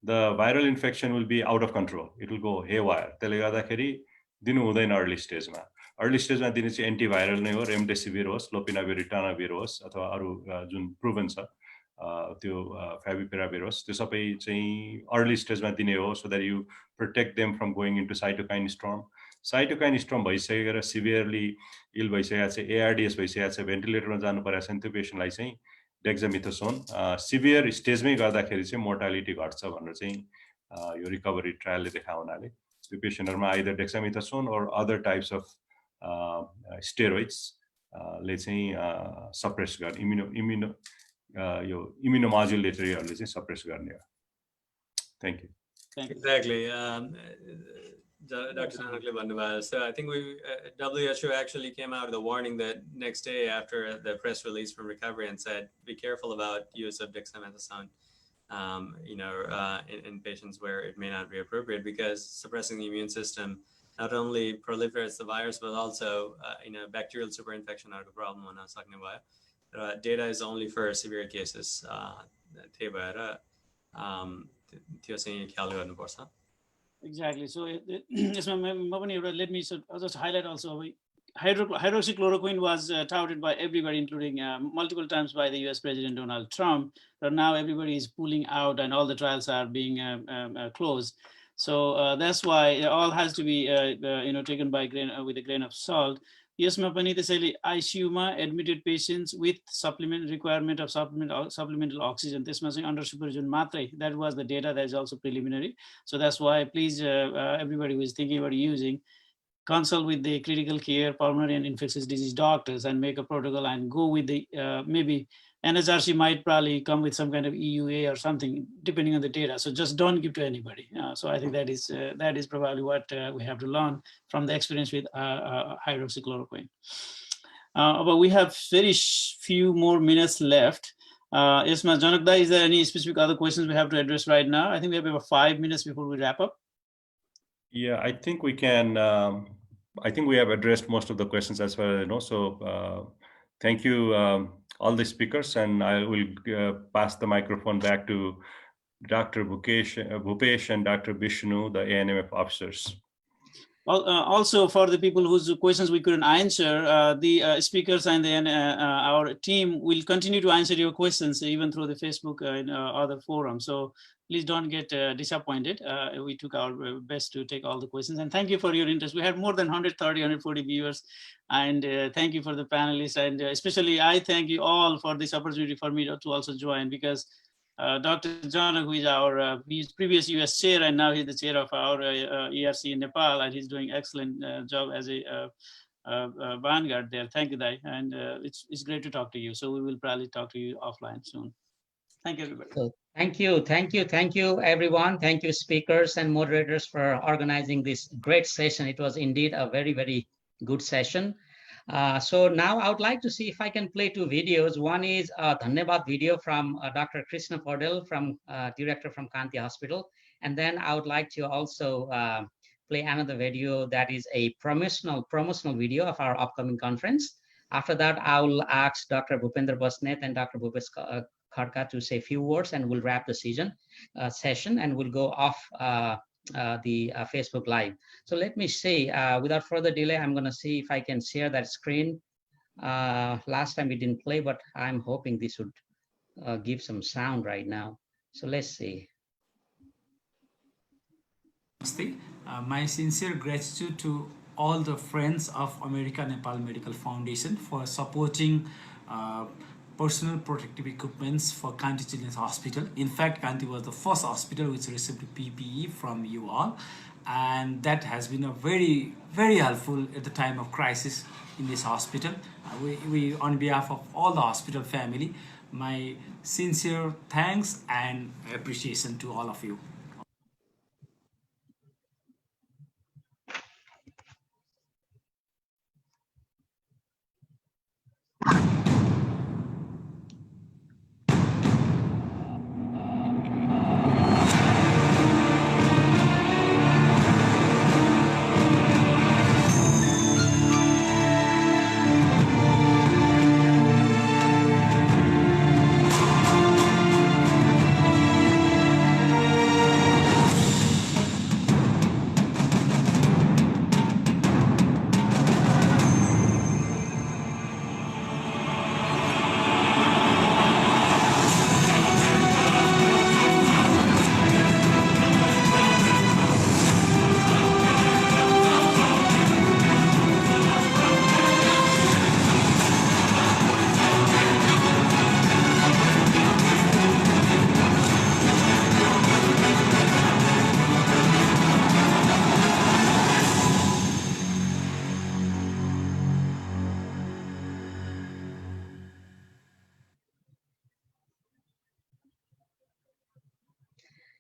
the viral infection will be out of control, it will go haywire. त्यसले गर्दाखेरि दिनु हुँदैन अर्ली स्टेजमा। अर्ली स्टेजमा दिने चाहिँ एन्टिभाइरल नै हो, रेमडेसिभिर होस्, लोपिनाभिर, रिटानाभिर होस् अथवा अरू जुन प्रुभन छ त्यो फेभिपिराभिर होस्, त्यो सबै चाहिँ अर्ली स्टेजमा दिने हो so that you protect them from going into cytokine storm. Cytokine storm भइसकेर सिभियरली इल भइसकेको छ, ARDS भइसकेको छ, भेन्टिलेटरमा जानु परेको छ, त्यो पेसेन्टलाई चाहिँ डेक्सामेथासोन सिभियर स्टेजमै गर्दाखेरि चाहिँ मोर्टालिटी घट्छ भनेर चाहिँ यो रिकभरी ट्रायलले देखाएको हुनाले त्यो पेसेन्टहरूमा आइदर डेक्सामेथासोन और अदर टाइप्स अफ स्टेरोइड्स ले चाहिँ सप्रेस गर्ने यो इम्युनोमोड्युलेटरीहरूले चाहिँ सप्रेस गर्ने हो। Thank you. Exactly. Dr. Nanakle Bandhavaya. So I think WHO actually came out with a warning that next day after the press release from recovery and said, be careful about use of dexamethasone, in patients where it may not be appropriate, because suppressing the immune system not only proliferates the virus, but also, bacterial superinfection are the problem when I was talking about. Data is only for severe cases. Exactly. So let me just highlight also hydroxychloroquine was touted by everybody, including multiple times by the US President Donald Trump. But now everybody is pulling out and all the trials are being closed. So that's why it all has to be taken by with a grain of salt. यसमा पनि त्यसैले आइसियुमा admitted patients with supplement requirement of supplemental oxygen त्यसमा चाहिँ under supervision मात्रै that was the data that is also preliminary so that's why please everybody who is thinking about using consult with the critical care pulmonary and infectious disease doctors and make a protocol and go with the maybe NHRC might probably come with some kind of EUA or something depending on the data. So just don't give to anybody. So I think that is probably what we have to learn from the experience with hydroxychloroquine. But we have very few more minutes left. Yes, Janakda, is there any specific other questions we have to address right now? I think we have about 5 minutes before we wrap up. Yeah, I think we can. I think we have addressed most of the questions as far as I know. So thank you, all the speakers, and I will pass the microphone back to Dr. Bhupesh and Dr. Vishnu, the ANMF officers. Also, for the people whose questions we couldn't answer, the speakers and then our team will continue to answer your questions even through the Facebook and other forums. So please don't get disappointed. We took our best to take all the questions, and thank you for your interest. We had more than 130, 140 viewers, and thank you for the panelists, and especially I thank you all for this opportunity for me to also join, because Dr. Janak, who is our he's previous US chair, and now he's the chair of our ERC in Nepal, and he's doing excellent job as a vanguard there. Thank you, Dai, and it's great to talk to you. So we will probably talk to you offline soon. Thank you, everybody. So thank you, everyone. Thank you, speakers and moderators, for organizing this great session. It was indeed a very, very good session. So now I would like to see if I can play 2 videos. One is a Dhanyabad video from Dr. Krishna Paudel, from director from Kanti Hospital. And then I would like to also play another video that is a promotional video of our upcoming conference. After that, I will ask Dr. Bhupendra Basnet and Dr. Bhupesh Kharka to say a few words, and we'll wrap the session, and we'll go off the Facebook Live. So let me see, without further delay, I'm going to see if I can share that screen. Last time we didn't play, but I'm hoping this would give some sound right now. So let's see. My sincere gratitude to all the friends of America Nepal Medical Foundation for supporting personal protective equipments for Kanti Children's Hospital. In fact, Kanti was the first hospital which received PPE from you all, and that has been a very, very helpful at the time of crisis in this hospital. We on behalf of all the hospital family, my sincere thanks and appreciation to all of you.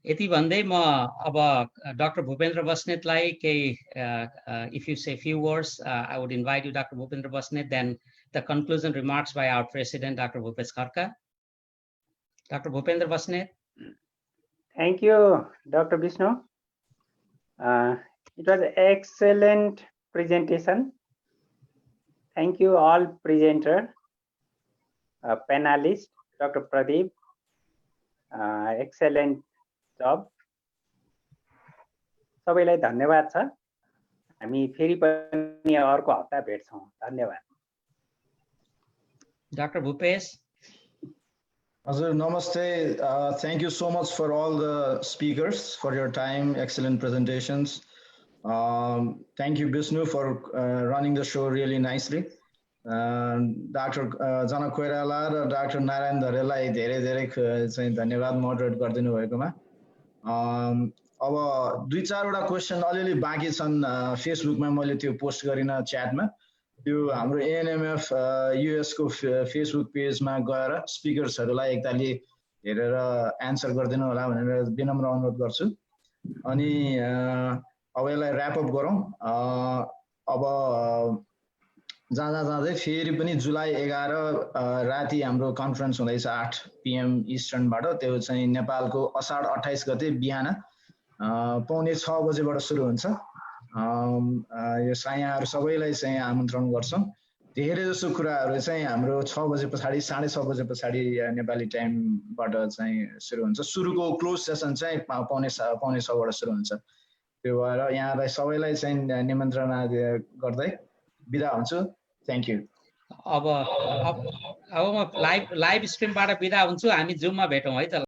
यति भन्दै म अब Dr. Bhupendra Basnetलाई केही if you say few words, I would invite you, Dr. Bhupendra Basnet, then the conclusion remarks by our president, Dr. Bhupesh Kharka. Dr. Bhupendra Basnet. Thank you, Dr. Vishnu. It was an excellent presentation. Thank you all presenter, panelists, Dr. Pradeep. Excellent job. सबैलाई धन्यवाद छ। हामी फेरि पनि अर्को हप्ता भेट्छौँ। धन्यवाद। Dr. Bhupesh. Hazur, namaste. Thank you so much for all the speakers for your time, excellent presentations. Thank you, Vishnu, for running the show really nicely. Dr. Jana Koirala raw Dr. Narayan Dharelलाई धेरै चाहिँ धन्यवाद moderate गरिदिनु भएकोमा। अब 2-4 वटा question अलिअलि बाँकी छन् फेसबुकमा मैले त्यो पोस्ट गरिन च्याटमा। त्यो हाम्रो ANMF US को फेसबुक पेजमा गएर स्पिकर्सहरूलाई एकतालि हेरेर एन्सर गरिदिनु होला भनेर विनम्र अनुरोध गर्छु। अनि अब यसलाई र्याप अप गरौँ। अब जाँदै फेरि पनि जुलाई 11 राति हाम्रो कन्फरेन्स हुँदैछ 8 PM इस्टर्नबाट। त्यो चाहिँ नेपालको असाढ 28 गते बिहान 5:45 बजेबाट सुरु हुन्छ। यो यहाँहरू सबैलाई चाहिँ आमन्त्रण गर्छौँ। धेरै जसो कुराहरू चाहिँ हाम्रो 6 बजे पछाडि 6:30 बजे पछाडि नेपाली टाइमबाट चाहिँ सुरु हुन्छ। सुरुको क्लोज सेसन चाहिँ 5:45बाट सुरु हुन्छ। त्यो भएर यहाँलाई सबैलाई चाहिँ निमन्त्रणा गर्दै बिदा हुन्छु। Thank you. अब म लाइभ स्ट्रिमबाट बिदा हुन्छु। हामी जुममा भेटौँ है त।